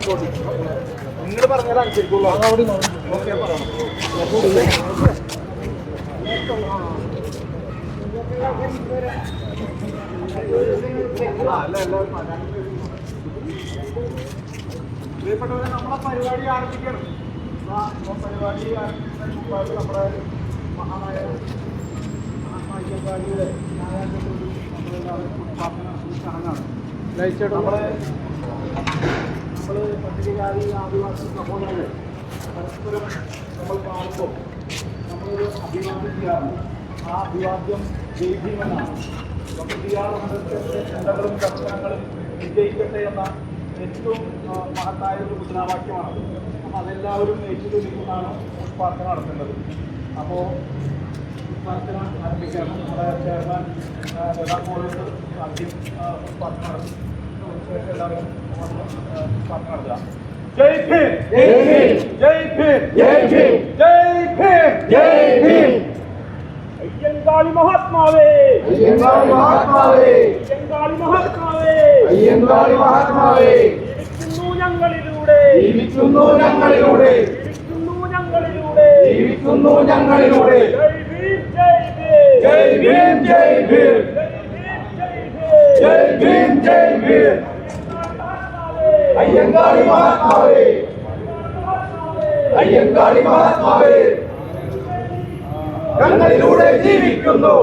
നിങ്ങൾ പറഞ്ഞാൽ അനുസരിക്കുള്ളൂ. ഓക്കെ പറയണം. പ്രിയപ്പെട്ടവരെ, നമ്മളെ പരിപാടി ആരംഭിക്കണം. പരിപാടി ആരംഭിക്കുന്നതിന് മുമ്പായിട്ട് നമ്മുടെ മഹാനായ അയ്യങ്കാളിയുടെ ചടങ്ങാണ്. നമ്മൾ പട്ടികജാതി ആദിവാസി സഹോദരങ്ങൾ പരസ്പരം നമ്മൾ കാണുമ്പോൾ നമ്മളൊരു അഭിവാദ്യം ചെയ്യാറുണ്ട്. ആ അഭിവാദ്യം ജയിക്കുമെന്നാണ്. നമുക്ക് ചെയ്യാറുണ്ട് ചിന്തകളും ദർശനങ്ങളും വിജയിക്കട്ടെ എന്ന ഏറ്റവും മഹത്തായ ഒരു മുദ്രാവാക്യമാണ്. അപ്പം അതെല്ലാവരും ഏറ്റുചൊല്ലിക്കൊണ്ടാണ് പ്രാർത്ഥന നടത്തേണ്ടത്. അപ്പോൾ പ്രാർത്ഥന ആരംഭിക്കുകയാണ്. നമ്മുടെ ചെയർമാൻ ലതാക്കോളോട് ആദ്യം പ്രാർത്ഥന നടത്തി. എല്ലാവരും പ്രാർത്ഥന നടത്തുക. ജയ് ഭീം, ജയ് ഭീം, ജയ് ഭീം, ജയ് ഭീം, ജയ് ഭീം, ജയ് ഭീം. അയ്യങ്കാളി മഹാത്മാവേ, അയ്യങ്കാളി മഹാത്മാവേ, അയ്യങ്കാളി മഹാത്മാവേ, അയ്യങ്കാളി മഹാത്മാവേ. ജീവിക്കുന്നു ഞങ്ങളിലൂടെ, ജീവിക്കുന്നു ഞങ്ങളിലൂടെ, ജീവിക്കുന്നു ഞങ്ങളിലൂടെ, ജീവിക്കുന്നു ഞങ്ങളിലൂടെ. ജയ് ഭീം, ജയ് ഭീം, ജയ് ഭീം, ജയ് ഭീം, ജയ് ഭീം. അയ്യങ്കാളി മഹാത്മാവേ, അയ്യങ്കാളി മഹാത്മാവേ. ഞങ്ങളിലൂടെ ജീവിക്കുന്നു,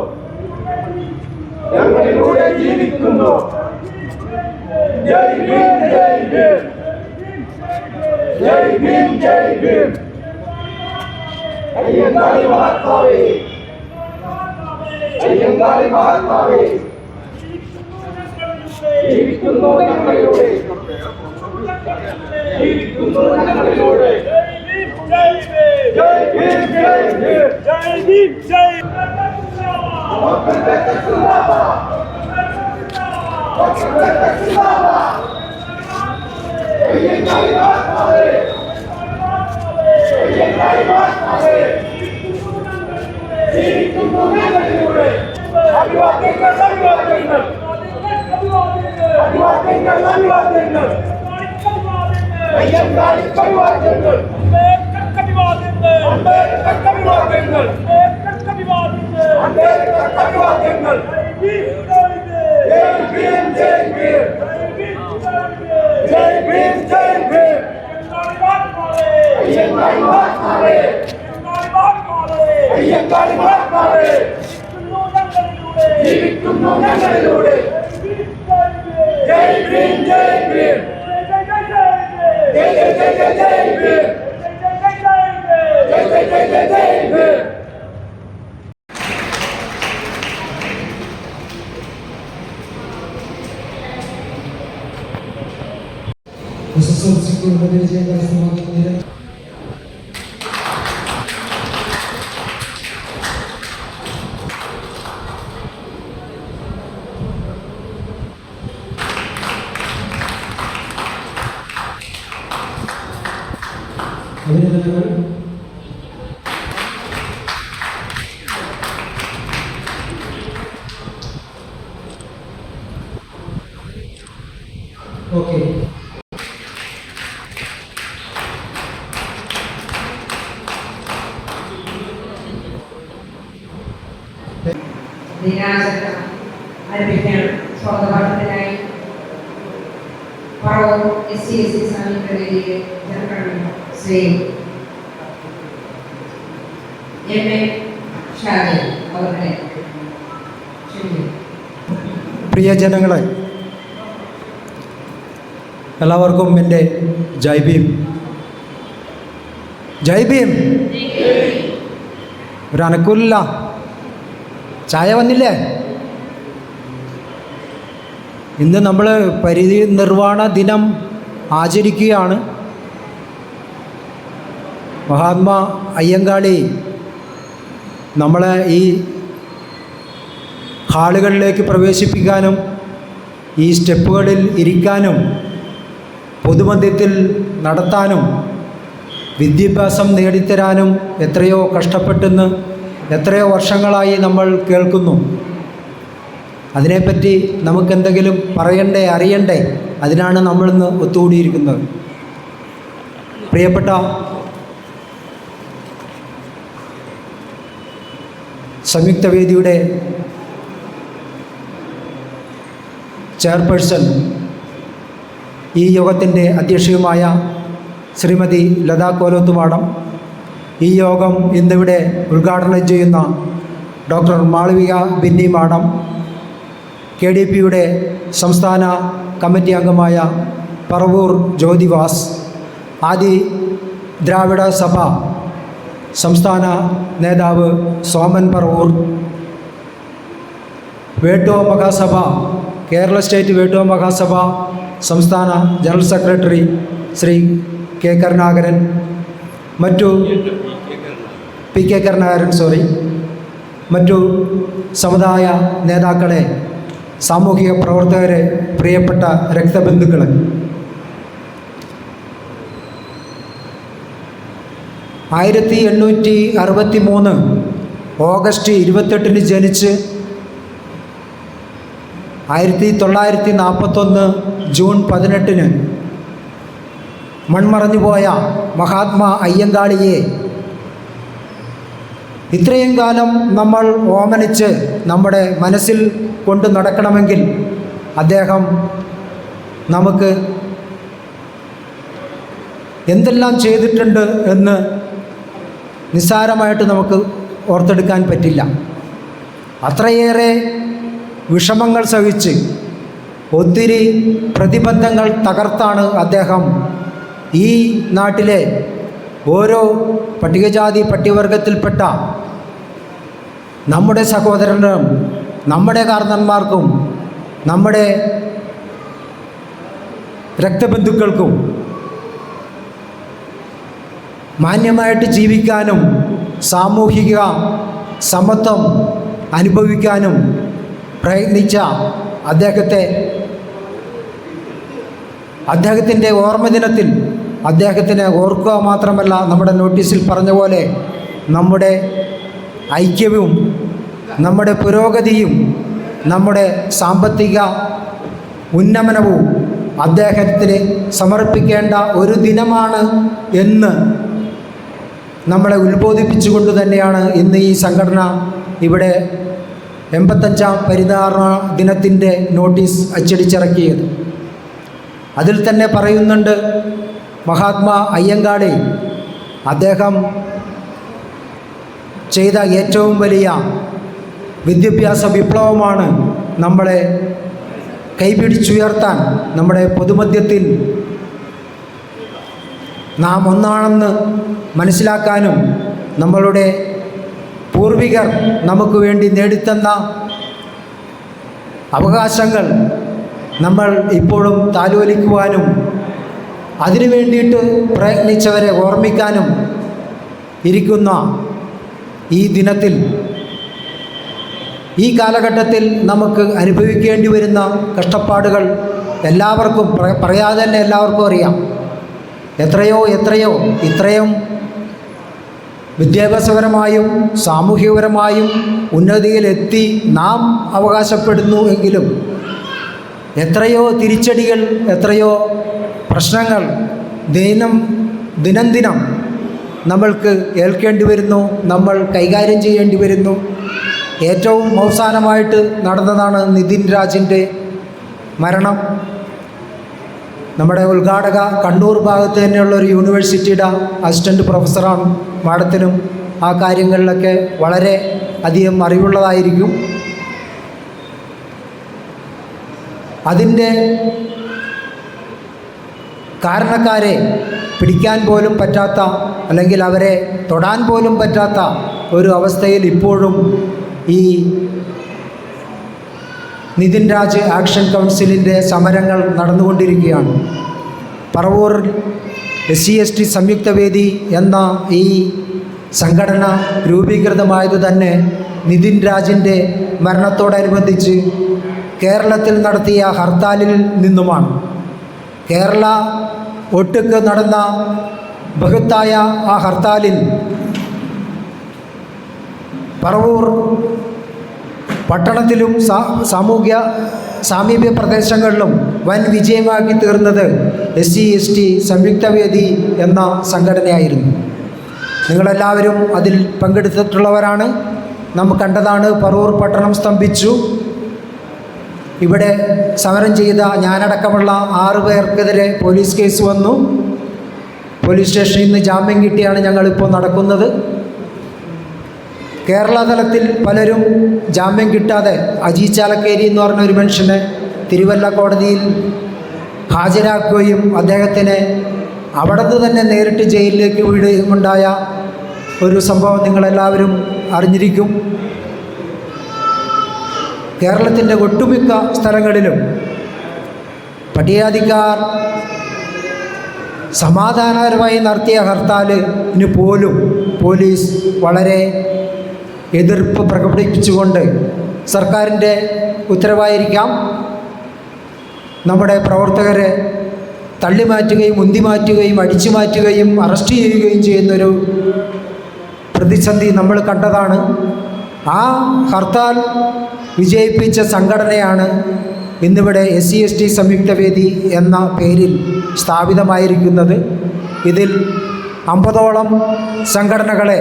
ഞങ്ങളിലൂടെ ജീവിക്കുന്നു. ജയ് ഭീം, ജയ് ഭീം, ജയ് ഭീം, ജയ് ഭീം. അയ്യങ്കാളി മഹാത്മാവേ, അയ്യങ്കാളി മഹാത്മാവേ. ജീവിക്കുന്നു ഞങ്ങളിലൂടെ, ജീവിക്കുന്നു ഞങ്ങളിലൂടെ. ജയ് ഭീം, ജയ് ഭീം, ജയ് ഭീം, ജയ് അയ്യങ്കാളി മഹാത്മാവേ, അയ്യങ്കാളി മഹാത്മാവേ. ജീവിക്കുന്നു ഞങ്ങളിലൂടെ. അഭിവാദ്യങ്ങൾ, അഭിവാദ്യങ്ങൾ, അഭിവാദ്യങ്ങൾ, അഭിവാദ്യങ്ങൾ. അയ്യങ്കാളിക്ക് അഭിവാദ്യങ്ങൾ, അംബേദ്കർക്ക് അഭിവാദ്യങ്ങൾ, അംബേദ്കർക്ക് അഭിവാദ്യങ്ങൾ. ജയ് ഭീം, ജയ് ഭീം, ജയ് ഭീം, ജയ് ഭീം. അയ്യങ്കാളി മഹാത്മാവേ, അയ്യങ്കാളി മഹാത്മാവേ. ജീവിക്കുന്നു ഞങ്ങളിലൂടെ. ജയ് ഭീം, ജയ് ഭീം, ജയ് ജയ് ജയ് ജയ് ജയ് ഭീം, ജയ് ജയ് ജയ് ജയ് ജയ് ഭീം. അഭിനന്ദനങ്ങൾ. ഓക്കെ, ദിനാചരണം ആരംഭിക്കുകയാണ്. സ്വാഗതപാഠത്തിനായി പറവൂർ SC/ST സംയുക്ത വേദിയിലെ ജനപ്രതിനിധി ശ്രീ MA ഷാജി അവരുടെ പ്രിയ ജനങ്ങളെ, എല്ലാവർക്കും എൻ്റെ ജയ് ഭീം. ജയ് ഭീം. ഒരു അനക്കൂലില്ല. ചായ വന്നില്ലേ? ഇന്ന് നമ്മൾ പരിനിർവാണ ദിനം ആചരിക്കുകയാണ്. മഹാത്മാ അയ്യങ്കാളി നമ്മളെ ഈ ഹാളുകളിലേക്ക് പ്രവേശിപ്പിക്കാനും ഈ സ്റ്റെപ്പുകളിൽ ഇരിക്കാനും പൊതുമധ്യത്തിൽ നടത്താനും വിദ്യാഭ്യാസം നേടിത്തരാനും എത്രയോ കഷ്ടപ്പെട്ടെന്ന് എത്രയോ വർഷങ്ങളായി നമ്മൾ കേൾക്കുന്നു. അതിനെപ്പറ്റി നമുക്കെന്തെങ്കിലും പറയണ്ടേ, അറിയണ്ടേ? അതിനാണ് നമ്മളിന്ന് ഒത്തുകൂടിയിരിക്കുന്നത്. പ്രിയപ്പെട്ട സംയുക്ത വേദിയുടെ ചെയർപേഴ്സൺ, ഈ യോഗത്തിൻ്റെ അധ്യക്ഷയുമായ ശ്രീമതി ലതാ കോലോത്തുമാടം, ഈ യോഗം ഇന്നിവിടെ ഉദ്ഘാടനം ചെയ്യുന്ന ഡോക്ടർ മാളവിക ബിന്നി മാഡം, KDPയുടെ സംസ്ഥാന കമ്മിറ്റി അംഗമായ പറവൂർ ജ്യോതിവാസ്, ആദി ദ്രാവിഡ സഭ സംസ്ഥാന നേതാവ് സോമൻ പറവൂർ, വേട്ടോ മഹാസഭ, കേരള സ്റ്റേറ്റ് വേട്ടോ മഹാസഭ സംസ്ഥാന general secretary Shri K Karunakaran, മറ്റു PK കരുണാകരൻ മറ്റു സമുദായ നേതാക്കളെ, സാമൂഹിക പ്രവർത്തകരെ, പ്രിയപ്പെട്ട രക്തബന്ധുക്കളെ, ആയിരത്തി 1863 ഓഗസ്റ്റ് 28 ജനിച്ച് 1941 ജൂൺ 18 മൺമറഞ്ഞുപോയ മഹാത്മാ അയ്യങ്കാളിയെ ഇത്രയും കാലം നമ്മൾ ഓമനിച്ച് നമ്മുടെ മനസ്സിൽ കൊണ്ട് നടക്കണമെങ്കിൽ അദ്ദേഹം നമുക്ക് എന്തെല്ലാം ചെയ്തിട്ടുണ്ട് എന്ന് നിസ്സാരമായിട്ട് നമുക്ക് ഓർത്തെടുക്കാൻ പറ്റില്ല. അത്രയേറെ വിഷമങ്ങൾ സഹിച്ച് ഒത്തിരി പ്രതിബന്ധങ്ങൾ തകർത്താണ് അദ്ദേഹം ഈ നാട്ടിലെ ഓരോ പട്ടികജാതി പട്ടികവർഗത്തിൽപ്പെട്ട നമ്മുടെ സഹോദരനും നമ്മുടെ കാരണന്മാർക്കും നമ്മുടെ രക്തബന്ധുക്കൾക്കും മാന്യമായിട്ട് ജീവിക്കാനും സാമൂഹിക സമത്വം അനുഭവിക്കാനും പ്രയത്നിച്ച അദ്ദേഹത്തിൻ്റെ ഓർമ്മദിനത്തിൽ അദ്ദേഹത്തിനെ ഓർക്കുക മാത്രമല്ല, നമ്മുടെ നോട്ടീസിൽ പറഞ്ഞ പോലെ നമ്മുടെ ഐക്യവും നമ്മുടെ പുരോഗതിയും നമ്മുടെ സാമ്പത്തിക ഉന്നമനവും അദ്ദേഹത്തിന് സമർപ്പിക്കേണ്ട ഒരു ദിനമാണ് എന്ന് നമ്മളെ ഉത്ബോധിപ്പിച്ചുകൊണ്ട് തന്നെയാണ് ഇന്ന് ഈ സംഘടന ഇവിടെ 85ാം പരിധാരണ ദിനത്തിൻ്റെ നോട്ടീസ് അച്ചടിച്ചിറക്കിയത്. അതിൽ തന്നെ പറയുന്നുണ്ട്, മഹാത്മാ അയ്യങ്കാളി അദ്ദേഹം ചെയ്ത ഏറ്റവും വലിയ വിദ്യാഭ്യാസ വിപ്ലവമാണ് നമ്മളെ കൈപിടിച്ചുയർത്താൻ, നമ്മുടെ പൊതുമധ്യത്തിൽ നാം ഒന്നാണെന്ന് മനസ്സിലാക്കാനും നമ്മളുടെ പൂർവികർ നമുക്ക് വേണ്ടി നേടിത്തന്ന അവകാശങ്ങൾ നമ്മൾ ഇപ്പോഴും താലോലിക്കുവാനും അതിനു വേണ്ടിയിട്ട് പ്രയത്നിച്ചവരെ ഓർമ്മിക്കാനും ഇരിക്കുന്ന ഈ ദിനത്തിൽ, ഈ കാലഘട്ടത്തിൽ നമുക്ക് അനുഭവിക്കേണ്ടി വരുന്ന കഷ്ടപ്പാടുകൾ എല്ലാവർക്കും പറയാതെ തന്നെ എല്ലാവർക്കും അറിയാം. ഇത്രയും വിദ്യാഭ്യാസപരമായും സാമൂഹികപരമായും ഉന്നതിയിലെത്തി നാം അവകാശപ്പെടുന്നു എങ്കിലും എത്രയോ തിരിച്ചടികൾ, എത്രയോ പ്രശ്നങ്ങൾ ദിനം നമ്മൾക്ക് ഏൽക്കേണ്ടി വരുന്നു, നമ്മൾ കൈകാര്യം ചെയ്യേണ്ടി വരുന്നു. ഏറ്റവും അവസാനമായിട്ട് നടന്നതാണ് നിതിൻ രാജിൻ്റെ മരണം. നമ്മുടെ ഉദ്ഘാടക കണ്ണൂർ ഭാഗത്ത് തന്നെയുള്ള ഒരു യൂണിവേഴ്സിറ്റിയുടെ അസിസ്റ്റൻറ്റ് പ്രൊഫസറാണ്. മാഡത്തിനും ആ കാര്യങ്ങളിലൊക്കെ വളരെ അധികം അറിവുള്ളതായിരിക്കും. അതിൻ്റെ കാരണക്കാരെ പിടിക്കാൻ പോലും പറ്റാത്ത, അല്ലെങ്കിൽ അവരെ തൊടാൻ പോലും പറ്റാത്ത ഒരു അവസ്ഥയിൽ ഇപ്പോഴും ഈ നിതിൻ രാജ് ആക്ഷൻ കൗൺസിലിൻ്റെ സമരങ്ങൾ നടന്നുകൊണ്ടിരിക്കുകയാണ്. പറവൂർ SC/ST സംയുക്ത വേദി എന്ന ഈ സംഘടന രൂപീകൃതമായത് തന്നെ നിതിൻ രാജിൻ്റെ മരണത്തോടനുബന്ധിച്ച് കേരളത്തിൽ നടത്തിയ ഹർത്താലിൽ നിന്നുമാണ്. കേരള ഒട്ടുക്ക് നടന്ന ബൃഹത്തായ ആ ഹർത്താലിൽ പറവൂർ പട്ടണത്തിലും സാമീപ്യ പ്രദേശങ്ങളിലും വൻ വിജയമാക്കി തീർന്നത് SC/ST സംയുക്തവേദി എന്ന സംഘടനയായിരുന്നു. നിങ്ങളെല്ലാവരും അതിൽ പങ്കെടുത്തിട്ടുള്ളവരാണ്. നാം കണ്ടതാണ്, പറവൂർ പട്ടണം സ്തംഭിച്ചു. ഇവിടെ സമരം ചെയ്ത ഞാനടക്കമുള്ള 6 പേർക്കെതിരെ പോലീസ് കേസ് വന്നു. പോലീസ് സ്റ്റേഷനിൽ നിന്ന് ജാമ്യം കിട്ടിയാണ് ഞങ്ങളിപ്പോൾ നടക്കുന്നത്. കേരള തലത്തിൽ പലരും ജാമ്യം കിട്ടാതെ, അജി ചാലക്കേരി എന്ന് പറഞ്ഞ ഒരു മനുഷ്യനെ തിരുവല്ല കോടതിയിൽ ഹാജരാക്കുകയും അദ്ദേഹത്തിനെ അവിടെ നിന്ന് തന്നെ നേരിട്ട് ജയിലിലേക്ക് വിടുകയുമുണ്ടായ ഒരു സംഭവം നിങ്ങളെല്ലാവരും അറിഞ്ഞിരിക്കും. കേരളത്തിൻ്റെ ഒട്ടുമിക്ക സ്ഥലങ്ങളിലും പട്ടികജാതിക്കാർ സമാധാനപരമായി നടത്തിയ ഹർത്താലിന് പോലും പോലീസ് വളരെ എതിർപ്പ് പ്രകടിപ്പിച്ചുകൊണ്ട്, സർക്കാരിൻ്റെ ഉത്തരവായിരിക്കാം, നമ്മുടെ പ്രവർത്തകരെ തള്ളിമാറ്റുകയും ഉന്തിമാറ്റുകയും അടിച്ചു മാറ്റുകയും അറസ്റ്റ് ചെയ്യുകയും ചെയ്യുന്നൊരു പ്രതിസന്ധി നമ്മൾ കണ്ടതാണ്. ആ ഹർത്താൽ വിജയിപ്പിച്ച സംഘടനയാണ് ഇന്നിവിടെ SC/ST സംയുക്തവേദി എന്ന പേരിൽ സ്ഥാപിതമായിരിക്കുന്നത്. ഇതിൽ 50ഓളം സംഘടനകളെ,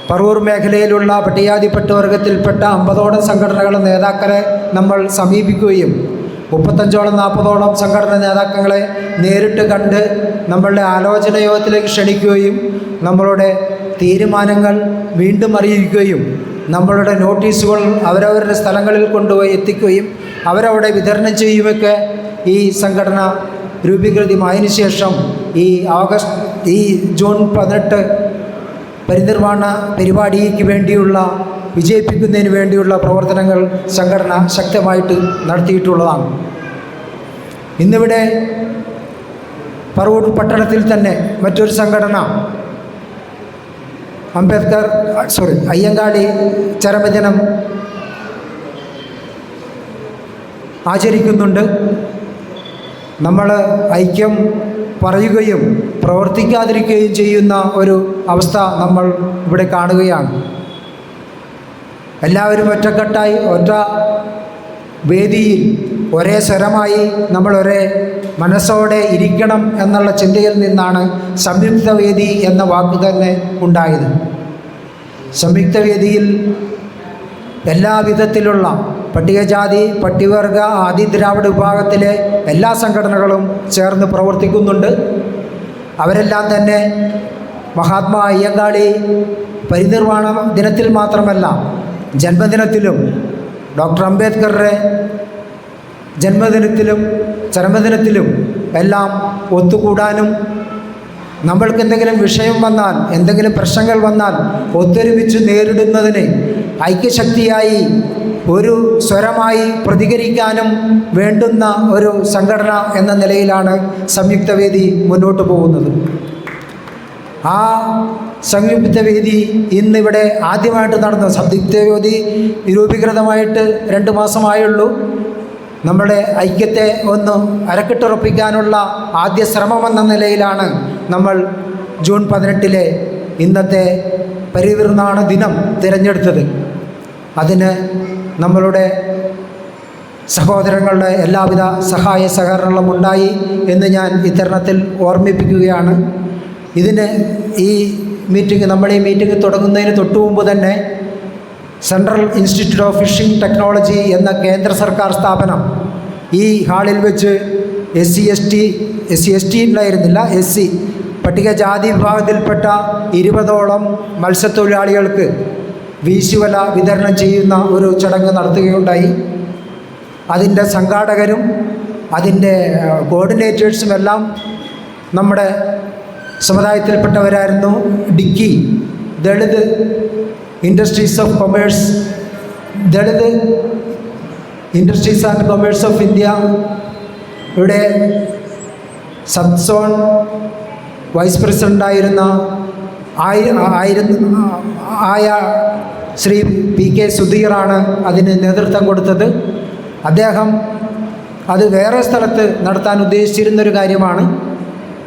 പറവൂർ മേഖലയിലുള്ള പട്ടികജാതി പട്ടികവർഗത്തിൽപ്പെട്ട 50ഓളം സംഘടനകളുടെ നേതാക്കളെ നമ്മൾ സമീപിക്കുകയും 35ഓളം 40ഓളം സംഘടനാ നേതാക്കളെ നേരിട്ട് കണ്ട് നമ്മളുടെ ആലോചന യോഗത്തിലേക്ക് ക്ഷണിക്കുകയും നമ്മളുടെ തീരുമാനങ്ങൾ വീണ്ടും അറിയിക്കുകയും നമ്മളുടെ നോട്ടീസുകൾ അവരവരുടെ സ്ഥലങ്ങളിൽ കൊണ്ടുപോയി എത്തിക്കുകയും അവരവിടെ വിതരണം ചെയ്യുമൊക്കെ ഈ സംഘടന രൂപീകൃതമായതിനു ശേഷം ഈ ജൂൺ 18 പരിനിർവാണ പരിപാടിക്ക് വേണ്ടിയുള്ള വിജയിപ്പിക്കുന്നതിന് വേണ്ടിയുള്ള പ്രവർത്തനങ്ങൾ സംഘടന ശക്തമായിട്ട് നടത്തിയിട്ടുള്ളതാണ്. ഇന്നിവിടെ പറവൂർ പട്ടണത്തിൽ തന്നെ മറ്റൊരു സംഘടന അയ്യങ്കാളി ചരമദിനം ആചരിക്കുന്നുണ്ട്. നമ്മൾ ഐക്യം പറയുകയും പ്രവർത്തിക്കാതിരിക്കുകയും ചെയ്യുന്ന ഒരു അവസ്ഥ നമ്മൾ ഇവിടെ കാണുകയാണ്. എല്ലാവരും ഒറ്റക്കെട്ടായി ഒറ്റ വേദിയിൽ ഒരേ സ്വരമായി നമ്മൾ ഒരേ മനസ്സോടെ ഇരിക്കണം എന്നുള്ള ചിന്തയിൽ നിന്നാണ് സംയുക്തവേദി എന്ന വാക്ക് തന്നെ ഉണ്ടായത്. സംയുക്തവേദിയിൽ എല്ലാ വിധത്തിലുള്ള പട്ടികജാതി പട്ടികവർഗ ആദിദ്രാവിഡ വിഭാഗത്തിലെ എല്ലാ സംഘടനകളും ചേർന്ന് പ്രവർത്തിക്കുന്നുണ്ട്. അവരെല്ലാം തന്നെ മഹാത്മാ അയ്യങ്കാളി പരിനിർവാണ ദിനത്തിൽ മാത്രമല്ല, ജന്മദിനത്തിലും ഡോക്ടർ അംബേദ്കറുടെ ജന്മദിനത്തിലും ചരമദിനത്തിലും എല്ലാം ഒത്തുകൂടാനും നമ്മൾക്ക് എന്തെങ്കിലും വിഷയം വന്നാൽ, എന്തെങ്കിലും പ്രശ്നങ്ങൾ വന്നാൽ ഒത്തൊരുമിച്ച് നേരിടുന്നതിന് ഐക്യശക്തിയായി ഒരു സ്വരമായി പ്രതികരിക്കാനും വേണ്ടുന്ന ഒരു സംഘടന എന്ന നിലയിലാണ് സംയുക്തവേദി മുന്നോട്ട് പോകുന്നത്. ആ സംയുക്തവേദി ഇന്നിവിടെ ആദ്യമായിട്ട് നടന്ന സംയുക്തവേദി രൂപീകൃതമായിട്ട് 2 മാസമായുള്ളൂ. നമ്മുടെ ഐക്യത്തെ ഒന്ന് അരക്കിട്ടുറപ്പിക്കാനുള്ള ആദ്യ ശ്രമമെന്ന നിലയിലാണ് നമ്മൾ ജൂൺ 18 ഇന്നത്തെ പരിനിർവാണ ദിനം തിരഞ്ഞെടുത്തത്. അതിന് നമ്മളുടെ സഹോദരങ്ങളുടെ എല്ലാവിധ സഹായ സഹകരണങ്ങളും ഉണ്ടായി എന്ന് ഞാൻ ഇത്തരണത്തിൽ ഓർമ്മിപ്പിക്കുകയാണ്. നമ്മൾ ഈ മീറ്റിംഗ് തുടങ്ങുന്നതിന് തൊട്ടു മുമ്പ് തന്നെ central institute of fishing technology എന്ന കേന്ദ്ര സർക്കാർ സ്ഥാപനം ഈ ഹാളിൽ വെച്ച് SC/ST ഉണ്ടായിരുന്നില്ല, SC പട്ടികജാതി വിഭാഗത്തിൽപ്പെട്ട 20ഓളം മത്സ്യത്തൊഴിലാളികൾക്ക് വീശുവല വിതരണം ചെയ്യുന്ന ഒരു ചടങ്ങ് നടത്തുകയുണ്ടായി. അതിൻ്റെ സംഘാടകരും അതിൻ്റെ കോർഡിനേറ്റേഴ്സും എല്ലാം നമ്മുടെ സമുദായത്തിൽപ്പെട്ടവരായിരുന്നു. DICCI Dalit industries and commerce of India ഇവിടെ സബ് സോൺ വൈസ് പ്രസിഡൻ്റായിരുന്ന ശ്രീ PK സുധീറാണ് അതിന് നേതൃത്വം കൊടുത്തത്. അദ്ദേഹം അത് വേറെ സ്ഥലത്ത് നടത്താൻ ഉദ്ദേശിച്ചിരുന്നൊരു കാര്യമാണ്.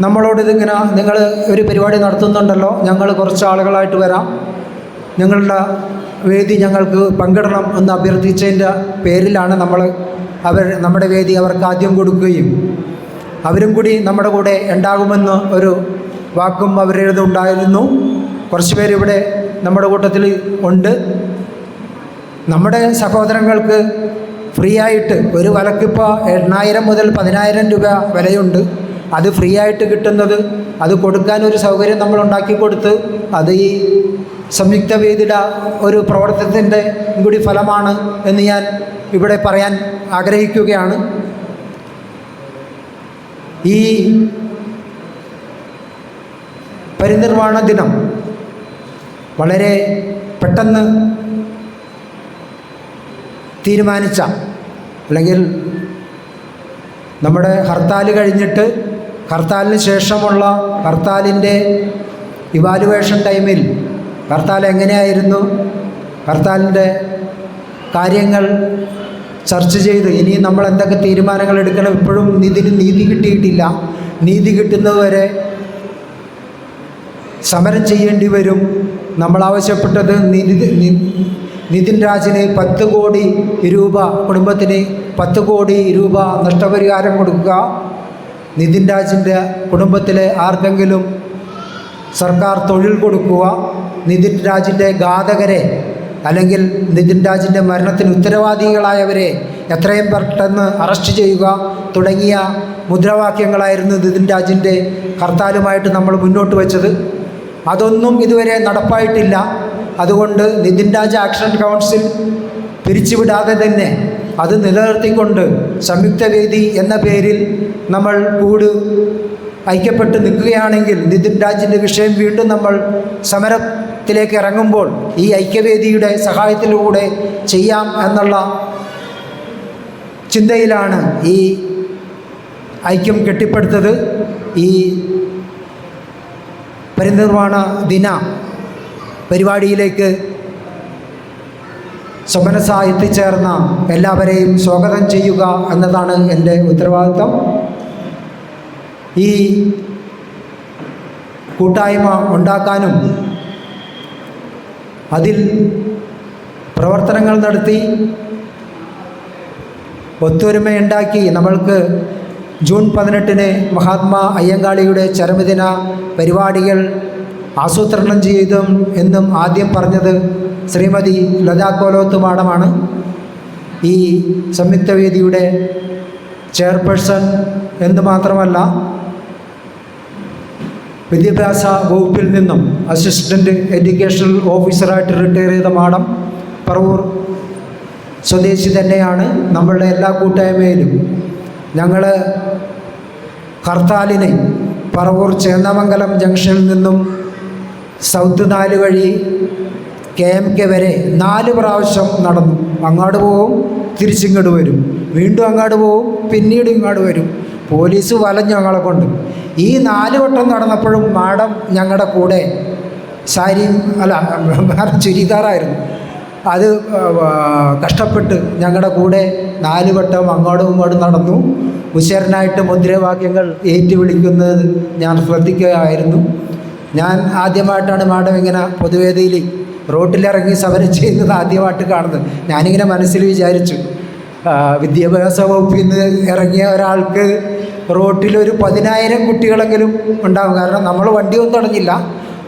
നമ്മളോട് ഇതിങ്ങനെ, നിങ്ങൾ ഒരു പരിപാടി നടത്തുന്നുണ്ടല്ലോ, ഞങ്ങൾ കുറച്ച് ആളുകളായിട്ട് വരാം, നിങ്ങളുടെ വേദി ഞങ്ങൾക്ക് പങ്കിടണം എന്ന് അഭ്യർത്ഥിച്ചതിൻ്റെ പേരിലാണ് നമ്മുടെ വേദി അവർക്ക് ആദ്യം കൊടുക്കുകയും അവരും കൂടി നമ്മുടെ കൂടെ ഉണ്ടാകുമെന്ന് ഒരു വാക്കും അവരുടേതുണ്ടായിരുന്നു. കുറച്ച് പേരിവിടെ നമ്മുടെ കൂട്ടത്തിൽ ഉണ്ട്. നമ്മുടെ സഹോദരങ്ങൾക്ക് ഫ്രീ ആയിട്ട് ഒരു വലക്കിപ്പോൾ 8,000 മുതൽ 10,000 രൂപ വിലയുണ്ട്. അത് ഫ്രീ ആയിട്ട് കിട്ടുന്നത് അത് കൊടുക്കാനൊരു സൗകര്യം നമ്മൾ ഉണ്ടാക്കി കൊടുത്ത് അത് ഈ സംയുക്ത വേദിയുടെ ഒരു പ്രവർത്തനത്തിൻ്റെ കൂടി ഫലമാണ് എന്ന് ഞാൻ ഇവിടെ പറയാൻ ആഗ്രഹിക്കുകയാണ്. ഈ പരിനിർവാണ ദിനം വളരെ പെട്ടെന്ന് തീരുമാനിച്ച, അല്ലെങ്കിൽ നമ്മുടെ ഹർത്താൽ കഴിഞ്ഞിട്ട് ഹർത്താലിന് ശേഷമുള്ള ഹർത്താലിൻ്റെ ഇവാലുവേഷൻ ടൈമിൽ ഹർത്താൽ എങ്ങനെയായിരുന്നു, ഹർത്താലിൻ്റെ കാര്യങ്ങൾ ചർച്ച ചെയ്ത് ഇനി നമ്മൾ എന്തൊക്കെ തീരുമാനങ്ങൾ എടുക്കണം. ഇപ്പോഴും ഇതിന് നീതി കിട്ടിയിട്ടില്ല. നീതി കിട്ടുന്നതുവരെ സമരം ചെയ്യേണ്ടി വരും. നമ്മൾ ആവശ്യപ്പെട്ടത് നിതിൻ രാജിന് 10 കോടി രൂപ, കുടുംബത്തിന് 10 കോടി രൂപ നഷ്ടപരിഹാരം കൊടുക്കുക. നിതിൻ രാജിൻ്റെ കുടുംബത്തിലെ ആർക്കെങ്കിലും സർക്കാർ തൊഴിൽ കൊടുക്കുക. നിതിൻ രാജിൻ്റെ ഘാതകരെ അല്ലെങ്കിൽ നിതിൻ രാജിൻ്റെ മരണത്തിന് ഉത്തരവാദികളായവരെ എത്രയും പെട്ടെന്ന് അറസ്റ്റ് ചെയ്യുക തുടങ്ങിയ മുദ്രാവാക്യങ്ങളായിരുന്നു നിതിൻ രാജിൻ്റെ ഹർത്താലുമായിട്ട് നമ്മൾ മുന്നോട്ട് വച്ചത്. അതൊന്നും ഇതുവരെ നടപ്പായിട്ടില്ല. അതുകൊണ്ട് നിതിൻ രാജ് ആക്ഷൻ കൗൺസിൽ പിരിച്ചുവിടാതെ തന്നെ അത് നിലനിർത്തിക്കൊണ്ട് സംയുക്ത വേദി എന്ന പേരിൽ നമ്മൾ ഐക്യപ്പെട്ട് നിൽക്കുകയാണെങ്കിൽ നിതിൻ രാജിൻ്റെ വിഷയം വീണ്ടും നമ്മൾ സമരത്തിലേക്ക് ഇറങ്ങുമ്പോൾ ഈ ഐക്യവേദിയുടെ സഹായത്തിലൂടെ ചെയ്യാം എന്നുള്ള ചിന്തയിലാണ് ഈ ഐക്യം കെട്ടിപ്പടുത്തത്. ഈ പരിനിർവാണ ദിന പരിപാടിയിലേക്ക് സ്വമനസ്സായി എത്തിച്ചേർന്ന എല്ലാവരെയും സ്വാഗതം ചെയ്യുക എന്നതാണ് എൻ്റെ ഉത്തരവാദിത്വം. ഈ കൂട്ടായ്മ ഉണ്ടാക്കാനും അതിൽ പ്രവർത്തനങ്ങൾ നടത്തി ഒത്തൊരുമയുണ്ടാക്കി നമ്മൾക്ക് ജൂൺ 18 മഹാത്മാ അയ്യങ്കാളിയുടെ ചരമദിന പരിപാടികൾ ആസൂത്രണം ചെയ്തും എന്നും ആദ്യം പറഞ്ഞത് ശ്രീമതി ലതാ കോലോത്ത് മാഡമാണ്. ഈ സംയുക്ത വേദിയുടെ ചെയർപേഴ്സൺ എന്ന് മാത്രമല്ല വിദ്യാഭ്യാസ വകുപ്പിൽ നിന്നും അസിസ്റ്റൻ്റ് എഡ്യൂക്കേഷണൽ ഓഫീസറായിട്ട് റിട്ടയർ ചെയ്ത മാഡം പറവൂർ സ്വദേശി തന്നെയാണ്. നമ്മളുടെ എല്ലാ കൂട്ടായ്മയിലും ഞങ്ങൾ ഹർത്താലിനെ പറവൂർ ചേന്നമംഗലം ജംഗ്ഷനിൽ നിന്നും സൗത്ത് 4 വഴി KMK വരെ 4 പ്രാവശ്യം നടന്നു. അങ്ങോട്ട് പോവും, തിരിച്ചിങ്ങോട്ട് വരും, വീണ്ടും അങ്ങോട്ട് പോവും, പിന്നീട് ഇങ്ങോട്ട് വരും. പോലീസ് വലഞ്ഞു ഞങ്ങളെ കൊണ്ട്. ഈ 4 വട്ടം നടന്നപ്പോഴും മാഡം ഞങ്ങളുടെ കൂടെ സാരിയും ചുരിദാറായിരുന്നു. അത് കഷ്ടപ്പെട്ട് ഞങ്ങളുടെ കൂടെ 4 വട്ടം അങ്ങോട്ടും ഇങ്ങോട്ടും നടന്നു. ഉശരനായിട്ട് മുദ്രാവാക്യങ്ങൾ ഏറ്റുവിളിക്കുന്നത് ഞാൻ ശ്രദ്ധിക്കുകയായിരുന്നു. ഞാൻ ആദ്യമായിട്ടാണ് മാഡം ഇങ്ങനെ പൊതുവേദിയിൽ റോട്ടിലിറങ്ങി സമരം ചെയ്യുന്നത് ആദ്യമായിട്ട് കാണുന്നത്. ഞാനിങ്ങനെ മനസ്സിൽ വിചാരിച്ചു, വിദ്യാഭ്യാസ വകുപ്പിൽ നിന്ന് ഇറങ്ങിയ ഒരാൾക്ക് റോട്ടിലൊരു 10,000 കുട്ടികളെങ്കിലും ഉണ്ടാകും. കാരണം നമ്മൾ വണ്ടിയൊന്നും തടഞ്ഞില്ല,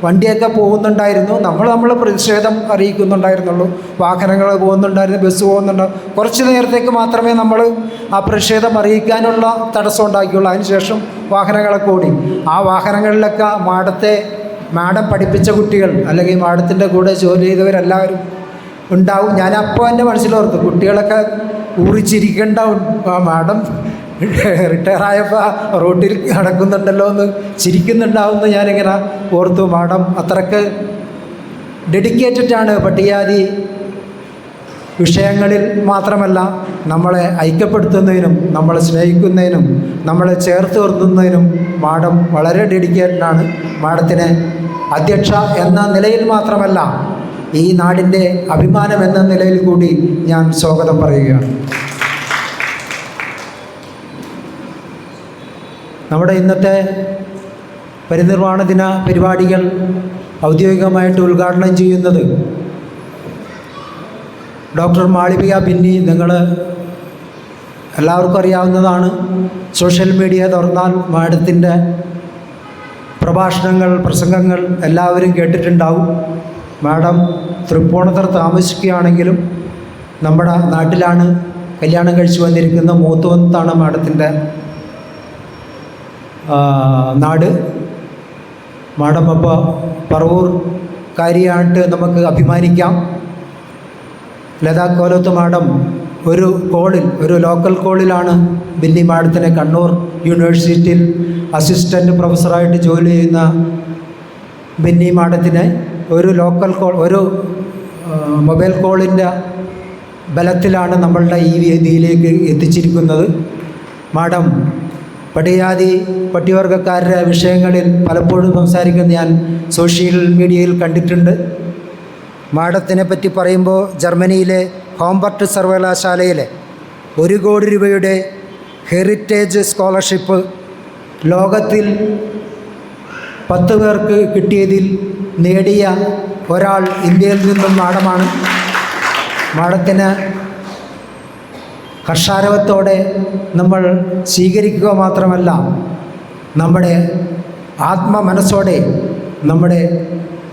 വണ്ടിയൊക്കെ പോകുന്നുണ്ടായിരുന്നു. നമ്മൾ പ്രതിഷേധം അറിയിക്കുന്നുണ്ടായിരുന്നുള്ളൂ. വാഹനങ്ങൾ പോകുന്നുണ്ടായിരുന്നു, ബസ് പോകുന്നുണ്ട്. കുറച്ച് നേരത്തേക്ക് മാത്രമേ നമ്മൾ ആ പ്രതിഷേധം അറിയിക്കാനുള്ള തടസ്സം ഉണ്ടാക്കിയുള്ളൂ. അതിനുശേഷം വാഹനങ്ങളൊക്കെ ഓടി. ആ വാഹനങ്ങളിലൊക്കെ മാഡം പഠിപ്പിച്ച കുട്ടികൾ അല്ലെങ്കിൽ മാഡത്തിൻ്റെ കൂടെ ജോലി ചെയ്തവരെല്ലാവരും ഉണ്ടാവും. ഞാനപ്പോൾ എൻ്റെ മനസ്സിലോർത്തു, കുട്ടികളൊക്കെ ഊറിച്ചിരിക്കണ്ടാവും, മാഡം റിട്ടയറായപ്പോൾ റോട്ടിൽ നടക്കുന്നുണ്ടല്ലോ എന്ന് ചിരിക്കുന്നുണ്ടാവുമെന്ന് ഞാനിങ്ങനെ ഓർത്തു. മാഡം അത്രയ്ക്ക് ഡെഡിക്കേറ്റഡാണ് പട്ടികജാതി വിഷയങ്ങളിൽ മാത്രമല്ല, നമ്മളെ ഐക്യപ്പെടുത്തുന്നതിനും നമ്മളെ സ്നേഹിക്കുന്നതിനും നമ്മളെ ചേർത്ത് നിർത്തുന്നതിനും മാഡം വളരെ ഡെഡിക്കേറ്റഡാണ്. മാഡത്തിന് അധ്യക്ഷ എന്ന നിലയിൽ മാത്രമല്ല, ഈ നാടിൻ്റെ അഭിമാനം എന്ന നിലയിൽ കൂടി ഞാൻ സ്വാഗതം പറയുകയാണ്. നമ്മുടെ ഇന്നത്തെ പരിനിർവാണ ദിന പരിപാടികൾ ഔദ്യോഗികമായിട്ട് ഉദ്ഘാടനം ചെയ്യുന്നത് ഡോക്ടർ മാളവിക ബിന്നി, നിങ്ങൾ എല്ലാവർക്കും അറിയാവുന്നതാണ്. സോഷ്യൽ മീഡിയ തുറന്നാൽ മാഡത്തിൻ്റെ പ്രഭാഷണങ്ങൾ, പ്രസംഗങ്ങൾ എല്ലാവരും കേട്ടിട്ടുണ്ടാവും. മാഡം തൃപ്പൂണിത്തുറ താമസിക്കുകയാണെങ്കിലും നമ്മുടെ നാട്ടിലാണ് കല്യാണം കഴിച്ചു വന്നിരിക്കുന്ന മൂത്തുവത്താണ് മാഡത്തിൻ്റെ നാട്. മാഡം അപ്പോൾ പറവൂർക്കാരിയായിട്ട് നമുക്ക് അഭിമാനിക്കാം. ലതാ കോലത്ത് മാഡം ഒരു ലോക്കൽ കോളിലാണ് ബിന്നി മാഡത്തിനെ കണ്ണൂർ യൂണിവേഴ്സിറ്റിയിൽ അസിസ്റ്റൻ്റ് പ്രൊഫസറായിട്ട് ജോലി ചെയ്യുന്ന ബിന്നി മാഡത്തിനെ ഒരു മൊബൈൽ കോളിൻ്റെ ബലത്തിലാണ് നമ്മളുടെ ഈ വേദിയിലേക്ക് എത്തിച്ചിരിക്കുന്നത്. മാഡം പട്ടികവർഗക്കാരുടെ വിഷയങ്ങളിൽ പലപ്പോഴും സംസാരിക്കുന്ന ഞാൻ സോഷ്യൽ മീഡിയയിൽ കണ്ടിട്ടുണ്ട്. മാഡത്തിനെ പറ്റി പറയുമ്പോൾ ജർമ്മനിയിലെ ഹോംബർട്ട് സർവകലാശാലയിലെ 1 കോടി രൂപയുടെ ഹെറിറ്റേജ് സ്കോളർഷിപ്പ് ലോകത്തിൽ 10 പേർക്ക് കിട്ടിയതിൽ നേടിയ ഒരാൾ ഇന്ത്യയിൽ നിന്നും മാഡമാണ്. മാഡത്തിന് ഹർഷാരവത്തോടെ നമ്മൾ സ്വീകരിക്കുക മാത്രമല്ല, നമ്മുടെ മനസ്സോടെ നമ്മുടെ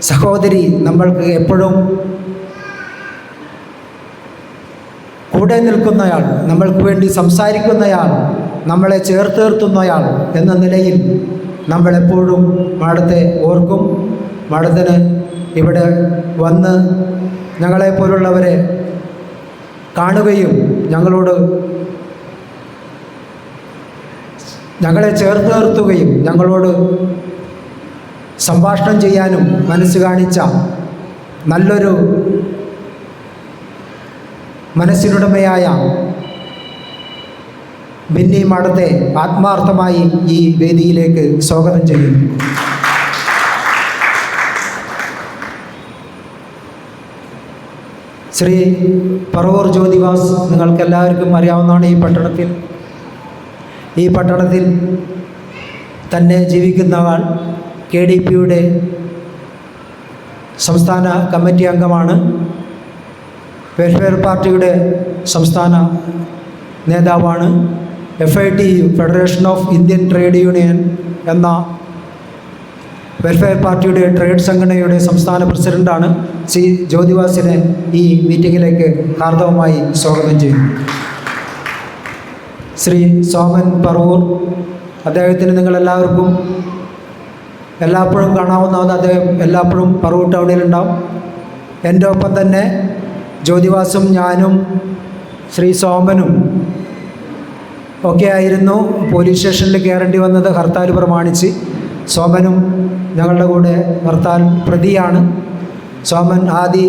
സഹോദരി നമ്മൾക്ക് എപ്പോഴും കൂടെ നിൽക്കുന്നയാൾ, നമ്മൾക്ക് വേണ്ടി സംസാരിക്കുന്നയാൾ, നമ്മളെ ചേർത്ത് നിർത്തുന്നയാൾ എന്ന നിലയിൽ നമ്മളെപ്പോഴും മാഡത്തെ ഓർക്കും. മാഡത്തിന് ഇവിടെ വന്ന് ഞങ്ങളെപ്പോലുള്ളവരെ കാണുകയും ഞങ്ങളെ ചേർത്ത് നിർത്തുകയും ഞങ്ങളോട് സംഭാഷണം ചെയ്യാനും മനസ്സ് കാണിച്ച നല്ലൊരു മനസ്സിനുടമയായ ബിന്നി മാഡത്തെ ആത്മാർത്ഥമായി ഈ വേദിയിലേക്ക് സ്വാഗതം ചെയ്യുന്നു. ശ്രീ പറവൂർ ജ്യോതിവാസ് നിങ്ങൾക്കെല്ലാവർക്കും അറിയാവുന്നതാണ്. ഈ പട്ടണത്തിൽ തന്നെ ജീവിക്കുന്ന ആൾ KDPയുടെ സംസ്ഥാന കമ്മിറ്റി അംഗമാണ്. വെൽഫെയർ പാർട്ടിയുടെ സംസ്ഥാന നേതാവാണ്. FITU federation of Indian trade union എന്ന വെൽഫെയർ പാർട്ടിയുടെ ട്രേഡ് സംഘടനയുടെ സംസ്ഥാന പ്രസിഡൻ്റാണ്. ശ്രീ ജ്യോതിവാസിനെ ഈ മീറ്റിങ്ങിലേക്ക് ഹാർദവമായി സ്വാഗതം ചെയ്യുന്നു. ശ്രീ സോമൻ പറവൂർ, അദ്ദേഹത്തിന് നിങ്ങളെല്ലാവർക്കും എല്ലായ്പ്പോഴും കാണാവുന്നതാണ്. അദ്ദേഹം എല്ലായ്പ്പോഴും പറവൂർ ടൗണിലുണ്ടാവും. എൻ്റെ ഒപ്പം തന്നെ ജ്യോതിവാസും ഞാനും ശ്രീ സോമനും ഒക്കെ ആയിരുന്നു പോലീസ് സ്റ്റേഷനിൽ കയറേണ്ടി വന്നത് ഹർത്താൽ പ്രമാണിച്ച്. സോമനും ഞങ്ങളുടെ കൂടെ ഹർത്താൽ പ്രതിയാണ്. സോമൻ ആദി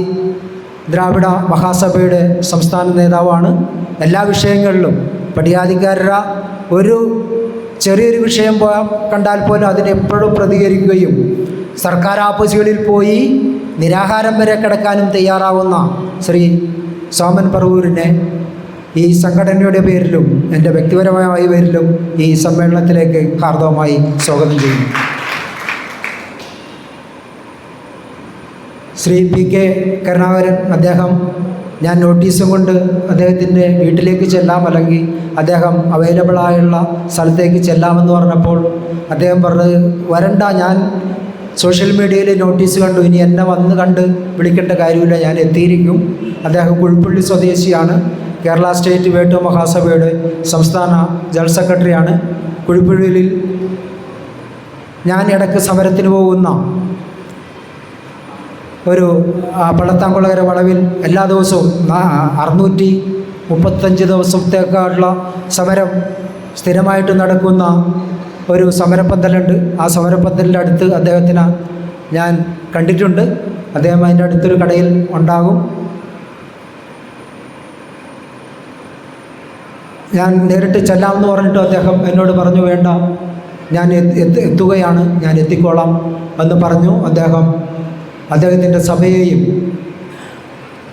ദ്രാവിഡ മഹാസഭയുടെ സംസ്ഥാന നേതാവാണ്. എല്ലാ വിഷയങ്ങളിലും പടിയാധികാരുടെ ഒരു ചെറിയൊരു വിഷയം കണ്ടാൽ പോലും അതിനെപ്പോഴും പ്രതികരിക്കുകയും സർക്കാർ ഓഫീസുകളിൽ പോയി നിരാഹാരം വരെ കിടക്കാനും തയ്യാറാവുന്ന ശ്രീ സോമൻ പറവൂരിനെ ഈ സംഘടനയുടെ പേരിലും എൻ്റെ വ്യക്തിപരമായ പേരിലും ഈ സമ്മേളനത്തിലേക്ക് ഹാർദവമായി സ്വാഗതം ചെയ്യുന്നു. ശ്രീ PK കരുണാകരൻ, അദ്ദേഹം ഞാൻ നോട്ടീസും കൊണ്ട് അദ്ദേഹത്തിൻ്റെ വീട്ടിലേക്ക് ചെല്ലാം, അല്ലെങ്കിൽ അദ്ദേഹം അവൈലബിളായുള്ള സ്ഥലത്തേക്ക് ചെല്ലാമെന്ന് പറഞ്ഞപ്പോൾ അദ്ദേഹം പറഞ്ഞത് വരണ്ട, ഞാൻ സോഷ്യൽ മീഡിയയിൽ നോട്ടീസ് കണ്ടു, ഇനി എന്നെ വന്ന് കണ്ട് വിളിക്കേണ്ട കാര്യമില്ല, ഞാൻ എത്തിയിരിക്കും. അദ്ദേഹം കുഴിപ്പള്ളി സ്വദേശിയാണ്. കേരള സ്റ്റേറ്റ് വേട്ടു മഹാസഭയുടെ സംസ്ഥാന ജനറൽ സെക്രട്ടറിയാണ്. കുഴിപ്പള്ളിയിൽ ഞാൻ ഇടയ്ക്ക് സമരത്തിന് പോകുന്ന ഒരു പള്ളത്താംകുളകര വളവിൽ എല്ലാ ദിവസവും 635 ദിവസത്തേക്കുള്ള സമരം സ്ഥിരമായിട്ട് നടക്കുന്ന ഒരു സമരപ്പന്തലുണ്ട്. ആ സമരപ്പന്തലിൻ്റെ അടുത്ത് അദ്ദേഹത്തിന് ഞാൻ കണ്ടിട്ടുണ്ട്. അദ്ദേഹം അതിൻ്റെ അടുത്തൊരു കടയിൽ ഉണ്ടാകും. ഞാൻ നേരിട്ട് ചെല്ലാമെന്ന് പറഞ്ഞിട്ട് അദ്ദേഹം എന്നോട് പറഞ്ഞു, വേണ്ട, ഞാൻ എത്തുകയാണ്, ഞാൻ എത്തിക്കോളാം എന്ന് പറഞ്ഞു. അദ്ദേഹത്തിൻ്റെ സഭയെയും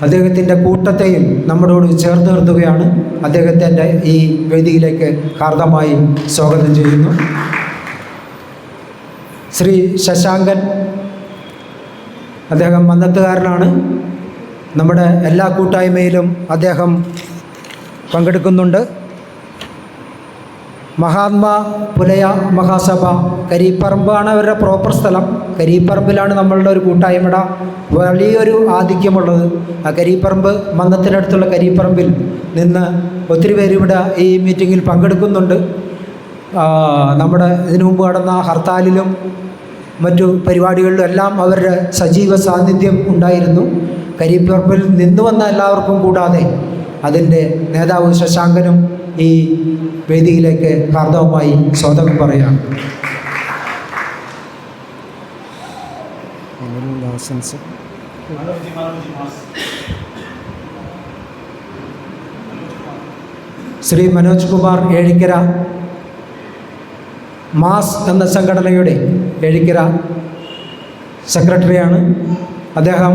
അദ്ദേഹത്തിൻ്റെ കൂട്ടത്തെയും നമ്മളോട് ചേർത്ത് നിർത്തുകയാണ്. അദ്ദേഹത്തിൻ്റെ ഈ വേദിയിലേക്ക് ഹാർദമായി സ്വാഗതം ചെയ്യുന്നു. ശ്രീ ശശാങ്കൻ, അദ്ദേഹം മന്നത്തുകാരനാണ്. നമ്മുടെ എല്ലാ കൂട്ടായ്മയിലും അദ്ദേഹം പങ്കെടുക്കുന്നുണ്ട്. മഹാത്മാ പുലയ മഹാസഭ കരീപ്പറമ്പാണ് അവരുടെ പ്രോപ്പർ സ്ഥലം. കരീപ്പറമ്പിലാണ് നമ്മളുടെ ഒരു കൂട്ടായ്മയുടെ വലിയൊരു ആധിക്യമുള്ളത്. ആ കരീപ്പറമ്പ് മന്നത്തിനടുത്തുള്ള കരീപ്പറമ്പിൽ നിന്ന് ഒത്തിരി പേര് ഇവിടെ ഈ മീറ്റിങ്ങിൽ പങ്കെടുക്കുന്നുണ്ട്. നമ്മുടെ ഇതിനു മുമ്പ് നടന്ന ഹർത്താലിലും മറ്റു പരിപാടികളിലും എല്ലാം അവരുടെ സജീവ സാന്നിധ്യം ഉണ്ടായിരുന്നു. കരീപ്പറമ്പിൽ നിന്ന് വന്ന എല്ലാവർക്കും കൂടാതെ അതിൻ്റെ നേതാവ് ശശാങ്കനും ഈ വേദിയിലേക്ക് ഹാർദവമായി സ്വാഗതം പറയാം. ശ്രീ മനോജ് കുമാർ ഏഴിക്കര മാസ് എന്ന സംഘടനയുടെ ഏഴിക്കര സെക്രട്ടറിയാണ്. അദ്ദേഹം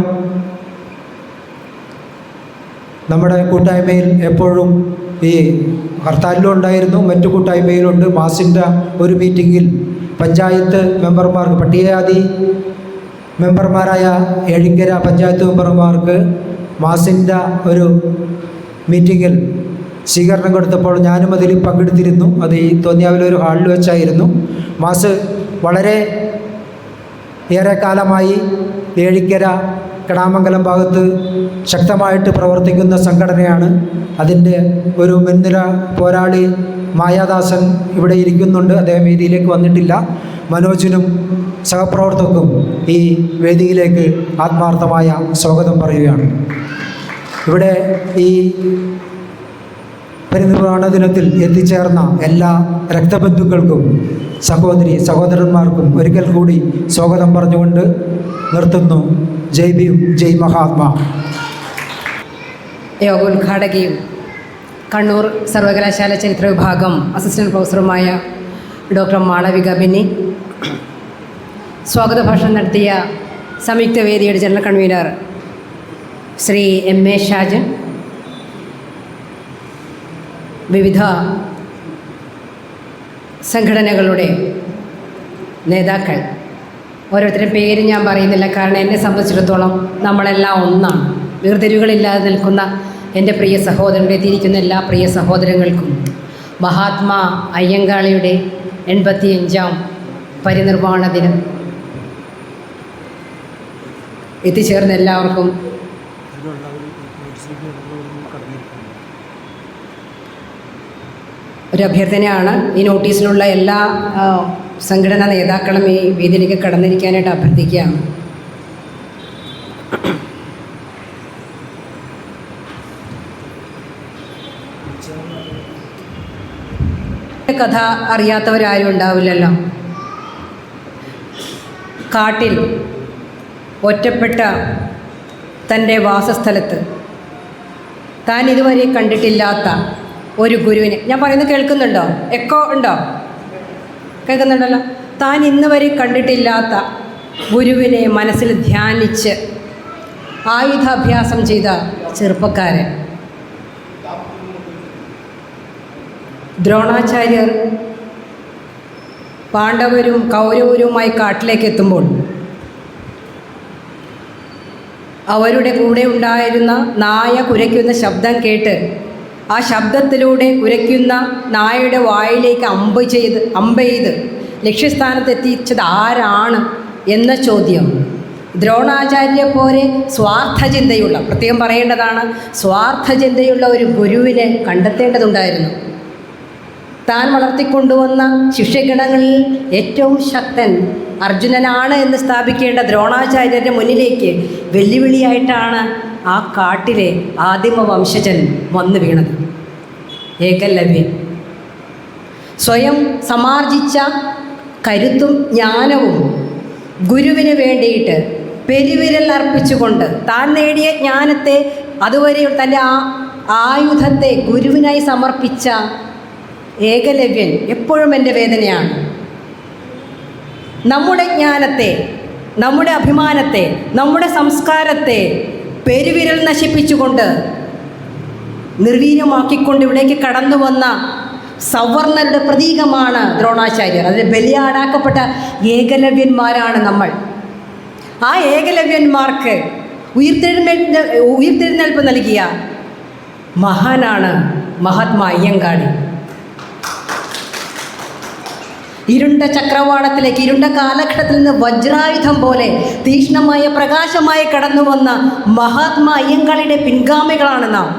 നമ്മുടെ കൂട്ടായ്മയിൽ എപ്പോഴും ഈ ഹർത്താലിലും ഉണ്ടായിരുന്നു, മറ്റു കൂട്ടായ്മയിലുണ്ട്. മാസിൻ്റെ ഒരു മീറ്റിങ്ങിൽ പഞ്ചായത്ത് മെമ്പർമാർക്ക്, പട്ടികജാതി മെമ്പർമാരായ ഏഴിക്കര പഞ്ചായത്ത് മെമ്പർമാർക്ക് മാസിൻ്റെ ഒരു മീറ്റിങ്ങിൽ സ്വീകരണം കൊടുത്തപ്പോൾ ഞാനും അതിൽ പങ്കെടുത്തിരുന്നു. അത് ഈ തോന്നിയാവിലെ ഒരു ഹാളിൽ വെച്ചായിരുന്നു. മാസ് വളരെ ഏറെക്കാലമായി ഏഴിക്കര കടാമംഗലം ഭാഗത്ത് ശക്തമായിട്ട് പ്രവർത്തിക്കുന്ന സംഘടനയാണ്. അതിൻ്റെ ഒരു മുൻനിര പോരാളി മായാദാസൻ ഇവിടെ ഇരിക്കുന്നുണ്ട്. അദ്ദേഹം വേദിയിലേക്ക് വന്നിട്ടില്ല. മനോജിനും സഹപ്രവർത്തകർക്കും ഈ വേദിയിലേക്ക് ആത്മാർത്ഥമായ സ്വാഗതം പറയുകയാണ്. ഇവിടെ ഈ പരിനിർവ്വഹണ ദിനത്തിൽ എത്തിച്ചേർന്ന എല്ലാ രക്തബന്ധുക്കൾക്കും സഹോദരന്മാർക്കും ഒരിക്കൽ കൂടി സ്വാഗതം പറഞ്ഞുകൊണ്ട് നിർത്തുന്നു. ജയ് ഭീം, ജയ് മഹാത്മാ. യോഗോദ്ഘാടകയും കണ്ണൂർ സർവകലാശാല ചരിത്ര വിഭാഗം അസിസ്റ്റന്റ് പ്രൊഫസറുമായ ഡോക്ടർ മാളവിക ബെന്നി, സ്വാഗത ഭാഷണം നടത്തിയ സംയുക്ത വേദിയുടെ general convener Shri M.A. Shajan, വിവിധ സംഘടനകളുടെ നേതാക്കൾ, ഓരോരുത്തരുടെ പേര് ഞാൻ പറയുന്നില്ല, കാരണം എന്നെ സംബന്ധിച്ചിടത്തോളം നമ്മളെല്ലാം ഒന്നാണ്. വേർതിരിവുകളില്ലാതെ നിൽക്കുന്ന എൻ്റെ പ്രിയ സഹോദരൻ്റെ എത്തിയിരിക്കുന്ന എല്ലാ പ്രിയ സഹോദരങ്ങൾക്കും മഹാത്മാ അയ്യങ്കാളിയുടെ 85ാം പരിനിർവ്വാണ ദിനം എത്തിച്ചേർന്ന എല്ലാവർക്കും ഒരു അഭ്യർത്ഥനയാണ്. ഈ നോട്ടീസിലുള്ള എല്ലാ സംഘടനാ നേതാക്കളും ഈ വേദിയിലേക്ക് കടന്നിരിക്കാനായിട്ട് അഭ്യർത്ഥിക്കുകയാണ്. കഥ അറിയാത്തവരാരും ഉണ്ടാവില്ലല്ലോ. കാട്ടിൽ ഒറ്റപ്പെട്ട തൻ്റെ വാസസ്ഥലത്ത് താൻ ഇതുവരെ കണ്ടിട്ടില്ലാത്ത ഒരു ഗുരുവിനെ, ഞാൻ പറയുന്നത് കേൾക്കുന്നുണ്ടോ? എക്കോ ഉണ്ടോ? കേൾക്കുന്നുണ്ടല്ലോ. താൻ ഇന്ന് വരെ കണ്ടിട്ടില്ലാത്ത ഗുരുവിനെ മനസ്സിൽ ധ്യാനിച്ച് ആയുധാഭ്യാസം ചെയ്ത ചെറുപ്പക്കാരൻ ദ്രോണാചാര്യർ പാണ്ഡവരും കൗരവരുമായി കാട്ടിലേക്ക് എത്തുമ്പോൾ അവരുടെ കൂടെ ഉണ്ടായിരുന്ന നായ കുരയ്ക്കുന്ന ശബ്ദം കേട്ട് ആ ശബ്ദത്തിലൂടെ കുരയ്ക്കുന്ന നായയുടെ വായിലേക്ക് അമ്പ് ചെയ്ത് ലക്ഷ്യസ്ഥാനത്ത് എത്തിച്ചത് ആരാണ് എന്ന ചോദ്യം ദ്രോണാചാര്യെ പോലെ സ്വാർത്ഥചിന്തയുള്ള, പ്രത്യേകം പറയേണ്ടതാണ്, സ്വാർത്ഥചിന്തയുള്ള ഒരു ഗുരുവിനെ കണ്ടെത്തേണ്ടതുണ്ടായിരുന്നു. താൻ വളർത്തിക്കൊണ്ടുവന്ന ശിഷ്യഗണങ്ങളിൽ ഏറ്റവും ശക്തൻ അർജുനനാണ് എന്ന് സ്ഥാപിക്കേണ്ട ദ്രോണാചാര്യരുടെ മുന്നിലേക്ക് വെല്ലുവിളിയായിട്ടാണ് ആ കാട്ടിലെ ആദിമ വംശജൻ വന്നു വീണത്. ഏകലവ്യൻ സ്വയം സമാർജിച്ച കരുത്തും ജ്ഞാനവും ഗുരുവിന് വേണ്ടിയിട്ട് പെരുവിരൽ അർപ്പിച്ചുകൊണ്ട് താൻ നേടിയ ജ്ഞാനത്തെ, അതുവരെ തൻ്റെ ആ ആയുധത്തെ ഗുരുവിനായി സമർപ്പിച്ച ഏകലവ്യൻ എപ്പോഴും എൻ്റെ വേദനയാണ്. നമ്മുടെ ജ്ഞാനത്തെ, നമ്മുടെ അഭിമാനത്തെ, നമ്മുടെ സംസ്കാരത്തെ പെരുവിരൽ നശിപ്പിച്ചുകൊണ്ട് നിർവീര്യമാക്കിക്കൊണ്ട് ഇവിടേക്ക് കടന്നു വന്ന സവർണരുടെ പ്രതീകമാണ് ദ്രോണാചാര്യർ. അതിൽ ബലിയാടാക്കപ്പെട്ട ഏകലവ്യന്മാരാണ് നമ്മൾ. ആ ഏകലവ്യന്മാർക്ക് ഉയിർത്തെഴുന്നേൽപ്പ് നൽകിയ മഹാനാണ് മഹാത്മാ അയ്യങ്കാളി. ഇരുണ്ട ചക്രവാളത്തിലേക്ക്, ഇരുണ്ട കാലഘട്ടത്തിൽ നിന്ന് വജ്രായുധം പോലെ തീക്ഷ്ണമായ പ്രകാശമായി കടന്നു വന്ന മഹാത്മാ അയ്യങ്കാളിയുടെ പിൻഗാമികളാണ് നാം.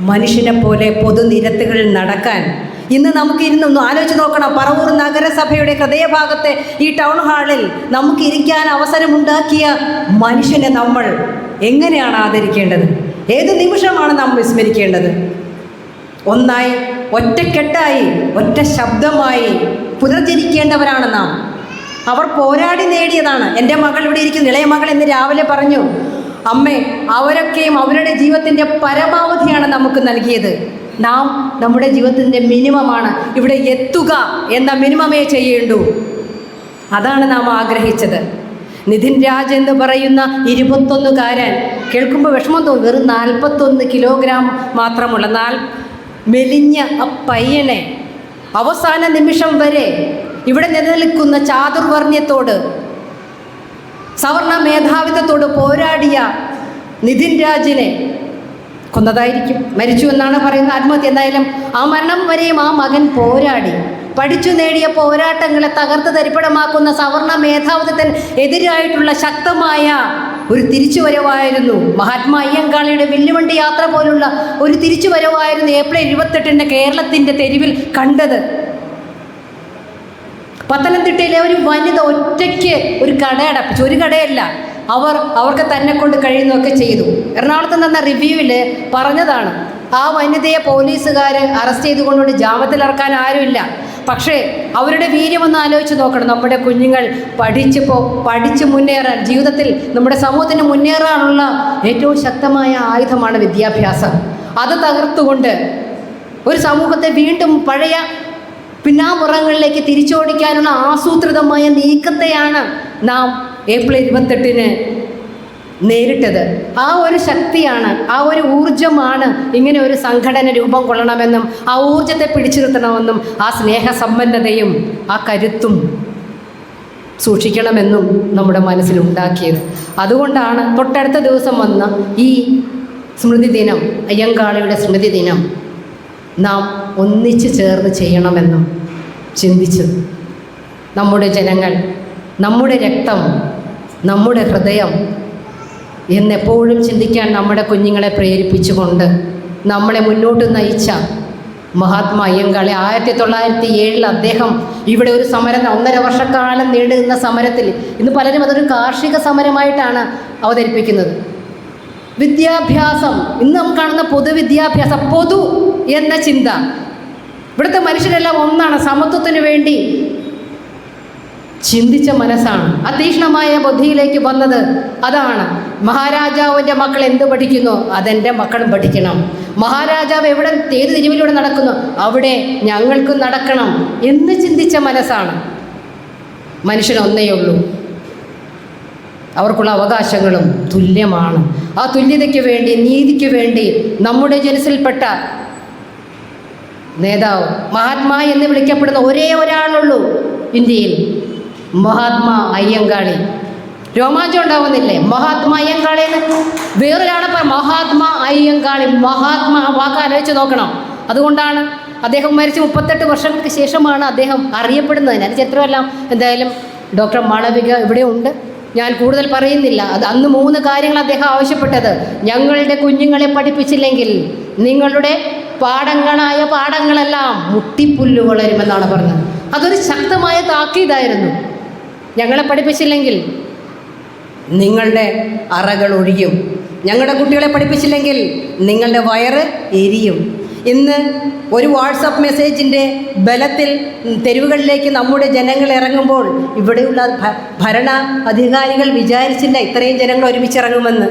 മനുഷ്യനെ പോലെ പൊതുനിരത്തുകളിൽ നടക്കാൻ ഇന്ന് നമുക്ക് ഇരുന്നൊന്ന് ആലോചിച്ച് നോക്കണം. പറവൂർ നഗരസഭയുടെ ഹൃദയഭാഗത്തെ ഈ ടൗൺ ഹാളിൽ നമുക്ക് ഇരിക്കാൻ അവസരമുണ്ടാക്കിയ മനുഷ്യനെ നമ്മൾ എങ്ങനെയാണ് ആദരിക്കേണ്ടത്? ഏത് നിമിഷമാണ് നാം വിസ്മരിക്കേണ്ടത്? ഒന്നായി, ഒറ്റക്കെട്ടായി, ഒറ്റ ശബ്ദമായി പുനർജനിക്കേണ്ടവരാണ് നാം. അവർ പോരാടി നേടിയതാണ്. എൻ്റെ മകൾ ഇവിടെ ഇരിക്കുന്നു, ഇളയ മകൾ ഇന്ന് രാവിലെ പറഞ്ഞു, അമ്മേ, അവരൊക്കെയും അവരുടെ ജീവിതത്തിൻ്റെ പരമാവധിയാണ് നമുക്ക് നൽകിയത്. നാം നമ്മുടെ ജീവിതത്തിൻ്റെ മിനിമമാണ് ഇവിടെ എത്തുക എന്ന മിനിമമേ ചെയ്യേണ്ടൂ. അതാണ് നാം ആഗ്രഹിച്ചത്. നിതിൻ രാജ് എന്ന് പറയുന്ന 21കാരൻ കേൾക്കുമ്പോൾ വിഷമം തോന്നും. വെറും 41 കിലോഗ്രാം മാത്രമുള്ള മെലിഞ്ഞ ആ പയ്യനെ അവസാന നിമിഷം വരെ ഇവിടെ നിലനിൽക്കുന്ന ചാതുർവർണ്ണ്യത്തോട്, സവർണ മേധാവിത്വത്തോട് പോരാടിയ നിതിൻ രാജിനെ കൊന്നതായിരിക്കും, മരിച്ചു എന്നാണ് പറയുന്നത്, ആത്മഹത്യ. എന്തായാലും ആ മരണം വരെയും ആ മകൻ പോരാടി, പഠിച്ചു നേടിയ പോരാട്ടങ്ങളെ തകർത്ത് തരിപ്പണമാക്കുന്ന സവർണ മേധാവിത്വത്തിന് എതിരായിട്ടുള്ള ശക്തമായ ഒരു തിരിച്ചുവരവായിരുന്നു മഹാത്മാ അയ്യങ്കാളിയുടെ വില്ലുവണ്ടി യാത്ര പോലുള്ള ഒരു തിരിച്ചുവരവായിരുന്നു ഏപ്രിൽ 28 കേരളത്തിൻ്റെ തെരുവിൽ കണ്ടത്. പത്തനംതിട്ടയിലെ ഒരു വനിത ഒറ്റയ്ക്ക് ഒരു കടയടപ്പിച്ചു. ഒരു കടയല്ല, അവർക്ക് തന്നെ കൊണ്ട് കഴിയുന്നതൊക്കെ ചെയ്തു. എറണാകുളത്ത് നിന്ന റിവ്യൂവിൽ പറഞ്ഞതാണ്, ആ വനിതയെ പോലീസുകാർ അറസ്റ്റ് ചെയ്തുകൊണ്ടുകൊണ്ട് ജാമ്യത്തിലിറക്കാൻ ആരുമില്ല. പക്ഷേ അവരുടെ വീര്യമൊന്ന് ആലോചിച്ച് നോക്കണം. നമ്മുടെ കുഞ്ഞുങ്ങൾ പഠിച്ച് മുന്നേറാൻ, ജീവിതത്തിൽ നമ്മുടെ സമൂഹത്തിന് മുന്നേറാനുള്ള ഏറ്റവും ശക്തമായ ആയുധമാണ് വിദ്യാഭ്യാസം. അത് തകർത്തുകൊണ്ട് ഒരു സമൂഹത്തെ വീണ്ടും പഴയ പിന്നാമ്പുറങ്ങളിലേക്ക് തിരിച്ചോടിക്കാനുള്ള ആസൂത്രിതമായ നീക്കത്തെയാണ് നാം ഏപ്രിൽ 28 നേരിട്ടത്. ആ ഒരു ശക്തിയാണ്, ആ ഒരു ഊർജമാണ് ഇങ്ങനെ ഒരു സംഘടന രൂപം കൊള്ളണമെന്നും ആ ഊർജത്തെ പിടിച്ചു നിർത്തണമെന്നും ആ സ്നേഹസമ്പന്നതയും ആ കരുത്തും സൂക്ഷിക്കണമെന്നും നമ്മുടെ മനസ്സിലുണ്ടാക്കിയത്. അതുകൊണ്ടാണ് തൊട്ടടുത്ത ദിവസം വന്ന ഈ സ്മൃതി ദിനം, അയ്യങ്കാളിയുടെ സ്മൃതി ദിനം നാം ഒന്നിച്ചു ചേർന്ന് ചെയ്യണമെന്നും ചിന്തിച്ചത്. നമ്മുടെ ജനങ്ങൾ, നമ്മുടെ രക്തം, നമ്മുടെ ഹൃദയം എന്നെപ്പോഴും ചിന്തിക്കാൻ നമ്മുടെ കുഞ്ഞുങ്ങളെ പ്രേരിപ്പിച്ചുകൊണ്ട് നമ്മളെ മുന്നോട്ട് നയിച്ച മഹാത്മാ അയ്യങ്കാളി 1907 അദ്ദേഹം ഇവിടെ ഒരു സമരം 1.5 വർഷക്കാലം നീണ്ടുനിന്ന സമരത്തിൽ, ഇന്ന് പലരും അതൊരു കാർഷിക സമരമായിട്ടാണ് അവതരിപ്പിക്കുന്നത്. വിദ്യാഭ്യാസം, ഇന്ന് നാം കാണുന്ന പൊതുവിദ്യാഭ്യാസം, പൊതു എന്ന ചിന്ത, ഇവിടുത്തെ മനുഷ്യരെല്ലാം ഒന്നാണ്, സമത്വത്തിന് വേണ്ടി ചിന്തിച്ച മനസ്സാണ്. അതീക്ഷ്ണമായ ബുദ്ധിയിലേക്ക് വന്നത് അതാണ്. മഹാരാജാവിൻ്റെ മക്കൾ എന്ത് പഠിക്കുന്നു, അതെൻ്റെ മക്കളും പഠിക്കണം. മഹാരാജാവ് ഏത് തെരുവിലൂടെ നടക്കുന്നു, അവിടെ ഞങ്ങൾക്കും നടക്കണം എന്ന് ചിന്തിച്ച മനസ്സാണ്. മനുഷ്യനൊന്നേയുള്ളൂ, അവർക്കുള്ള അവകാശങ്ങളും തുല്യമാണ്. ആ തുല്യതയ്ക്ക് വേണ്ടി, നീതിക്ക് വേണ്ടി നമ്മുടെ ജനസിൽപ്പെട്ട നേതാവ്, മഹാത്മാ എന്ന് വിളിക്കപ്പെടുന്ന ഒരേ ഒരാളുള്ളൂ ഇന്ത്യയിൽ, മഹാത്മാ അയ്യങ്കാളി. രോമാഞ്ചം ഉണ്ടാവുന്നില്ലേ? മഹാത്മാ അയ്യങ്കാളി എന്ന് വേറൊരാളെ മഹാത്മാ അയ്യങ്കാളി, മഹാത്മാ വാക്ക് ആലോചിച്ച് നോക്കണം. അതുകൊണ്ടാണ് അദ്ദേഹം മരിച്ച് 38 വർഷങ്ങൾക്ക് ശേഷമാണ് അദ്ദേഹം അറിയപ്പെടുന്നത്. അതിൻ്റെ ചിത്രമെല്ലാം എന്തായാലും ഡോക്ടർ മാളവിക ഇവിടെ ഉണ്ട്, ഞാൻ കൂടുതൽ പറയുന്നില്ല. അന്ന് 3 കാര്യങ്ങൾ അദ്ദേഹം ആവശ്യപ്പെട്ടത്. ഞങ്ങളുടെ കുഞ്ഞുങ്ങളെ പഠിപ്പിച്ചില്ലെങ്കിൽ നിങ്ങളുടെ പാഠങ്ങളെല്ലാം മുട്ടിപ്പുല്ല് വളരുമെന്നാണ് പറഞ്ഞത്. അതൊരു ശക്തമായ താക്കീതായിരുന്നു. ഞങ്ങളെ പഠിപ്പിച്ചില്ലെങ്കിൽ നിങ്ങളുടെ അറകൾ ഒഴിയും, ഞങ്ങളുടെ കുട്ടികളെ പഠിപ്പിച്ചില്ലെങ്കിൽ നിങ്ങളുടെ വയറ് എരിയും. ഇന്ന് ഒരു വാട്സപ്പ് മെസ്സേജിൻ്റെ ബലത്തിൽ തെരുവുകളിലേക്ക് നമ്മുടെ ജനങ്ങൾ ഇറങ്ങുമ്പോൾ ഇവിടെയുള്ള ഭരണ അധികാരികൾ വിചാരിച്ചില്ല ഇത്രയും ജനങ്ങൾ ഒരുമിച്ചിറങ്ങുമെന്ന്.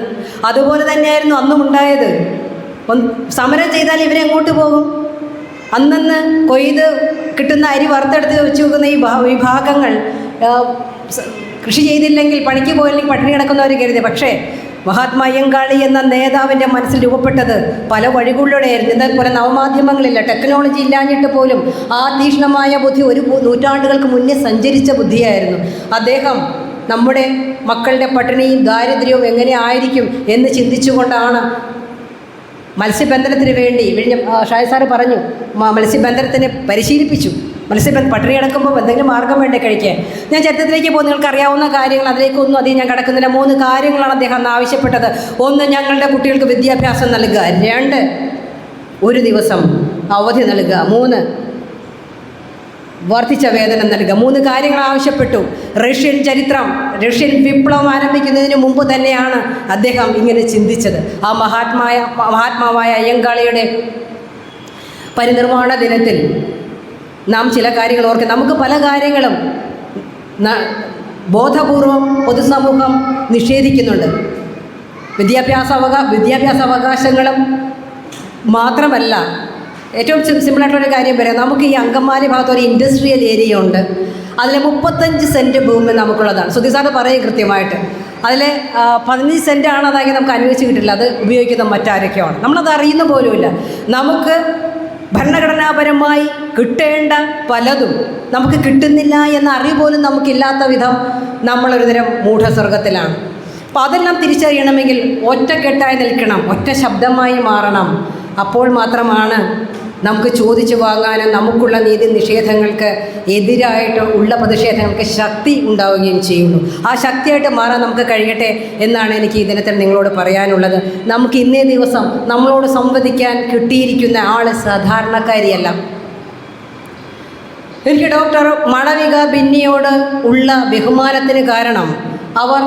അതുപോലെ തന്നെയായിരുന്നു അന്നും ഉണ്ടായത്. സമരം ചെയ്താൽ ഇവരെങ്ങോട്ട് പോകും? അന്നന്ന് കൊയ്ത് കിട്ടുന്ന അരി വറുത്തെടുത്ത് വെച്ച് വെക്കുന്ന ഈ വിഭാഗങ്ങൾ കൃഷി ചെയ്തില്ലെങ്കിൽ, പണിക്ക് പോയില്ലെങ്കിൽ പട്ടിണി കിടക്കുന്നവർ കരുതി. പക്ഷേ മഹാത്മാ അയ്യങ്കാളി എന്ന നേതാവിൻ്റെ മനസ്സിൽ രൂപപ്പെട്ടത് പല വഴികളിലൂടെയായിരുന്നു. ഇതേപോലെ നവമാധ്യമങ്ങളില്ല, ടെക്നോളജി ഇല്ലാഞ്ഞിട്ട് പോലും ആ തീക്ഷ്ണമായ ബുദ്ധി ഒരു നൂറ്റാണ്ടുകൾക്ക് മുന്നേ സഞ്ചരിച്ച ബുദ്ധിയായിരുന്നു. അദ്ദേഹം നമ്മുടെ മക്കളുടെ പട്ടിണിയും ദാരിദ്ര്യവും എങ്ങനെ ആയിരിക്കും എന്ന് ചിന്തിച്ചുകൊണ്ടാണ് മത്സ്യബന്ധനത്തിന് വേണ്ടി ഷായ് സാറ് പറഞ്ഞു മത്സ്യബന്ധനത്തിന് പരിശീലിപ്പിച്ചു. പട്ടിണി കിടക്കുമ്പോൾ എന്തെങ്കിലും മാർഗം വേണ്ടേ കഴിക്കാൻ. ഞാൻ ചരിത്രത്തിലേക്ക് പോകും, നിങ്ങൾക്ക് അറിയാവുന്ന കാര്യങ്ങൾ, അതിലേക്കൊന്നും അധികം ഞാൻ കിടക്കുന്നില്ല. 3 കാര്യങ്ങളാണ് അദ്ദേഹം അന്ന് ആവശ്യപ്പെട്ടത്. 1, ഞങ്ങളുടെ കുട്ടികൾക്ക് വിദ്യാഭ്യാസം നൽകുക. 2, 1 ദിവസം അവധി നൽകുക. 3, വർദ്ധിച്ച വേതനം നൽകുക. 3 കാര്യങ്ങൾ ആവശ്യപ്പെട്ടു. റഷ്യൻ വിപ്ലവം ആരംഭിക്കുന്നതിന് മുമ്പ് തന്നെയാണ് അദ്ദേഹം ഇങ്ങനെ ചിന്തിച്ചത്. ആ മഹാത്മാവായ അയ്യങ്കാളിയുടെ പരിനിർവാണ ദിനത്തിൽ നാം ചില കാര്യങ്ങൾ ഓർക്കുക. നമുക്ക് പല കാര്യങ്ങളും ബോധപൂർവം പൊതുസമൂഹം നിഷേധിക്കുന്നുണ്ട്. വിദ്യാഭ്യാസ അവകാശങ്ങളും മാത്രമല്ല, ഏറ്റവും സിമ്പിളായിട്ടുള്ളൊരു കാര്യം പറയാം. നമുക്ക് ഈ അങ്കമാലി ഭാഗത്ത് ഒരു ഇൻഡസ്ട്രിയൽ ഏരിയ ഉണ്ട്. അതിൽ 35 സെൻറ്റ് ഭൂമി നമുക്കുള്ളതാണ്. സുധി സാറ് പറയും കൃത്യമായിട്ട്. അതിൽ 15 സെൻറ്റാണ് അതായത് നമുക്ക് അനുവദിച്ച് കിട്ടില്ല. അത് ഉപയോഗിക്കുന്ന മറ്റാരൊക്കെയാണ്. നമ്മളത് അറിയുന്ന പോലുമില്ല. നമുക്ക് ഭരണഘടനാപരമായി കിട്ടേണ്ട പലതും നമുക്ക് കിട്ടുന്നില്ല എന്ന അറിവ് പോലും നമുക്കില്ലാത്ത വിധം നമ്മളൊരുതരം മൂഢസ്വർഗത്തിലാണ്. അപ്പോൾ അതെല്ലാം തിരിച്ചറിയണമെങ്കിൽ ഒറ്റക്കെട്ടായി നിൽക്കണം, ഒറ്റ ശബ്ദമായി മാറണം. അപ്പോൾ മാത്രമാണ് നമുക്ക് ചോദിച്ചു വാങ്ങാനും നമുക്കുള്ള നീതി നിഷേധങ്ങൾക്ക് എതിരായിട്ട് ഉള്ള പ്രതിഷേധങ്ങൾക്ക് ശക്തി ഉണ്ടാവുകയും ചെയ്യുള്ളൂ. ആ ശക്തിയായിട്ട് മാറാൻ നമുക്ക് കഴിയട്ടെ എന്നാണ് എനിക്ക് ഈ ദിനത്തിൽ നിങ്ങളോട് പറയാനുള്ളത്. നമുക്ക് ഇന്നേ ദിവസം നമ്മളോട് സംവദിക്കാൻ കിട്ടിയിരിക്കുന്ന ആൾ സാധാരണക്കാരിയല്ല. എനിക്ക് ഡോക്ടർ മാളവിക ബെന്നിയോട് ഉള്ള ബഹുമാനത്തിന് കാരണം അവർ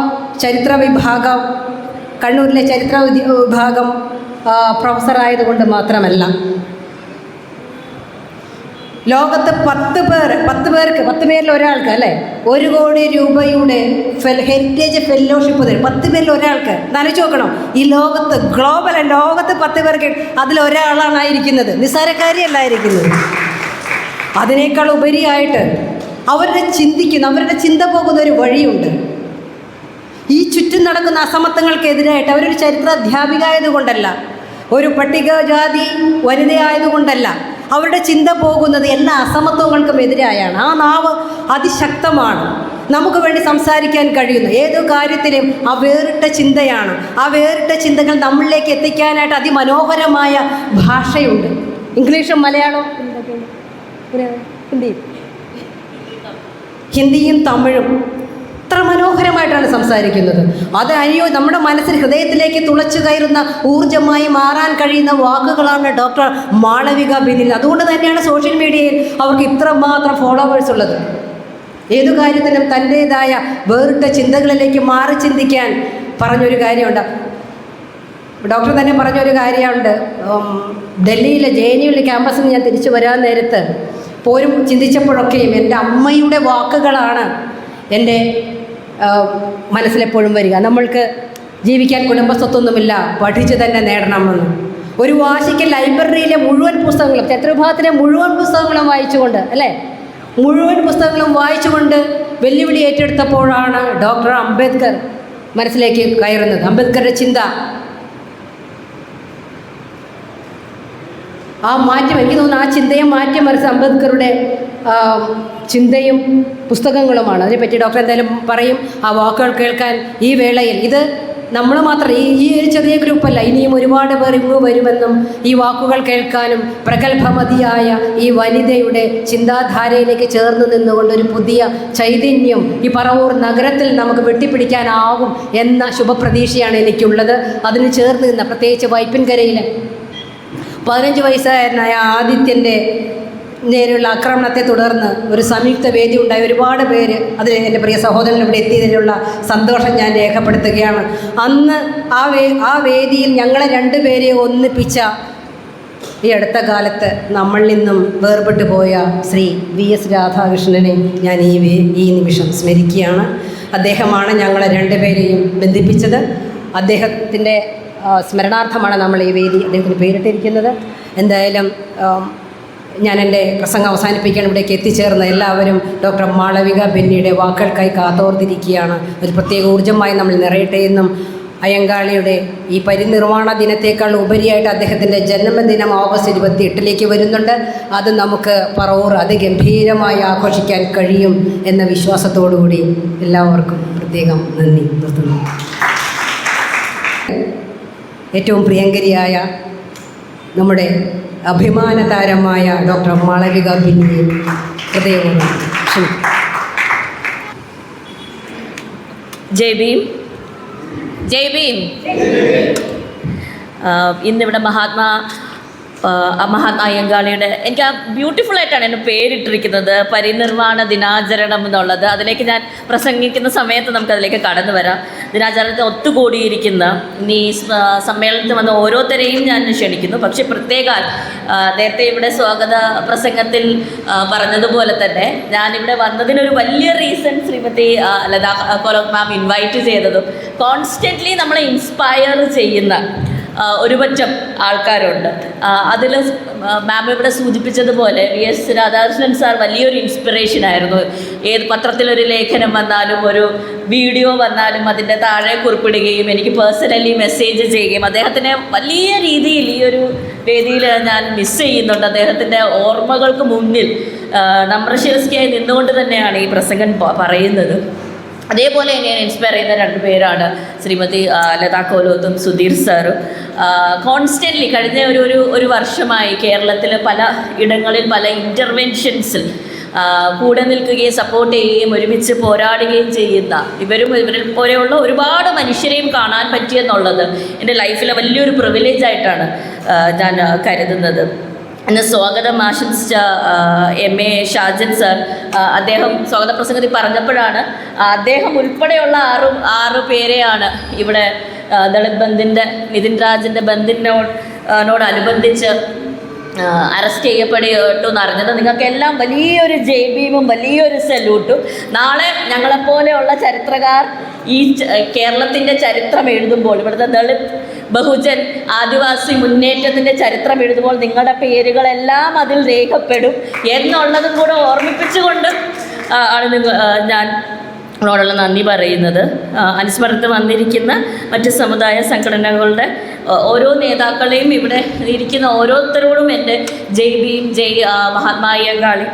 കണ്ണൂരിലെ ചരിത്ര വിഭാഗം പ്രൊഫസറായതുകൊണ്ട് മാത്രമല്ല. ലോകത്ത് 10 പേരിൽ ഒരാൾക്ക് അല്ലേ 1 കോടി രൂപയുടെ ഹെറിറ്റേജ് ഫെല്ലോഷിപ്പ് തരും. 10 പേരിൽ ഒരാൾക്ക്. ആലോചിച്ച് നോക്കണം. ഈ ലോകത്ത് ലോകത്ത് 10 പേർക്ക് അതിലൊരാളാണായിരിക്കുന്നത്. നിസ്സാരക്കാരിയല്ലായിരിക്കുന്നത്. അതിനേക്കാൾ ഉപരിയായിട്ട് അവരുടെ ചിന്ത പോകുന്ന ഒരു വഴിയുണ്ട്. ഈ ചുറ്റും നടക്കുന്ന അസമത്വങ്ങൾക്കെതിരായിട്ട് അവരൊരു ചരിത്ര അധ്യാപിക ആയതുകൊണ്ടല്ല, ഒരു പട്ടികജാതി വനിതയായതുകൊണ്ടല്ല, അവരുടെ ചിന്ത പോകുന്നത് എല്ലാ അസമത്വങ്ങൾക്കും എതിരായാണ്. ആ നാവ് അതിശക്തമാണ്. നമുക്ക് വേണ്ടി സംസാരിക്കാൻ കഴിയുന്നു ഏതു കാര്യത്തിലും ആ വേറിട്ട ചിന്തയാണ്. ആ വേറിട്ട ചിന്തകൾ നമ്മളിലേക്ക് എത്തിക്കാനായിട്ട് അതിമനോഹരമായ ഭാഷയുണ്ട്. ഇംഗ്ലീഷും മലയാളവും ഹിന്ദിയും തമിഴും എത്ര മനോഹരമായിട്ടാണ് സംസാരിക്കുന്നത്. അത് നമ്മുടെ മനസ്സിൽ ഹൃദയത്തിലേക്ക് തുളച്ചു കയറുന്ന ഊർജ്ജമായി മാറാൻ കഴിയുന്ന വാക്കുകളാണ് ഡോക്ടർ മാളവിക ബെന്നിൽ. അതുകൊണ്ട് തന്നെയാണ് സോഷ്യൽ മീഡിയയിൽ അവർക്ക് ഇത്രമാത്രം ഫോളോവേഴ്സ് ഉള്ളത്. ഏതു കാര്യത്തിനും തൻ്റേതായ വേറിട്ട ചിന്തകളിലേക്ക് മാറി ചിന്തിക്കാൻ പറഞ്ഞൊരു കാര്യമുണ്ട്. ഡോക്ടർ തന്നെ പറഞ്ഞൊരു കാര്യമുണ്ട്. ഡൽഹിയിലെ JNU ക്യാമ്പസിൽ ഞാൻ തിരിച്ചു വരാൻ നേരത്ത് പോരും ചിന്തിച്ചപ്പോഴൊക്കെയും എൻ്റെ അമ്മയുടെ വാക്കുകളാണ് എൻ്റെ മനസ്സിലെപ്പോഴും വരിക. നമ്മൾക്ക് ജീവിക്കാൻ കുടുംബസ്വത്തൊന്നുമില്ല, പഠിച്ച് തന്നെ നേടണമെന്ന്. ഒരു വാശിക്ക് ലൈബ്രറിയിലെ മുഴുവൻ പുസ്തകങ്ങളും, ചരിത്രവിഭാഗത്തിലെ മുഴുവൻ പുസ്തകങ്ങളും വായിച്ചുകൊണ്ട് മുഴുവൻ പുസ്തകങ്ങളും വായിച്ചുകൊണ്ട് വെല്ലുവിളി ഏറ്റെടുത്തപ്പോഴാണ് ഡോക്ടർ അംബേദ്കർ മനസ്സിലേക്ക് കയറുന്നത്. അംബേദ്കറുടെ ചിന്ത, ആ മാറ്റം, എനിക്ക് തോന്നുന്നു ആ ചിന്തയെ മാറ്റിമറിച്ച അംബേദ്കറുടെ ചിന്തയും പുസ്തകങ്ങളുമാണ്. അതിനെപ്പറ്റി ഡോക്ടർ എന്തായാലും പറയും. ആ വാക്കുകൾ കേൾക്കാൻ ഈ വേളയിൽ ഇത് നമ്മൾ മാത്രം ഈ ഒരു ചെറിയ ഗ്രൂപ്പല്ല, ഇനിയും ഒരുപാട് പേർ ഇങ്ങ് വരുമെന്നും ഈ വാക്കുകൾ കേൾക്കാനും പ്രഗത്ഭമതിയായ ഈ വനിതയുടെ ചിന്താധാരയിലേക്ക് ചേർന്ന് നിന്നുകൊണ്ട് ഒരു പുതിയ ചൈതന്യം ഈ പറവൂർ നഗരത്തിൽ നമുക്ക് വെട്ടിപ്പിടിക്കാനാവും എന്ന ശുഭപ്രതീക്ഷയാണ് എനിക്കുള്ളത്. അതിന് ചേർന്ന് നിന്ന പ്രത്യേകിച്ച് വൈപ്പിൻകരയിലെ 15 വയസ്സുകാരനായ ആദിത്യൻ്റെ നേരെയുള്ള ആക്രമണത്തെ തുടർന്ന് ഒരു സംയുക്ത വേദി ഉണ്ടായി. ഒരുപാട് പേര് അതിൽ എൻ്റെ പ്രിയ സഹോദരൻ ഇവിടെ എത്തിയതിലുള്ള സന്തോഷം ഞാൻ രേഖപ്പെടുത്തുകയാണ്. അന്ന് ആ വേദിയിൽ ഞങ്ങളെ 2 പേരെ ഒന്നിപ്പിച്ച ഈ അടുത്ത കാലത്ത് നമ്മളിൽ നിന്നും വേർപെട്ടു പോയ ശ്രീ VS രാധാകൃഷ്ണനെ ഞാൻ ഈ നിമിഷം സ്മരിക്കുകയാണ്. അദ്ദേഹമാണ് ഞങ്ങളെ 2 പേരെയും ബന്ധിപ്പിച്ചത്. അദ്ദേഹത്തിൻ്റെ സ്മരണാർത്ഥമാണ് നമ്മൾ ഈ വേദി അദ്ദേഹത്തിന് പേരിട്ടിരിക്കുന്നത്. എന്തായാലും ഞാൻ എൻ്റെ പ്രസംഗം അവസാനിപ്പിക്കാൻ ഇവിടേക്ക് എത്തിച്ചേർന്ന എല്ലാവരും ഡോക്ടർ മാളവിക ബെന്നിയുടെ വാക്കുകൾക്കായി കാത്തോർത്തിരിക്കുകയാണ്. ഒരു പ്രത്യേക ഊർജ്ജമായി നമ്മൾ നിറയട്ടെ എന്നും അയ്യങ്കാളിയുടെ ഈ പരിനിർവാണ ദിനത്തേക്കാൾ ഉപരിയായിട്ട് അദ്ദേഹത്തിൻ്റെ ജന്മദിനം ഓഗസ്റ്റ് 28 വരുന്നുണ്ട്. അത് നമുക്ക് പറവൂർ അതിഗംഭീരമായി ആഘോഷിക്കാൻ കഴിയും എന്ന വിശ്വാസത്തോടു കൂടി എല്ലാവർക്കും പ്രത്യേകം നന്ദി നിർത്തുന്നു. ഏറ്റവും പ്രിയങ്കരിയായ നമ്മുടെ അഭിമാന താരമായ ഡോക്ടർ മാളവിക ബിന്നിയെ ഹൃദയപൂർവ്വം ക്ഷണിക്കുന്നു. ജയ് ഭീം. ജയ് ഭീം. ഇന്നിവിടെ മഹാത്മാ അയ്യങ്കാളിയുടെ, എനിക്ക് ആ ബ്യൂട്ടിഫുൾ ആയിട്ടാണ് എൻ്റെ പേരിട്ടിരിക്കുന്നത്, പരിനിർവാണ ദിനാചരണം എന്നുള്ളത്. അതിലേക്ക് ഞാൻ പ്രസംഗിക്കുന്ന സമയത്ത് നമുക്കതിലേക്ക് കടന്നു വരാം. ദിനാചരണത്തിൽ ഒത്തുകൂടിയിരിക്കുന്ന ഈ സമ്മേളനത്തിൽ വന്ന ഓരോരുത്തരെയും ഞാൻ ക്ഷണിക്കുന്നു. പക്ഷേ പ്രത്യേകം നേരത്തെ ഇവിടെ സ്വാഗത പ്രസംഗത്തിൽ പറഞ്ഞതുപോലെ തന്നെ ഞാനിവിടെ വന്നതിനൊരു വലിയ റീസൺ ശ്രീമതി ലതാ കൊലോത്ത് മാം ഇൻവൈറ്റ് ചെയ്തതും കോൺസ്റ്റൻ്റ്ലി നമ്മളെ ഇൻസ്പയർ ചെയ്യുന്ന ഒരു പറ്റം ആൾക്കാരുണ്ട്. അതിൽ മാം ഇവിടെ സൂചിപ്പിച്ചതുപോലെ VS രാധാകൃഷ്ണൻ സാർ വലിയൊരു ഇൻസ്പിറേഷനായിരുന്നു. ഏത് പത്രത്തിലൊരു ലേഖനം വന്നാലും ഒരു വീഡിയോ വന്നാലും അതിൻ്റെ താഴെ കുറിപ്പിടുകയും എനിക്ക് പേഴ്സണലി മെസ്സേജ് ചെയ്യുകയും അദ്ദേഹത്തിനെ വലിയ രീതിയിൽ ഈ ഒരു വേദിയിൽ ഞാൻ മിസ് ചെയ്യുന്നുണ്ട്. അദ്ദേഹത്തിൻ്റെ ഓർമ്മകൾക്ക് മുന്നിൽ നമ്രശിരസ്കിയായി നിന്നുകൊണ്ട് തന്നെയാണ് ഈ പ്രസംഗം പറയുന്നത്. അതേപോലെ തന്നെയാണ് ഇൻസ്പയർ ചെയ്യുന്ന രണ്ട് പേരാണ് ശ്രീമതി ലതാ കൊലോത്തും സുധീർ സാറും. കോൺസ്റ്റൻ്റ്ലി കഴിഞ്ഞ ഒരു വർഷമായി കേരളത്തിൽ പല ഇടങ്ങളിൽ പല ഇൻ്റർവെൻഷൻസിൽ കൂടെ നിൽക്കുകയും സപ്പോർട്ട് ചെയ്യുകയും ഒരുമിച്ച് പോരാടുകയും ചെയ്യുന്ന ഇവരിൽ പോലെയുള്ള ഒരുപാട് മനുഷ്യരെയും കാണാൻ പറ്റിയെന്നുള്ളത് എൻ്റെ ലൈഫിലെ വലിയൊരു പ്രിവിലേജായിട്ടാണ് ഞാൻ കരുതുന്നത്. ഇന്ന് സ്വാഗതം ആശംസിച്ച MA ഷാജൻ സാർ, അദ്ദേഹം സ്വാഗത പ്രസംഗത്തിൽ പറഞ്ഞപ്പോഴാണ് അദ്ദേഹം ഉൾപ്പെടെയുള്ള ആറ് പേരെയാണ് ഇവിടെ ദളിത് ബന്ദിൻ്റെ നിതിൻ രാജിൻ്റെ ബന്ദിനോടനുബന്ധിച്ച് അറസ്റ്റ് ചെയ്യപ്പെട്ടു എന്നറിഞ്ഞത്. നിങ്ങൾക്കെല്ലാം വലിയൊരു ജയ്ഭീമും വലിയൊരു സല്യൂട്ടും. നാളെ ഞങ്ങളെപ്പോലെയുള്ള ചരിത്രകാർ ഈ കേരളത്തിൻ്റെ ചരിത്രം എഴുതുമ്പോൾ, ഇവിടുത്തെ ദളിത് ബഹുജൻ ആദിവാസി മുന്നേറ്റത്തിൻ്റെ ചരിത്രം എഴുതുമ്പോൾ നിങ്ങളുടെ പേരുകളെല്ലാം അതിൽ രേഖപ്പെടും എന്നുള്ളതും കൂടെ ഓർമ്മിപ്പിച്ചുകൊണ്ട് ആണ് ഞാൻ ോടുള്ള നന്ദി പറയുന്നത്. അനുസ്മരണത്തിൽ വന്നിരിക്കുന്ന മറ്റ് സമുദായ സംഘടനകളുടെ ഓരോ നേതാക്കളെയും ഇവിടെ ഇരിക്കുന്ന ഓരോരുത്തരോടും എൻ്റെ ജയ് ഭീം, ജയ് മഹാത്മാ അയ്യങ്കാളി.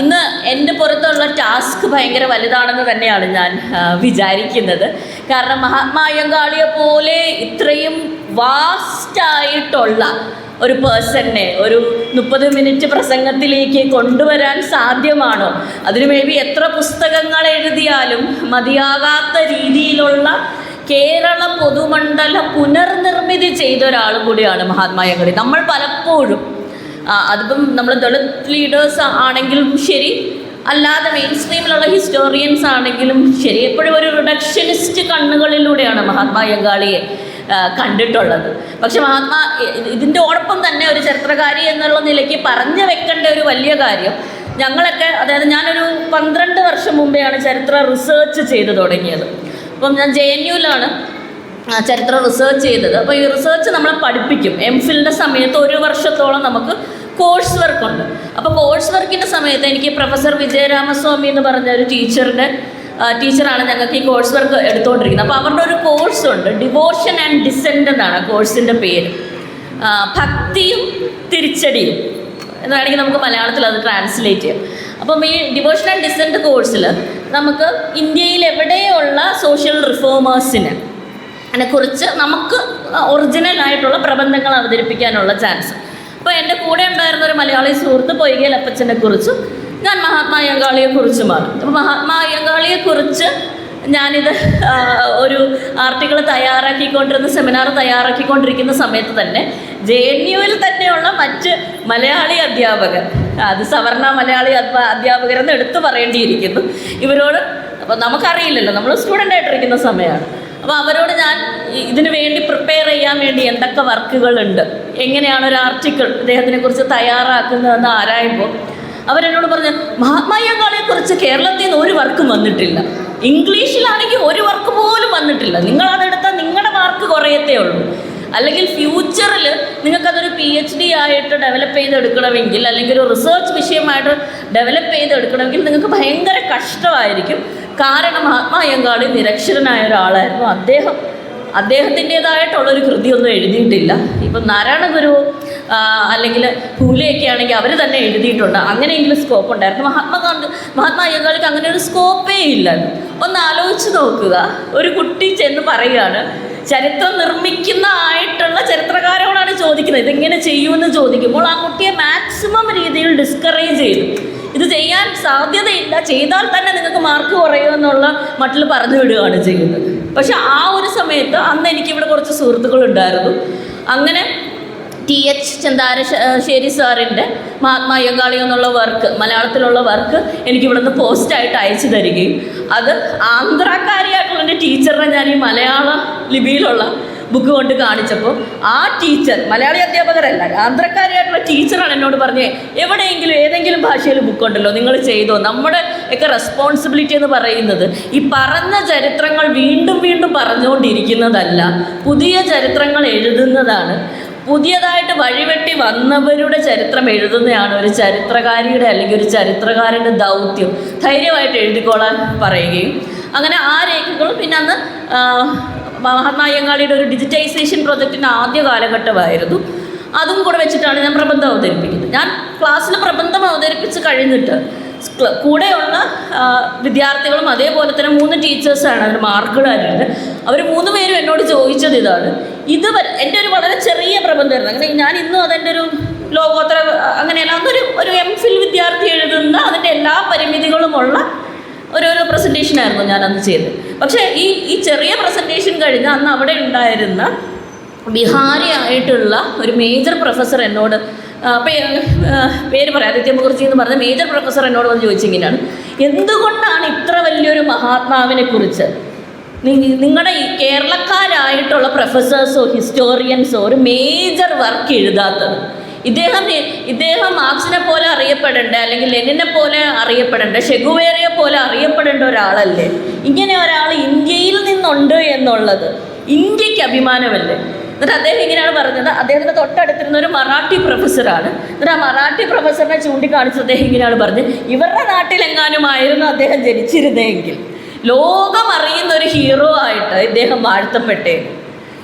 ഇന്ന് എൻ്റെ പുറത്തുള്ള ടാസ്ക് ഭയങ്കര വലുതാണെന്ന് തന്നെയാണ് ഞാൻ വിചാരിക്കുന്നത്. കാരണം മഹാത്മാ അയ്യങ്കാളിയെ പോലെ ഇത്രയും വാസ്റ്റായിട്ടുള്ള ഒരു പേഴ്സണിനെ ഒരു 30 മിനിറ്റ് പ്രസംഗത്തിലേക്ക് കൊണ്ടുവരാൻ സാധ്യമാണോ? അതിന് മേ ബി എത്ര പുസ്തകങ്ങൾ എഴുതിയാലും മതിയാകാത്ത രീതിയിലുള്ള കേരള പൊതുമണ്ഡല പുനർനിർമ്മിതി ചെയ്ത ഒരാളും കൂടിയാണ് മഹാത്മാ അയ്യങ്കാളി. നമ്മൾ പലപ്പോഴും അതിപ്പം നമ്മൾ ദളിത് ലീഡേഴ്സ് ആണെങ്കിലും ശരി, അല്ലാതെ മെയിൻ സ്ട്രീമിലുള്ള ഹിസ്റ്റോറിയൻസ് ആണെങ്കിലും ശരി, എപ്പോഴും ഒരു റിഡക്ഷനിസ്റ്റ് കണ്ണുകളിലൂടെയാണ് മഹാത്മാ അയ്യങ്കാളിയെ കണ്ടിട്ടുള്ളത്. പക്ഷെ ഇതിൻ്റെ ഓടൊപ്പം തന്നെ ഒരു ചരിത്രകാരി എന്നുള്ള നിലയ്ക്ക് പറഞ്ഞു വെക്കേണ്ട ഒരു വലിയ കാര്യം, ഞങ്ങളൊക്കെ, അതായത് ഞാനൊരു 12 വർഷം മുമ്പെയാണ് ചരിത്ര റിസർച്ച് ചെയ്ത് തുടങ്ങിയത്. അപ്പം ഞാൻ JNUവിലാണ് ചരിത്ര റിസർച്ച് ചെയ്തത്. അപ്പോൾ ഈ റിസർച്ച് നമ്മളെ പഠിപ്പിക്കും. MPhilന്റെ സമയത്ത് 1 വർഷത്തോളം നമുക്ക് കോഴ്സ് വർക്കുണ്ട്. അപ്പോൾ കോഴ്സ് വർക്കിൻ്റെ സമയത്ത് എനിക്ക് പ്രൊഫസർ വിജയരാമസ്വാമി എന്ന് പറഞ്ഞ ഒരു ടീച്ചറാണ് ഞങ്ങൾക്ക് ഈ കോഴ്സ് വർക്ക് എടുത്തുകൊണ്ടിരിക്കുന്നത്. അപ്പോൾ അവരുടെ ഒരു കോഴ്സുണ്ട്, ഡിവോഷൻ ആൻഡ് ഡിസെൻറ്റ് എന്നാണ് കോഴ്സിൻ്റെ പേര്. ഭക്തിയും തിരിച്ചടിയും എന്നാണെങ്കിൽ നമുക്ക് മലയാളത്തിൽ അത് ട്രാൻസ്ലേറ്റ് ചെയ്യാം. അപ്പം ഈ ഡിവോഷൻ ആൻഡ് ഡിസെൻറ്റ് കോഴ്സിൽ നമുക്ക് ഇന്ത്യയിൽ എവിടെയുള്ള സോഷ്യൽ റിഫോമേഴ്സിനെ അതിനെക്കുറിച്ച് നമുക്ക് ഒറിജിനലായിട്ടുള്ള പ്രബന്ധങ്ങൾ അവതരിപ്പിക്കാനുള്ള ചാൻസ്. അപ്പോൾ എൻ്റെ കൂടെ ഉണ്ടായിരുന്ന ഒരു മലയാളി സുഹൃത്ത് പൊയ്കേൽ അപ്പച്ചനെ കുറിച്ചും ഞാൻ മഹാത്മാ അയ്യങ്കാളിയെക്കുറിച്ചുമാണ്. അപ്പോൾ മഹാത്മാ അയ്യങ്കാളിയെക്കുറിച്ച് ഞാനിത് ഒരു ആർട്ടിക്കിൾ സെമിനാർ തയ്യാറാക്കിക്കൊണ്ടിരിക്കുന്ന സമയത്ത് തന്നെ JNUവിൽ തന്നെയുള്ള മറ്റ് മലയാളി അധ്യാപകർ, അത് സവർണ മലയാളി അധ്യാപകരെന്ന് എടുത്തു പറയേണ്ടിയിരിക്കുന്നു, ഇവരോട്, അപ്പോൾ നമുക്കറിയില്ലല്ലോ, നമ്മൾ സ്റ്റുഡൻ്റ് ആയിട്ടിരിക്കുന്ന സമയമാണ്. അപ്പോൾ അവരോട് ഞാൻ ഇതിനു വേണ്ടി പ്രിപ്പയർ ചെയ്യാൻ വേണ്ടി എന്തൊക്കെ വർക്കുകളുണ്ട്, എങ്ങനെയാണ് ഒരു ആർട്ടിക്കിൾ ഇദ്ദേഹത്തിനെക്കുറിച്ച് തയ്യാറാക്കുന്നതെന്ന് ആരായുമ്പോൾ അവരെന്നോട് പറഞ്ഞു, മഹാത്മാ അയ്യങ്കാളിയെക്കുറിച്ച് കേരളത്തിൽ നിന്ന് ഒരു വർക്കും വന്നിട്ടില്ല, ഇംഗ്ലീഷിലാണെങ്കിൽ ഒരു വർക്ക് പോലും വന്നിട്ടില്ല, നിങ്ങളതെടുത്താൽ നിങ്ങളുടെ മാർക്ക് കുറയത്തേ ഉള്ളൂ, അല്ലെങ്കിൽ ഫ്യൂച്ചറിൽ നിങ്ങൾക്കതൊരു PhD ആയിട്ട് ഡെവലപ്പ് ചെയ്തെടുക്കണമെങ്കിൽ, അല്ലെങ്കിൽ ഒരു റിസർച്ച് വിഷയമായിട്ട് ഡെവലപ്പ് ചെയ്തെടുക്കണമെങ്കിൽ നിങ്ങൾക്ക് ഭയങ്കര കഷ്ടമായിരിക്കും. കാരണം മഹാത്മാ അയ്യങ്കാളി നിരക്ഷരനായ ഒരാളായിരുന്നു. അദ്ദേഹത്തിൻ്റേതായിട്ടുള്ളൊരു കൃതിയൊന്നും എഴുതിയിട്ടില്ല. ഇപ്പം നാരായണഗുരു അല്ലെങ്കിൽ ഫൂലെയൊക്കെ ആണെങ്കിൽ അവർ തന്നെ എഴുതിയിട്ടുണ്ട്, അങ്ങനെയെങ്കിലും സ്കോപ്പ് ഉണ്ടായിരുന്നു. മഹാത്മാ അയ്യങ്കാളിക്ക് അങ്ങനെ ഒരു സ്കോപ്പേ ഇല്ല. ഒന്ന് ആലോചിച്ച് നോക്കുക, ഒരു കുട്ടി ചെന്ന് പറയുകയാണ്, ചരിത്രം നിർമ്മിക്കുന്ന ആയിട്ടുള്ള ചരിത്രകാരോടാണ് ചോദിക്കുന്നത് ഇതെങ്ങനെ ചെയ്യുമെന്ന് ചോദിക്കുമ്പോൾ ആ കുട്ടിയെ മാക്സിമം രീതിയിൽ ഡിസ്കറേജ് ചെയ്തു. ഇത് ചെയ്യാൻ സാധ്യതയില്ല, ചെയ്താൽ തന്നെ നിങ്ങൾക്ക് മാർക്ക് കുറയുമെന്നുള്ള മട്ടിൽ പറഞ്ഞു വിടുകയാണ് ചെയ്യുന്നത്. പക്ഷെ ആ ഒരു സമയത്ത് അന്ന് എനിക്കിവിടെ കുറച്ച് സുഹൃത്തുക്കളുണ്ടായിരുന്നു. അങ്ങനെ TH ചെന്താരശ്ശേരി സാറിൻ്റെ മഹാത്മാ അയ്യങ്കാളി എന്നുള്ള വർക്ക്, മലയാളത്തിലുള്ള വർക്ക് എനിക്കിവിടുന്ന് പോസ്റ്റായിട്ട് അയച്ചു തരികയും അത് ആന്ധ്രാക്കാരിയായിട്ടുള്ള എൻ്റെ ടീച്ചറിനെ ഞാൻ ഈ മലയാള ലിപിയിലുള്ള ബുക്ക് കൊണ്ട് കാണിച്ചപ്പോൾ ആ ടീച്ചർ, മലയാളി അധ്യാപകരല്ല, ആന്ധ്രക്കാരിയായിട്ടുള്ള ടീച്ചറാണ് എന്നോട് പറഞ്ഞത്, എവിടെയെങ്കിലും ഏതെങ്കിലും ഭാഷയിൽ ബുക്കുണ്ടല്ലോ നിങ്ങൾ ചെയ്തോ. നമ്മുടെ ഒക്കെ റെസ്പോൺസിബിലിറ്റി എന്ന് പറയുന്നത് ഈ പറഞ്ഞ ചരിത്രങ്ങൾ വീണ്ടും വീണ്ടും പറഞ്ഞുകൊണ്ടിരിക്കുന്നതല്ല, പുതിയ ചരിത്രങ്ങൾ എഴുതുന്നതാണ്. പുതിയതായിട്ട് വഴിവെട്ടി വന്നവരുടെ ചരിത്രം എഴുതുന്നതാണ് ഒരു ചരിത്രകാരിയുടെ അല്ലെങ്കിൽ ഒരു ചരിത്രകാരൻ്റെ ദൗത്യം. ധൈര്യമായിട്ട് എഴുതിക്കോളാൻ പറയുകയും അങ്ങനെ ആ രേഖകളും പിന്നെ അന്ന് മഹാത്മാ അയ്യങ്കാളിയുടെ ഒരു ഡിജിറ്റൈസേഷൻ പ്രൊജക്റ്റിൻ്റെ ആദ്യ കാലഘട്ടമായിരുന്നു. അതും കൂടെ വെച്ചിട്ടാണ് ഞാൻ പ്രബന്ധം അവതരിപ്പിക്കുന്നത്. ഞാൻ ക്ലാസ്സിൽ പ്രബന്ധം അവതരിപ്പിച്ച് കഴിഞ്ഞിട്ട് കൂടെയുള്ള വിദ്യാർത്ഥികളും അതേപോലെ തന്നെ 3 ടീച്ചേഴ്സാണ് അതിന് മാർക്കുകാരുണ്ട്. അവർ 3 പേരും എന്നോട് ചോദിച്ചത് ഇതാണ്, ഇതുവരെ എൻ്റെ ഒരു വളരെ ചെറിയ പ്രബന്ധമായിരുന്നു. അങ്ങനെ ഞാൻ ഇന്നും അതെൻ്റെ ഒരു ലോകോത്തര അങ്ങനെയല്ല, അതൊരു MPhil വിദ്യാർത്ഥി എഴുതുന്ന അതിൻ്റെ എല്ലാ പരിമിതികളുമുള്ള ഒരു പ്രസൻറ്റേഷനായിരുന്നു ഞാൻ അന്ന് ചെയ്തത്. പക്ഷേ ഈ ചെറിയ പ്രസൻറ്റേഷൻ കഴിഞ്ഞ് അന്ന് അവിടെ ഉണ്ടായിരുന്ന ബിഹാരി ആയിട്ടുള്ള ഒരു മേജർ പ്രൊഫസർ എന്നോട് പേര് പറയാം, ആദിത്യ മുഖർജി എന്ന് പറഞ്ഞ മേജർ പ്രൊഫസർ എന്നോട് വന്ന് ചോദിച്ചിങ്ങനെയാണ്, എന്തുകൊണ്ടാണ് ഇത്ര വലിയൊരു മഹാത്മാവിനെ കുറിച്ച് നിങ്ങളുടെ ഈ കേരളക്കാരായിട്ടുള്ള പ്രൊഫസേഴ്സോ ഹിസ്റ്റോറിയൻസോ ഒരു മേജർ വർക്ക് എഴുതാത്തത്? ഇദ്ദേഹം മാർക്സിനെ പോലെ അറിയപ്പെടേണ്ട, അല്ലെങ്കിൽ ലെനിനെ പോലെ അറിയപ്പെടേണ്ട, ഷെഗുവേരയെ പോലെ അറിയപ്പെടേണ്ട ഒരാളല്ലേ? ഇങ്ങനെ ഒരാൾ ഇന്ത്യയിൽ നിന്നുണ്ട് എന്നുള്ളത് ഇന്ത്യക്ക് അഭിമാനമല്ലേ? എന്നിട്ട് അദ്ദേഹം ഇങ്ങനെയാണ് പറഞ്ഞത്, അദ്ദേഹത്തിൻ്റെ തൊട്ടടുത്തിരുന്ന ഒരു മറാഠി പ്രൊഫസറാണ്. എന്നിട്ട് ആ മറാഠി പ്രൊഫസറിനെ ചൂണ്ടിക്കാണിച്ച് അദ്ദേഹം ഇങ്ങനെയാണ് പറഞ്ഞത്, ഇവരുടെ നാട്ടിലെങ്ങാനുമായിരുന്നു അദ്ദേഹം ജനിച്ചിരുന്നെങ്കിൽ ലോകം അറിയുന്ന ഒരു ഹീറോ ആയിട്ട് ഇദ്ദേഹം വാഴ്ത്തപ്പെട്ടേ.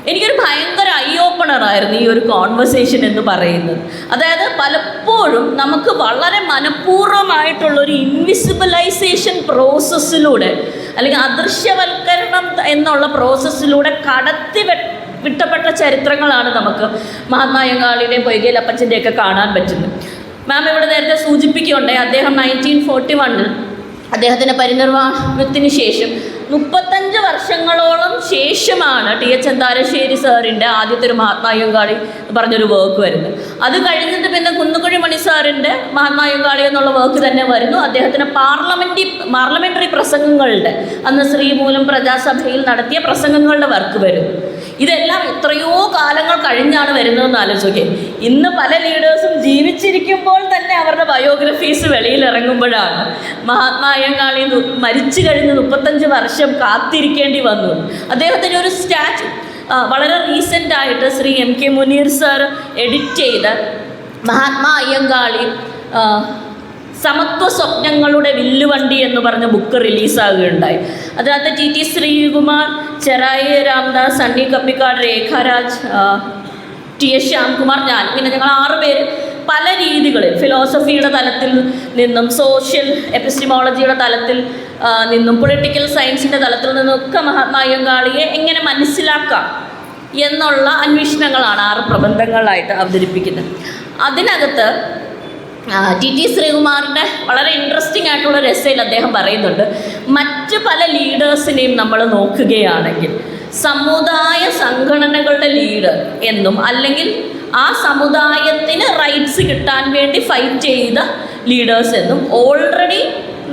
എനിക്കൊരു ഭയങ്കര ഐ ഓപ്പണറായിരുന്നു ഈ ഒരു കോൺവെർസേഷൻ എന്ന് പറയുന്നത്. അതായത് പലപ്പോഴും നമുക്ക് വളരെ മനഃപൂർവ്വമായിട്ടുള്ളൊരു ഇൻവിസിബിലൈസേഷൻ പ്രോസസ്സിലൂടെ അല്ലെങ്കിൽ അദൃശ്യവൽക്കരണം എന്നുള്ള പ്രോസസ്സിലൂടെ വിട്ടപ്പെട്ട ചരിത്രങ്ങളാണ് നമുക്ക് മഹാത്മാ അയ്യങ്കാളിയുടെയും പൊയ്കയിൽ അപ്പച്ചൻ്റെയൊക്കെ കാണാൻ പറ്റുന്നത്. മാം ഇവിടെ നേരത്തെ സൂചിപ്പിക്കുകയുണ്ടായി, അദ്ദേഹം 1941 അദ്ദേഹത്തിൻ്റെ പരിനിർവാണത്തിന് ശേഷം 35 വർഷങ്ങളോളം ശേഷമാണ് TH ചെന്താരശ്ശേരി സാറിൻ്റെ ആദ്യത്തെ ഒരു മഹാത്മാ അയ്യങ്കാളി എന്ന് പറഞ്ഞൊരു വർക്ക് വരുന്നത്. അത് കഴിഞ്ഞിട്ട് പിന്നെ കുന്നുകുഴി മണി സാറിൻ്റെ മഹാത്മാ അയ്യങ്കാളി എന്നുള്ള വർക്ക് തന്നെ വരുന്നു. അദ്ദേഹത്തിൻ്റെ പാർലമെൻ്ററി പ്രസംഗങ്ങളുടെ അന്ന് ശ്രീമൂലം പ്രജാസഭയിൽ നടത്തിയ പ്രസംഗങ്ങളുടെ വർക്ക് വരുന്നു. ഇതെല്ലാം എത്രയോ കാലങ്ങൾ കഴിഞ്ഞാണ് വരുന്നതെന്ന് ആലോചിച്ചോക്കെ. ഇന്ന് പല ലീഡേഴ്സും ജീവിച്ചിരിക്കുമ്പോൾ തന്നെ അവരുടെ ബയോഗ്രഫീസ് വെളിയിലിറങ്ങുമ്പോഴാണ് മഹാത്മാ അയ്യങ്കാളി മരിച്ചു കഴിഞ്ഞ് 35 വർഷം കാത്തിരിക്കേണ്ടി വന്നു. അദ്ദേഹത്തിൻ്റെ ഒരു സ്റ്റാച്ചു വളരെ റീസെൻ്റായിട്ട് Shri MK Muneer sir edit ചെയ്ത മഹാത്മാ അയ്യങ്കാളി സമത്വ സ്വപ്നങ്ങളുടെ വില്ലുവണ്ടി എന്ന് പറഞ്ഞ ബുക്ക് റിലീസാകുകയുണ്ടായി. അതിനകത്ത് TT ശ്രീകുമാർ, ചെറായി രാംദാസ്, സണ്ണി കപ്പിക്കാട്, രേഖാരാജ്, TS ശ്യാംകുമാർ, ഞാൻ, പിന്നെ ഞങ്ങൾ 6 പേര് പല രീതികളിൽ ഫിലോസഫിയുടെ തലത്തിൽ നിന്നും സോഷ്യൽ എപ്പിസ്റ്റമോളജിയുടെ തലത്തിൽ നിന്നും പൊളിറ്റിക്കൽ സയൻസിൻ്റെ തലത്തിൽ നിന്നൊക്കെ മഹാത്മാ അയ്യങ്കാളിയെ എങ്ങനെ മനസ്സിലാക്കാം എന്നുള്ള അന്വേഷണങ്ങളാണ് 6 പ്രബന്ധങ്ങളായിട്ട് അവതരിപ്പിക്കുന്നത്. അതിനകത്ത് TT ശ്രീകുമാറിൻ്റെ വളരെ ഇൻട്രസ്റ്റിംഗ് ആയിട്ടുള്ളൊരു എസ്സേയിൽ അദ്ദേഹം പറയുന്നുണ്ട്, മറ്റ് പല ലീഡേഴ്സിനെയും നമ്മൾ നോക്കുകയാണെങ്കിൽ സമുദായ സംഘടനകളുടെ ലീഡർ എന്നും അല്ലെങ്കിൽ ആ സമുദായത്തിന് റൈറ്റ്സ് കിട്ടാൻ വേണ്ടി ഫൈറ്റ് ചെയ്ത ലീഡേഴ്സ് എന്നും ഓൾറെഡി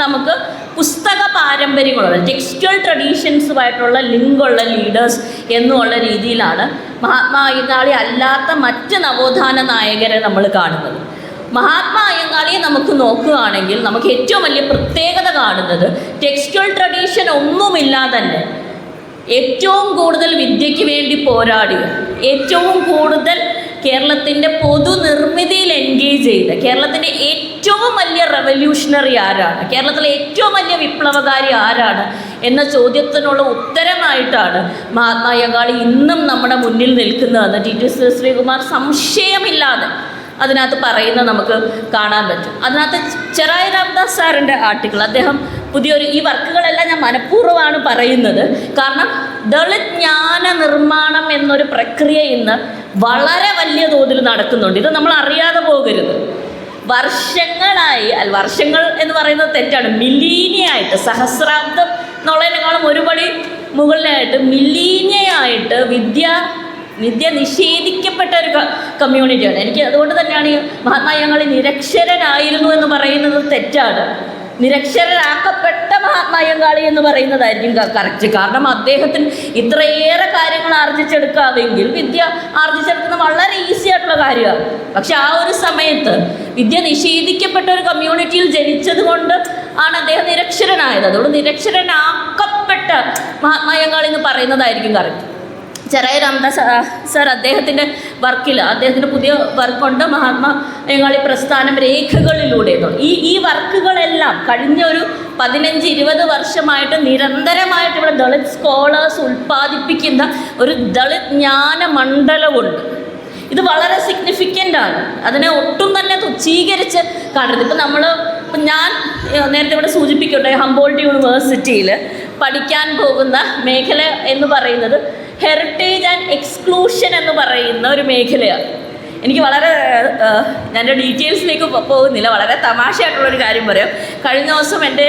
നമുക്ക് പുസ്തക പാരമ്പര്യങ്ങളുള്ള ടെക്സ്റ്റൽ ട്രഡീഷൻസുമായിട്ടുള്ള ലിങ്കുള്ള ലീഡേഴ്സ് എന്നുള്ള രീതിയിലാണ് മഹാത്മാ അയ്യങ്കാളി അല്ലാത്ത മറ്റ് നവോത്ഥാന നായകരെ നമ്മൾ കാണുന്നത്. മഹാത്മാ അയ്യങ്കാളിയെ നമുക്ക് നോക്കുകയാണെങ്കിൽ നമുക്ക് ഏറ്റവും വലിയ പ്രത്യേകത കാണുന്നത് ടെക്സ്റ്റൽ ട്രഡീഷൻ ഒന്നുമില്ലാതെ തന്നെ ഏറ്റവും കൂടുതൽ വിദ്യയ്ക്ക് വേണ്ടി പോരാടിയ, ഏറ്റവും കൂടുതൽ കേരളത്തിൻ്റെ പൊതുനിർമ്മിതിയിൽ എൻഗേജ് ചെയ്ത, കേരളത്തിൻ്റെ ഏറ്റവും വലിയ റെവല്യൂഷണറി ആരാണ്, കേരളത്തിലെ ഏറ്റവും വലിയ വിപ്ലവകാരി ആരാണ് എന്ന ചോദ്യത്തിനുള്ള ഉത്തരമായിട്ടാണ് മഹാത്മാ അയ്യങ്കാളി ഇന്നും നമ്മുടെ മുന്നിൽ നിൽക്കുന്നതെന്ന് TT ശ്രീകുമാർ സംശയമില്ലാതെ അതിനകത്ത് പറയുന്നത് നമുക്ക് കാണാൻ പറ്റും. അതിനകത്ത് ചെറായി രാംദാസ് സാറിൻ്റെ ആർട്ടിക്കിൾ, അദ്ദേഹം പുതിയൊരു ഈ വർക്കുകളെല്ലാം ഞാൻ മനഃപൂർവ്വമാണ് പറയുന്നത്. കാരണം ദളിത് ജ്ഞാന നിർമ്മാണം എന്നൊരു പ്രക്രിയ ഇന്ന് വളരെ വലിയ തോതിൽ നടക്കുന്നുണ്ട്. ഇത് നമ്മൾ അറിയാതെ പോകരുത്. വർഷങ്ങളായി, വർഷങ്ങൾ എന്ന് പറയുന്നത് തെറ്റാണ്, മില്ലീനിയായിട്ട്, സഹസ്രാബ്ദം എന്നുള്ളതിനേക്കാളും ഒരുപടി മുകളിലായിട്ട് മില്ലീനിയായിട്ട് വിദ്യ നിഷേധിക്കപ്പെട്ട ഒരു കമ്മ്യൂണിറ്റിയാണ്. എനിക്ക് അതുകൊണ്ട് തന്നെയാണ് ഈ മഹാത്മാ അയ്യങ്കാളി നിരക്ഷരനായിരുന്നു എന്ന് പറയുന്നത് തെറ്റാണ്. നിരക്ഷരരാക്കപ്പെട്ട മഹാത്മാ അയ്യങ്കാളി എന്ന് പറയുന്നതായിരിക്കും കറക്റ്റ്. കാരണം അദ്ദേഹത്തിന് ഇത്രയേറെ കാര്യങ്ങൾ ആർജിച്ചെടുക്കാമെങ്കിൽ വിദ്യ ആർജിച്ചെടുക്കുന്നത് വളരെ ഈസി ആയിട്ടുള്ള കാര്യമാണ്. പക്ഷെ ആ ഒരു സമയത്ത് വിദ്യ നിഷേധിക്കപ്പെട്ട ഒരു കമ്മ്യൂണിറ്റിയിൽ ജനിച്ചത് കൊണ്ട് ആണ് അദ്ദേഹം നിരക്ഷരനായത്. അതുകൊണ്ട് നിരക്ഷരനാക്കപ്പെട്ട മഹാത്മാ അയ്യങ്കാളി എന്ന് പറയുന്നതായിരിക്കും കറക്റ്റ്. ചെറായി രാംദാസ് സാർ അദ്ദേഹത്തിൻ്റെ വർക്കിൽ, അദ്ദേഹത്തിൻ്റെ പുതിയ വർക്കുണ്ട് മഹാത്മാ അയ്യങ്കാളി പ്രസ്ഥാനം രേഖകളിലൂടെ. ഈ വർക്കുകളെല്ലാം കഴിഞ്ഞ ഒരു 15-20 വർഷമായിട്ട് നിരന്തരമായിട്ട് ഇവിടെ ദളിത് സ്കോളേഴ്സ് ഉൽപ്പാദിപ്പിക്കുന്ന ഒരു ദളിത് ജ്ഞാന മണ്ഡലമുണ്ട്. ഇത് വളരെ സിഗ്നിഫിക്കൻ്റ് ആണ്. അതിനെ ഒട്ടും തന്നെ തുച്ഛീകരിച്ച് കാണരുത്. ഇപ്പം ഞാൻ നേരത്തെ ഇവിടെ സൂചിപ്പിക്കട്ടെ, ഹംബോൾട്ട് യൂണിവേഴ്സിറ്റിയിൽ പഠിക്കാൻ പോകുന്ന മേഖല എന്ന് പറയുന്നത് ഹെറിറ്റേജ് ആൻഡ് എക്സ്ക്ലൂഷൻ എന്ന് പറയുന്ന ഒരു മേഖലയാണ്. എനിക്ക് വളരെ, ഞാൻ ഡീറ്റെയിൽസിലേക്ക് പോകുന്നില്ല, വളരെ തമാശയായിട്ടുള്ളൊരു കാര്യം പറയാം. കഴിഞ്ഞ ദിവസം എൻ്റെ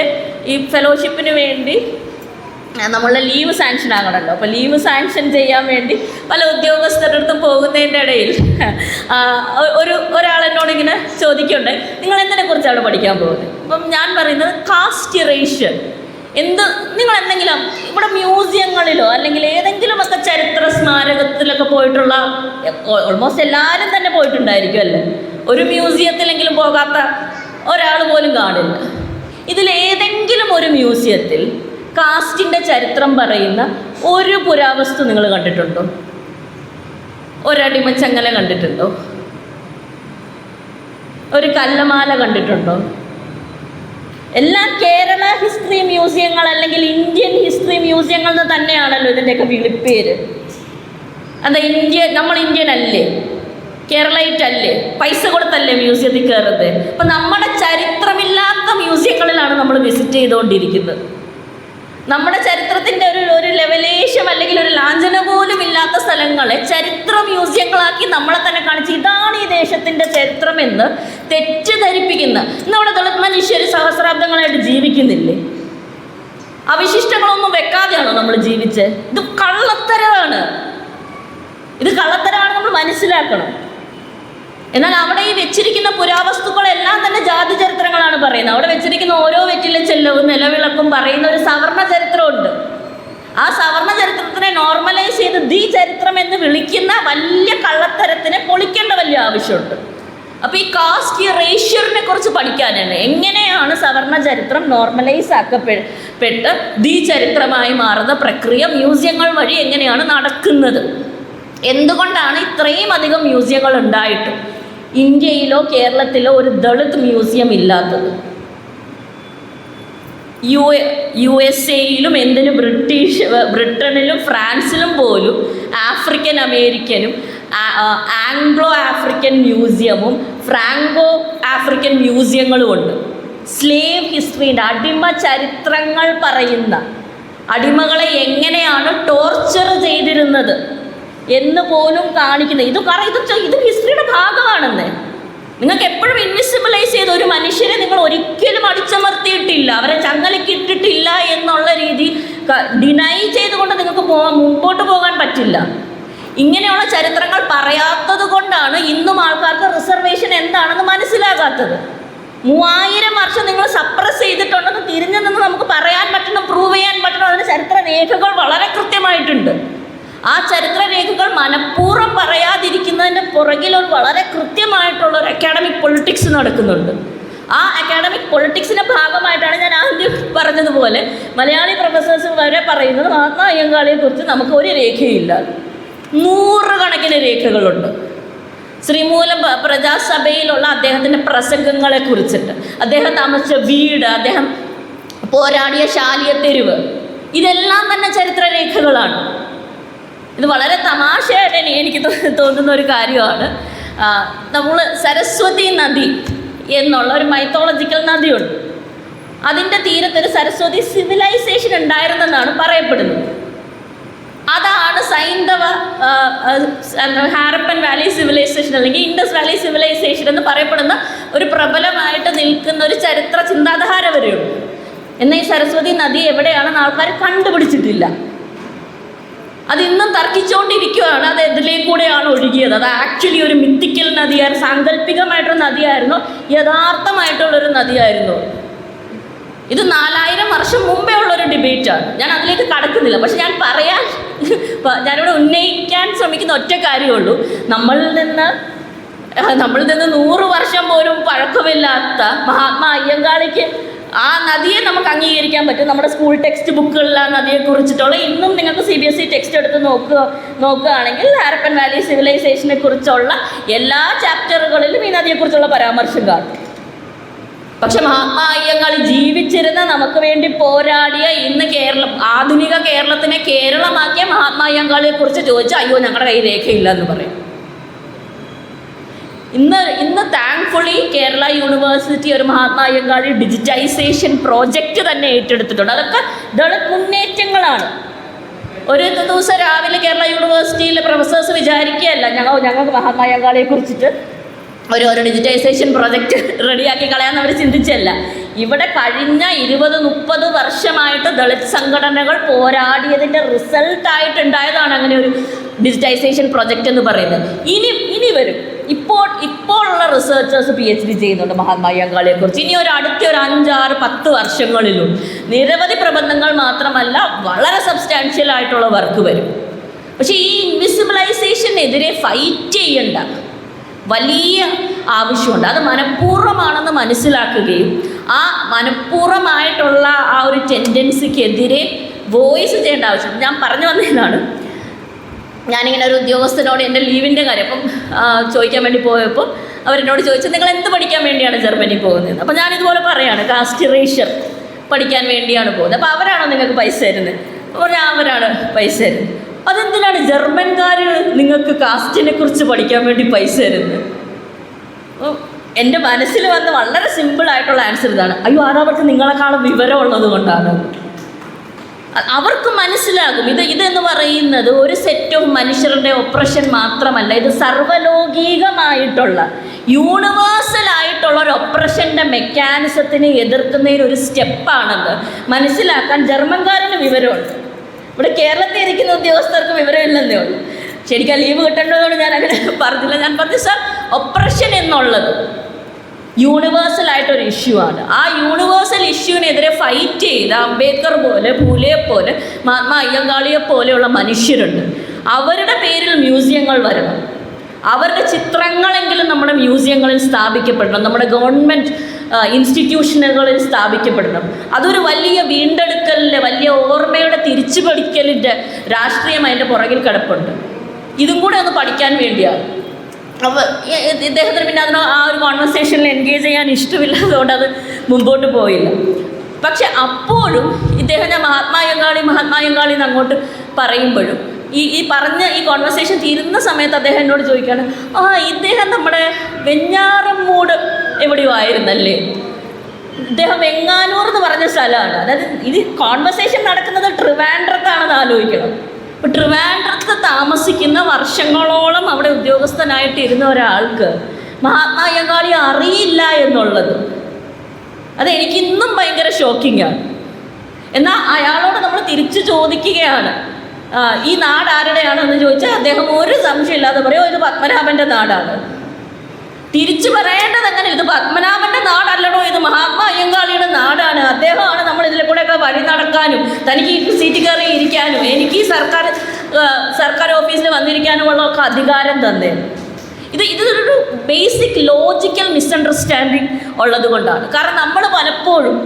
ഈ ഫെലോഷിപ്പിന് വേണ്ടി നമ്മളുടെ ലീവ് സാങ്ഷൻ ആകണമല്ലോ. അപ്പോൾ ലീവ് സാങ്ഷൻ ചെയ്യാൻ വേണ്ടി പല ഉദ്യോഗസ്ഥരുടെ അടുത്തും പോകുന്നതിൻ്റെ ഇടയിൽ ഒരാളെന്നോട് ഇങ്ങനെ ചോദിക്കുന്നുണ്ട്, നിങ്ങൾ എന്തിനെക്കുറിച്ചാണ് പഠിക്കാൻ പോകുന്നത്? അപ്പം ഞാൻ പറയുന്നത് കാസ്റ്റ് ഇറേഷൻ. നിങ്ങൾ എന്തെങ്കിലും ഇവിടെ മ്യൂസിയങ്ങളിലോ അല്ലെങ്കിൽ ഏതെങ്കിലുമൊക്കെ ചരിത്ര സ്മാരകത്തിലൊക്കെ പോയിട്ടുള്ള, ഓൾമോസ്റ്റ് എല്ലാവരും തന്നെ പോയിട്ടുണ്ടായിരിക്കും അല്ലേ? ഒരു മ്യൂസിയത്തിലെങ്കിലും പോകാത്ത ഒരാൾ പോലും കാണില്ല. ഇതിലേതെങ്കിലും ഒരു മ്യൂസിയത്തിൽ കാസ്റ്റിൻ്റെ ചരിത്രം പറയുന്ന ഒരു പുരാവസ്തു നിങ്ങൾ കണ്ടിട്ടുണ്ടോ? ഒരടിമച്ചങ്ങല കണ്ടിട്ടുണ്ടോ? ഒരു കല്ലമാല കണ്ടിട്ടുണ്ടോ? എല്ലാം കേരള ഹിസ്റ്ററി മ്യൂസിയങ്ങൾ അല്ലെങ്കിൽ ഇന്ത്യൻ ഹിസ്റ്ററി മ്യൂസിയങ്ങൾ എന്ന് തന്നെയാണല്ലോ ഇതിൻ്റെയൊക്കെ വിളിപ്പേര്. എന്താ നമ്മൾ ഇന്ത്യൻ അല്ലേ? കേരളൈറ്റ് അല്ലേ? പൈസ കൊടുത്തല്ലേ മ്യൂസിയത്തിൽ കയറുന്നത്? അപ്പം നമ്മുടെ ചരിത്രമില്ലാത്ത മ്യൂസിയങ്ങളിലാണ് നമ്മൾ വിസിറ്റ് ചെയ്തുകൊണ്ടിരിക്കുന്നത്. നമ്മുടെ ചരിത്രത്തിൻ്റെ ഒരു ലെവലേശം അല്ലെങ്കിൽ ഒരു ലാഞ്ചന പോലും ഇല്ലാത്ത സ്ഥലങ്ങളെ ചരിത്ര മ്യൂസിയങ്ങളാക്കി നമ്മളെ തന്നെ കാണിച്ച് ഇതാണ് ഈ ദേശത്തിൻ്റെ ചരിത്രമെന്ന് തെറ്റിദ്ധരിപ്പിക്കുന്ന, നമ്മുടെ ദളിത് മനുഷ്യർ സഹസ്രാബ്ദങ്ങളായിട്ട് ജീവിക്കുന്നില്ലേ? അവശിഷ്ടങ്ങളൊന്നും വെക്കാതെയാണോ നമ്മൾ ജീവിച്ചത്? ഇത് കള്ളത്തരമാണ്. നമ്മൾ മനസ്സിലാക്കണം. എന്നാൽ അവിടെ ഈ വെച്ചിരിക്കുന്ന പുരാവസ്തുക്കളെല്ലാം തന്നെ ജാതി ചരിത്രങ്ങളാണ് പറയുന്നത്. അവിടെ വെച്ചിരിക്കുന്ന ഓരോ വെറ്റിലെ ചെല്ലവും നിലവിളക്കും പറയുന്ന ഒരു സവർണ ചരിത്രമുണ്ട്. ആ സവർണ ചരിത്രത്തിനെ നോർമലൈസ് ചെയ്ത് ദി ചരിത്രം എന്ന് വിളിക്കുന്ന വലിയ കള്ളത്തരത്തിനെ പൊളിക്കേണ്ട വലിയ ആവശ്യമുണ്ട്. അപ്പോൾ ഈ കാസ്റ്റ് റേഷ്യറിനെ കുറിച്ച് പഠിക്കാനാണ്. എങ്ങനെയാണ് സവർണ ചരിത്രം നോർമലൈസ് ആക്കപ്പെട്ട് ദി ചരിത്രമായി മാറുന്ന പ്രക്രിയ മ്യൂസിയങ്ങൾ വഴി എങ്ങനെയാണ് നടക്കുന്നത്? എന്തുകൊണ്ടാണ് ഇത്രയും അധികം മ്യൂസിയങ്ങൾ ഉണ്ടായിട്ട് ഇന്ത്യയിലോ കേരളത്തിലോ ഒരു ദളിത് മ്യൂസിയം ഇല്ലാത്തത്? USA-യിലും എന്തിന് ബ്രിട്ടനിലും ഫ്രാൻസിലും പോലും ആഫ്രിക്കൻ അമേരിക്കനും ആംഗ്ലോ ആഫ്രിക്കൻ മ്യൂസിയമും ഫ്രാങ്കോ ആഫ്രിക്കൻ മ്യൂസിയങ്ങളും ഉണ്ട്. സ്ലേവ് ഹിസ്റ്ററിൻ്റെ അടിമ ചരിത്രങ്ങൾ പറയുന്ന, അടിമകളെ എങ്ങനെയാണ് ടോർച്ചർ ചെയ്തിരുന്നത് എന്ന് പോലും കാണിക്കുന്നത്. ഇത് ഹിസ്റ്ററിയുടെ ഭാഗമാണെന്ന്. നിങ്ങൾക്ക് എപ്പോഴും ഇൻവിസിബിലൈസ് ചെയ്ത ഒരു മനുഷ്യരെ നിങ്ങൾ ഒരിക്കലും അടിച്ചമർത്തിയിട്ടില്ല, അവരെ ചങ്ങലക്കിട്ടിട്ടില്ല എന്നുള്ള രീതി ഡിനൈ ചെയ്തുകൊണ്ട് നിങ്ങൾക്ക് മുമ്പോട്ട് പോകാൻ പറ്റില്ല. ഇങ്ങനെയുള്ള ചരിത്രങ്ങൾ പറയാത്തത് കൊണ്ടാണ് ഇന്നും ആൾക്കാർക്ക് റിസർവേഷൻ എന്താണെന്ന് മനസ്സിലാകാത്തത്. 3000 വർഷം നിങ്ങൾ സപ്രസ് ചെയ്തിട്ടുണ്ടെന്ന് തിരിഞ്ഞു നിന്ന് നമുക്ക് പറയാൻ പറ്റണം, പ്രൂവ് ചെയ്യാൻ പറ്റണം. അതിന് ചരിത്ര രേഖകൾ വളരെ കൃത്യമായിട്ടുണ്ട്. ആ ചരിത്രരേഖകൾ മനഃപൂർവ്വം പറയാതിരിക്കുന്നതിൻ്റെ പുറകിൽ ഒരു വളരെ കൃത്യമായിട്ടുള്ളൊരു അക്കാഡമിക് പൊളിറ്റിക്സ് നടക്കുന്നുണ്ട്. ആ അക്കാഡമിക് പൊളിറ്റിക്സിൻ്റെ ഭാഗമായിട്ടാണ് ഞാൻ ആദ്യം പറഞ്ഞതുപോലെ മലയാളി പ്രൊഫസേഴ്സ് വരെ പറയുന്നത് മഹാത്മാ അയ്യങ്കാളിയെക്കുറിച്ച് നമുക്ക് ഒരു രേഖയില്ല. 100 കണക്കിന് രേഖകളുണ്ട്. ശ്രീമൂലം പ്രജാസഭയിലുള്ള അദ്ദേഹത്തിൻ്റെ പ്രസംഗങ്ങളെ കുറിച്ചിട്ട്, അദ്ദേഹം താമസിച്ച വീട്, അദ്ദേഹം പോരാടിയ ശാലിയത്തെരുവ്, ഇതെല്ലാം തന്നെ ചരിത്രരേഖകളാണ്. ഇത് വളരെ തമാശയായിട്ട് എനിക്ക് തോന്നുന്ന ഒരു കാര്യമാണ്. നമ്മൾ സരസ്വതി നദി എന്നുള്ള ഒരു മൈത്തോളജിക്കൽ നദിയുണ്ട്. അതിൻ്റെ തീരത്തൊരു സരസ്വതി സിവിലൈസേഷൻ ഉണ്ടായിരുന്നെന്നാണ് പറയപ്പെടുന്നത്. അതാണ് സൈന്ധവ ഹാരപ്പൻ വാലി സിവിലൈസേഷൻ അല്ലെങ്കിൽ ഇൻഡസ് വാലി സിവിലൈസേഷൻ എന്ന് പറയപ്പെടുന്ന ഒരു പ്രബലമായിട്ട് നിൽക്കുന്ന ഒരു ചരിത്ര ചിന്താധാര വരെയുണ്ട്. എന്നാൽ ഈ സരസ്വതി നദി എവിടെയാണെന്ന് ആൾക്കാർ കണ്ടുപിടിച്ചിട്ടില്ല. അത് ഇന്നും തർക്കിച്ചുകൊണ്ടിരിക്കുകയാണ്. അത് ഇതിലേക്കൂടെയാണ് ഒഴുകിയത്, അത് ആക്ച്വലി ഒരു മിത്തിക്കൽ നദിയായിരുന്നു, സാങ്കല്പികമായിട്ടൊരു നദിയായിരുന്നു, യഥാർത്ഥമായിട്ടുള്ളൊരു നദിയായിരുന്നു. ഇത് 4000 വർഷം മുമ്പേ ഉള്ളൊരു ഡിബേറ്റാണ്. ഞാൻ അതിലേക്ക് കടക്കുന്നില്ല. പക്ഷെ ഞാനിവിടെ ഉന്നയിക്കാൻ ശ്രമിക്കുന്ന ഒറ്റ കാര്യമുള്ളൂ. നമ്മളിൽ നിന്ന് 100 വർഷം പോലും പഴക്കമില്ലാത്ത മഹാത്മാ അയ്യങ്കാളിക്ക് ആ നദിയെ നമുക്ക് അംഗീകരിക്കാൻ പറ്റും. നമ്മുടെ സ്കൂൾ ടെക്സ്റ്റ് ബുക്കുകളിൽ ആ നദിയെക്കുറിച്ചിട്ടുള്ള ഇന്നും നിങ്ങൾക്ക് CBSE ടെക്സ്റ്റ് എടുത്ത് നോക്കുകയാണെങ്കിൽ ഹാരപ്പൻ വാലി സിവിലൈസേഷനെ കുറിച്ചുള്ള എല്ലാ ചാപ്റ്ററുകളിലും ഈ നദിയെക്കുറിച്ചുള്ള പരാമർശം കാണും. പക്ഷെ മഹാത്മാ അയ്യങ്കാളി ജീവിച്ചിരുന്ന, നമുക്ക് വേണ്ടി പോരാടിയ, ഇന്ന് ആധുനിക കേരളത്തിനെ കേരളമാക്കിയ മഹാത്മാ അയ്യങ്കാളിയെ കുറിച്ച് ചോദിച്ചാൽ അയ്യോ ഞങ്ങളുടെ കയ്യിൽ രേഖയില്ല എന്ന് പറയും. ഇന്ന് താങ്ക്ഫുള്ളി കേരള യൂണിവേഴ്സിറ്റി ഒരു മഹാത്മാ അയ്യങ്കാളി ഡിജിറ്റൈസേഷൻ പ്രോജക്റ്റ് തന്നെ ഏറ്റെടുത്തിട്ടുണ്ട്. അതൊക്കെ ദളിത് മുന്നേറ്റങ്ങളാണ്. ഒരു ദിവസം രാവിലെ കേരള യൂണിവേഴ്സിറ്റിയിലെ പ്രൊഫസേഴ്സ് വിചാരിക്കുകയല്ല ഞങ്ങൾക്ക് മഹാത്മാ അയ്യങ്കാളിയെ കുറിച്ചിട്ട് ഒരു ഡിജിറ്റൈസേഷൻ പ്രോജക്റ്റ് റെഡിയാക്കി കളയാമെന്ന് അവർ ചിന്തിച്ചല്ല. ഇവിടെ കഴിഞ്ഞ 20-30 വർഷമായിട്ട് ദളിത് സംഘടനകൾ പോരാടിയതിൻ്റെ റിസൾട്ടായിട്ടുണ്ടായതാണ് അങ്ങനെ ഒരു ഡിജിറ്റൈസേഷൻ പ്രോജക്റ്റ് എന്ന് പറയുന്നത്. ഇനി വരും. ഇപ്പോൾ ഉള്ള റിസർച്ചേഴ്സ് PhD ചെയ്യുന്നുണ്ട് മഹാത്മാ അയ്യങ്കാളിയെ കുറിച്ച്. ഇനി അടുത്ത 5-6-10 വർഷങ്ങളിലും നിരവധി പ്രബന്ധങ്ങൾ മാത്രമല്ല വളരെ സബ്സ്റ്റാൻഷ്യൽ ആയിട്ടുള്ള വർക്ക് വരും. പക്ഷേ ഈ ഇൻവിസിബിലൈസേഷനെതിരെ ഫൈറ്റ് ചെയ്യേണ്ട വലിയ ആവശ്യമുണ്ട്. അത് മനഃപൂർവ്വമാണെന്ന് മനസ്സിലാക്കുകയും ആ മനഃപൂർവ്വമായിട്ടുള്ള ആ ഒരു ടെൻഡൻസിക്കെതിരെ വോയിസ് ചെയ്യേണ്ട ആവശ്യമുണ്ട്. ഞാൻ പറഞ്ഞു വന്നതിനാണ്, ഞാനിങ്ങനെ ഒരു ഉദ്യോഗസ്ഥനോട് എൻ്റെ ലീവിൻ്റെ കാര്യം ചോദിക്കാൻ വേണ്ടി പോയപ്പോൾ അവരെന്നോട് ചോദിച്ചു, നിങ്ങൾ എന്ത് പഠിക്കാൻ വേണ്ടിയാണ് ജർമ്മനി പോകുന്നത്? അപ്പോൾ ഞാനിതുപോലെ പറയാണ്, കാസ്റ്റ് ഇറേഷ്യർ പഠിക്കാൻ വേണ്ടിയാണ് പോകുന്നത്. അപ്പോൾ അവരാണോ നിങ്ങൾക്ക് പൈസ തരുന്നത്? അപ്പോൾ അവരാണ് പൈസ തരുന്നത്. അതെന്തിനാണ് ജർമ്മൻകാർ നിങ്ങൾക്ക് കാസ്റ്റിനെ കുറിച്ച് പഠിക്കാൻ വേണ്ടി പൈസ തരുന്നത്? എൻ്റെ മനസ്സിൽ വന്ന് വളരെ സിമ്പിളായിട്ടുള്ള ആൻസർ ഇതാണ്, അയ്യോ അതവർക്ക് നിങ്ങളെക്കാളും വിവരമുള്ളത് കൊണ്ടാണ്. അവർക്ക് മനസ്സിലാകും ഇതെന്ന് പറയുന്നത് ഒരു സെറ്റ് ഓഫ് മനുഷ്യരുടെ ഒപ്രഷൻ മാത്രമല്ല, ഇത് സർവ്വലൗകികമായിട്ടുള്ള യൂണിവേഴ്സലായിട്ടുള്ള ഒരു ഒപ്രഷൻ്റെ മെക്കാനിസത്തിനെ എതിർക്കുന്നതിന് ഒരു സ്റ്റെപ്പാണെന്ന് മനസ്സിലാക്കാൻ ജർമ്മൻകാരന് വിവരമുണ്ട്. ഇവിടെ കേരളത്തിൽ ഇരിക്കുന്ന ഉദ്യോഗസ്ഥർക്ക് വിവരമില്ലെന്നേ ഉള്ളൂ. ശരിക്കും ലീവ് കിട്ടേണ്ടതുകൊണ്ട് ഞാൻ അങ്ങനെ പറഞ്ഞില്ല. ഞാൻ പറഞ്ഞു സാർ, ഒപ്രഷൻ എന്നുള്ളത് യൂണിവേഴ്സലായിട്ടൊരു ഇഷ്യൂ ആണ്. ആ യൂണിവേഴ്സൽ ഇഷ്യൂവിനെതിരെ ഫൈറ്റ് ചെയ്ത അംബേദ്കർ പോലെ, ഭൂലെയെ പോലെ, മഹാത്മാ അയ്യങ്കാളിയെ പോലെയുള്ള മനുഷ്യരുണ്ട്. അവരുടെ പേരിൽ മ്യൂസിയങ്ങൾ വരണം. അവരുടെ ചിത്രങ്ങളെങ്കിലും നമ്മുടെ മ്യൂസിയങ്ങളിൽ സ്ഥാപിക്കപ്പെടണം, നമ്മുടെ ഗവൺമെൻറ് ഇൻസ്റ്റിറ്റ്യൂഷനുകളിൽ സ്ഥാപിക്കപ്പെടണം. അതൊരു വലിയ വീണ്ടെടുക്കലിൻ്റെ, വലിയ ഓർമ്മയുടെ തിരിച്ചുപിടിക്കലിൻ്റെ രാഷ്ട്രീയം അതിൻ്റെ പുറകിൽ കിടപ്പുണ്ട്. ഇതും കൂടെ ഒന്ന് പഠിക്കാൻ വേണ്ടിയാണ്. അപ്പോൾ ഇദ്ദേഹത്തിന് പിന്നെ ആ ഒരു കോൺവെർസേഷനിൽ എൻഗേജ് ചെയ്യാൻ ഇഷ്ടമില്ലാത്തതുകൊണ്ട് അത് മുമ്പോട്ട് പോയില്ല. പക്ഷെ അപ്പോഴും ഇദ്ദേഹം ഞാൻ മഹാത്മാ അയ്യങ്കാളി എന്ന് അങ്ങോട്ട് പറയുമ്പോഴും ഈ പറഞ്ഞ ഈ കോൺവെർസേഷൻ തീരുന്ന സമയത്ത് അദ്ദേഹം എന്നോട് ചോദിക്കുകയാണ്, ഇദ്ദേഹം നമ്മുടെ വെഞ്ഞാറമ്മൂട് എവിടെയോ ആയിരുന്നല്ലേ? ഇദ്ദേഹം വെങ്ങാനൂർ എന്ന് പറഞ്ഞ സ്ഥലമാണ്. അതായത് ഇത് കോൺവെർസേഷൻ നടക്കുന്നത് ട്രിവാൻഡ്രത്താണെന്ന് ആലോചിക്കണം. അപ്പോൾ ട്രിവാൻഡ്രത്ത് താമസിക്കുന്ന വർഷങ്ങളോളം അവിടെ ഉദ്യോഗസ്ഥനായിട്ട് ഇരുന്ന ഒരാൾക്ക് മഹാത്മാ അയ്യങ്കാളി അറിയില്ല എന്നുള്ളത് അതെനിക്കിന്നും ഭയങ്കര ഷോക്കിങ്ങാണ്. എന്നാൽ അയാളോട് നമ്മൾ തിരിച്ചു ചോദിക്കുകയാണ്, ഈ നാട് ആരുടെയാണെന്ന് ചോദിച്ചാൽ അദ്ദേഹം ഒരു സംശയമില്ലാതെ പറയും ഇത് പത്മനാഭൻ്റെ നാടാണ്. തിരിച്ചു പറയേണ്ടത് അങ്ങനെ, ഇത് പത്മനാഭൻ്റെ നാടല്ലടോ, ഇത് മഹാത്മാ അയ്യങ്കാളിയുടെ നാടാണ്. അദ്ദേഹമാണ് നമ്മൾ ഇതിലെ കൂടെയൊക്കെ വഴി നടക്കാനും തനിക്ക് ഈ സീറ്റ് കയറി ഇരിക്കാനും എനിക്ക് ഈ സർക്കാർ ഓഫീസിൽ വന്നിരിക്കാനുമുള്ള ഒക്കെ അധികാരം തന്നെ. ഇതൊരു ബേസിക് ലോജിക്കൽ മിസ്അണ്ടർസ്റ്റാൻഡിങ് ഉള്ളത് കൊണ്ടാണ്. കാരണം നമ്മൾ പലപ്പോഴും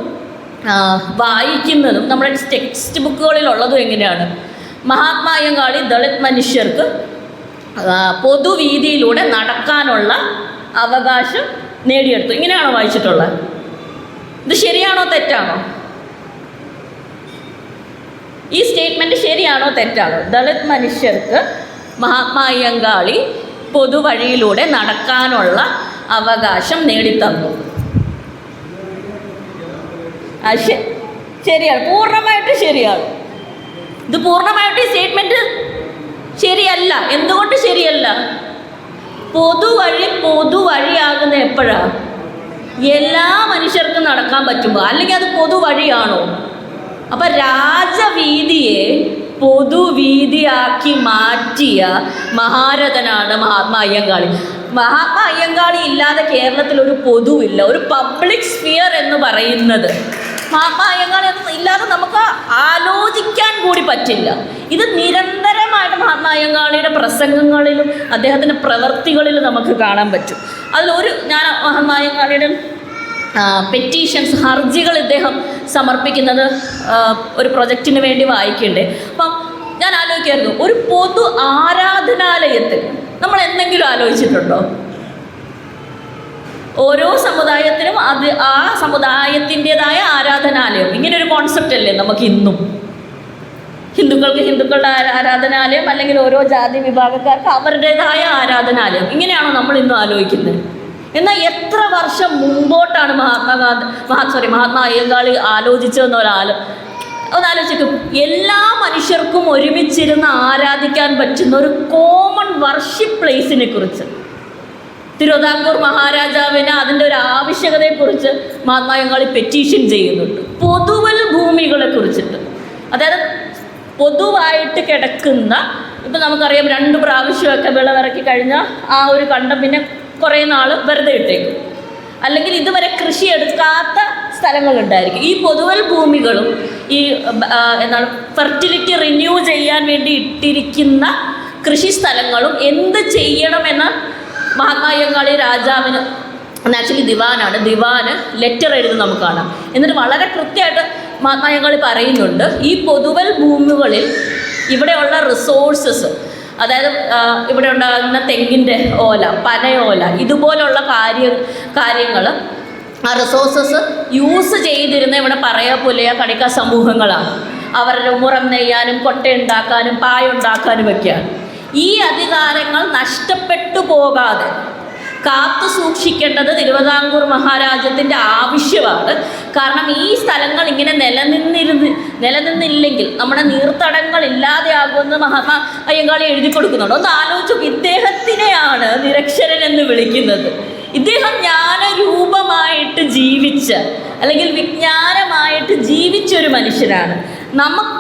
വായിക്കുന്നതും നമ്മുടെ ടെക്സ്റ്റ് ബുക്കുകളിലുള്ളതും എങ്ങനെയാണ്, മഹാത്മാ അയ്യങ്കാളി ദളിത് മനുഷ്യർക്ക് പൊതുവീതിയിലൂടെ നടക്കാനുള്ള അവകാശം നേടിയെടുത്തു, ഇങ്ങനെയാണോ വായിച്ചിട്ടുള്ളത്? ഇത് ശരിയാണോ തെറ്റാണോ? ഈ സ്റ്റേറ്റ്മെൻറ്റ് ശരിയാണോ തെറ്റാണോ? ദളിത് മനുഷ്യർക്ക് മഹാത്മാ അയ്യങ്കാളി പൊതുവഴിയിലൂടെ നടക്കാനുള്ള അവകാശം നേടിത്തന്നു. ശരിയാണ്, പൂർണ്ണമായിട്ട് ശരിയാണ്. ഇത് പൂർണ്ണമായിട്ട് ഈ സ്റ്റേറ്റ്മെൻറ്റ് ശരിയല്ല. എന്തുകൊണ്ട് ശരിയല്ല? പൊതുവഴിയാകുന്ന എപ്പോഴാണ്? എല്ലാ മനുഷ്യർക്കും നടക്കാൻ പറ്റുമ്പോൾ. അല്ലെങ്കിൽ അത് പൊതുവഴിയാണോ? അപ്പം രാജവീതിയെ പൊതുവീതിയാക്കി മാറ്റിയ മഹാരഥനാണ് മഹാത്മാ അയ്യങ്കാളി. മഹാത്മാ അയ്യങ്കാളി ഇല്ലാതെ കേരളത്തിലൊരു പൊതുവില്ല, ഒരു പബ്ലിക് സ്ഫിയർ എന്ന് പറയുന്നത്. മഹാത്മാ അയ്യങ്കാളി ഇല്ലാതെ നമുക്ക് ആലോചിക്കാൻ കൂടി പറ്റില്ല. ഇത് നിരന്തരമായിട്ട് മഹാത്മാ അയ്യങ്കാളിയുടെ പ്രസംഗങ്ങളിലും അദ്ദേഹത്തിൻ്റെ പ്രവൃത്തികളിലും നമുക്ക് കാണാൻ പറ്റും. ഞാൻ മഹാത്മാ അയ്യങ്കാളിയുടെ പെറ്റീഷൻസ്, ഹർജികൾ ഇദ്ദേഹം സമർപ്പിക്കുന്നത് ഒരു പ്രൊജക്റ്റിന് വേണ്ടി വായിക്കണ്ടേ. അപ്പം ഞാൻ ആലോചിക്കായിരുന്നു, ഒരു പൊതു ആരാധനാലയത്തിൽ നമ്മൾ എന്തെങ്കിലും ആലോചിച്ചിട്ടുണ്ടോ? ഓരോ സമുദായത്തിനും ആ സമുദായത്തിൻ്റെതായ ആരാധനാലയം, ഇങ്ങനൊരു കോൺസെപ്റ്റ് അല്ലേ നമുക്ക് ഇന്നും? ഹിന്ദുക്കൾക്ക് ഹിന്ദുക്കളുടെ ആരാധനാലയം, അല്ലെങ്കിൽ ഓരോ ജാതി വിഭാഗക്കാർക്ക് അവരുടേതായ ആരാധനാലയം. ഇങ്ങനെയാണോ നമ്മൾ ഇന്നും ആലോചിക്കുന്നത്? എന്നാൽ എത്ര വർഷം മുമ്പോട്ടാണ് മഹാത്മാ അയ്യങ്കാളി ആലോചിച്ചതെന്ന് ഒന്നാലോചിക്കും. എല്ലാ മനുഷ്യർക്കും ഒരുമിച്ചിരുന്ന് ആരാധിക്കാൻ പറ്റുന്ന ഒരു കോമൺ വർഷിപ്പ് പ്ലേസിനെ കുറിച്ച്, തിരുവിതാംകൂർ മഹാരാജാവിന് അതിൻ്റെ ഒരു ആവശ്യകതയെക്കുറിച്ച് മഹാത്മാ അയ്യങ്കാളി പെറ്റീഷൻ ചെയ്യുന്നുണ്ട്. പൊതുവൽ ഭൂമികളെ കുറിച്ചിട്ട്, അതായത് പൊതുവായിട്ട് കിടക്കുന്ന, ഇപ്പം നമുക്കറിയാം 2 പ്രാവശ്യമൊക്കെ വിളവിറക്കി കഴിഞ്ഞാൽ ആ ഒരു കണ്ടം പിന്നെ കുറേ നാൾ വെറുതെ ഇട്ടേക്കും, അല്ലെങ്കിൽ ഇതുവരെ കൃഷി എടുക്കാത്ത സ്ഥലങ്ങളുണ്ടായിരിക്കും. ഈ പൊതുവൽ ഭൂമികളും ഈ ഫെർട്ടിലിറ്റി റിന്യൂ ചെയ്യാൻ വേണ്ടി ഇട്ടിരിക്കുന്ന കൃഷി സ്ഥലങ്ങളും എന്ത് ചെയ്യണമെന്ന് മഹാത്മാ അയ്യങ്കാളി രാജാവിന്, ആക്ച്വലി ദിവാന് ലെറ്റർ എഴുതി നമുക്ക് കാണാം. എന്നിട്ട് വളരെ കൃത്യമായിട്ട് മഹാത്മാ അയ്യങ്കാളി പറയുന്നുണ്ട്, ഈ പൊതുവൽ ഭൂമികളിൽ ഇവിടെയുള്ള റിസോഴ്സസ്, അതായത് ഇവിടെ ഉണ്ടാകുന്ന തെങ്ങിൻ്റെ ഓല, പനയോല, ഇതുപോലുള്ള കാര്യങ്ങൾ, ആ റിസോഴ്സസ് യൂസ് ചെയ്തിരുന്ന ഇവിടെ പുലയ കണിക്ക സമൂഹങ്ങളാണ്. അവരുടെ മുറം നെയ്യാനും കൊട്ടയുണ്ടാക്കാനും പായുണ്ടാക്കാനും ഒക്കെയാണ്. ഈ അധികാരങ്ങൾ നഷ്ടപ്പെട്ടു പോകാതെ കാത്തു സൂക്ഷിക്കേണ്ടത് തിരുവിതാംകൂർ മഹാരാജ്യത്തിൻ്റെ ആവശ്യമാണ്. കാരണം ഈ സ്ഥലങ്ങൾ ഇങ്ങനെ നിലനിന്നില്ലെങ്കിൽ നമ്മുടെ നീർത്തടങ്ങൾ ഇല്ലാതെയാകുമെന്ന് മഹാത്മാ അയ്യങ്കാളി എഴുതി കൊടുക്കുന്നുണ്ട്. ഒന്ന് ആലോചിച്ചു, ഇദ്ദേഹത്തിനെയാണ് നിരക്ഷരൻ എന്ന് വിളിക്കുന്നത്. ഇദ്ദേഹം ജ്ഞാനരൂപമായിട്ട് ജീവിച്ച, അല്ലെങ്കിൽ വിജ്ഞാനമായിട്ട് ജീവിച്ചൊരു മനുഷ്യനാണ്.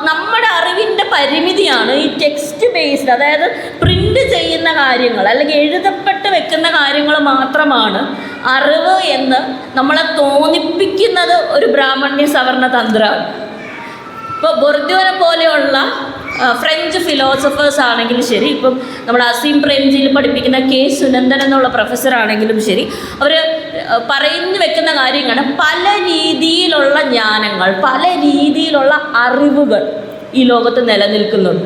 നമ്മുടെ അറിവിൻ്റെ പരിമിതിയാണ് ഈ ടെക്സ്റ്റ് ബേസ്ഡ്, അതായത് പ്രിൻ്റ് ചെയ്യുന്ന കാര്യങ്ങൾ അല്ലെങ്കിൽ എഴുതപ്പെട്ട് വെക്കുന്ന കാര്യങ്ങൾ മാത്രമാണ് അറിവ് എന്ന് നമ്മളെ തോന്നിപ്പിക്കുന്നത് ഒരു ബ്രാഹ്മണ്യ സവർണ തന്ത്രമാണ്. ഇപ്പോൾ ബൊർദ്യോനെ പോലെയുള്ള ഫ്രഞ്ച് ഫിലോസഫേഴ്സ് ആണെങ്കിലും ശരി, ഇപ്പം നമ്മുടെ അസീം പ്രേംജിയിൽ പഠിപ്പിക്കുന്ന കെ സുനന്ദൻ എന്നുള്ള പ്രൊഫസറാണെങ്കിലും ശരി, അവർ പറഞ്ഞു വെക്കുന്ന കാര്യങ്ങളാണ് പല രീതിയിലുള്ള ജ്ഞാനങ്ങൾ, പല രീതിയിലുള്ള അറിവുകൾ ഈ ലോകത്ത് നിലനിൽക്കുന്നുണ്ട്.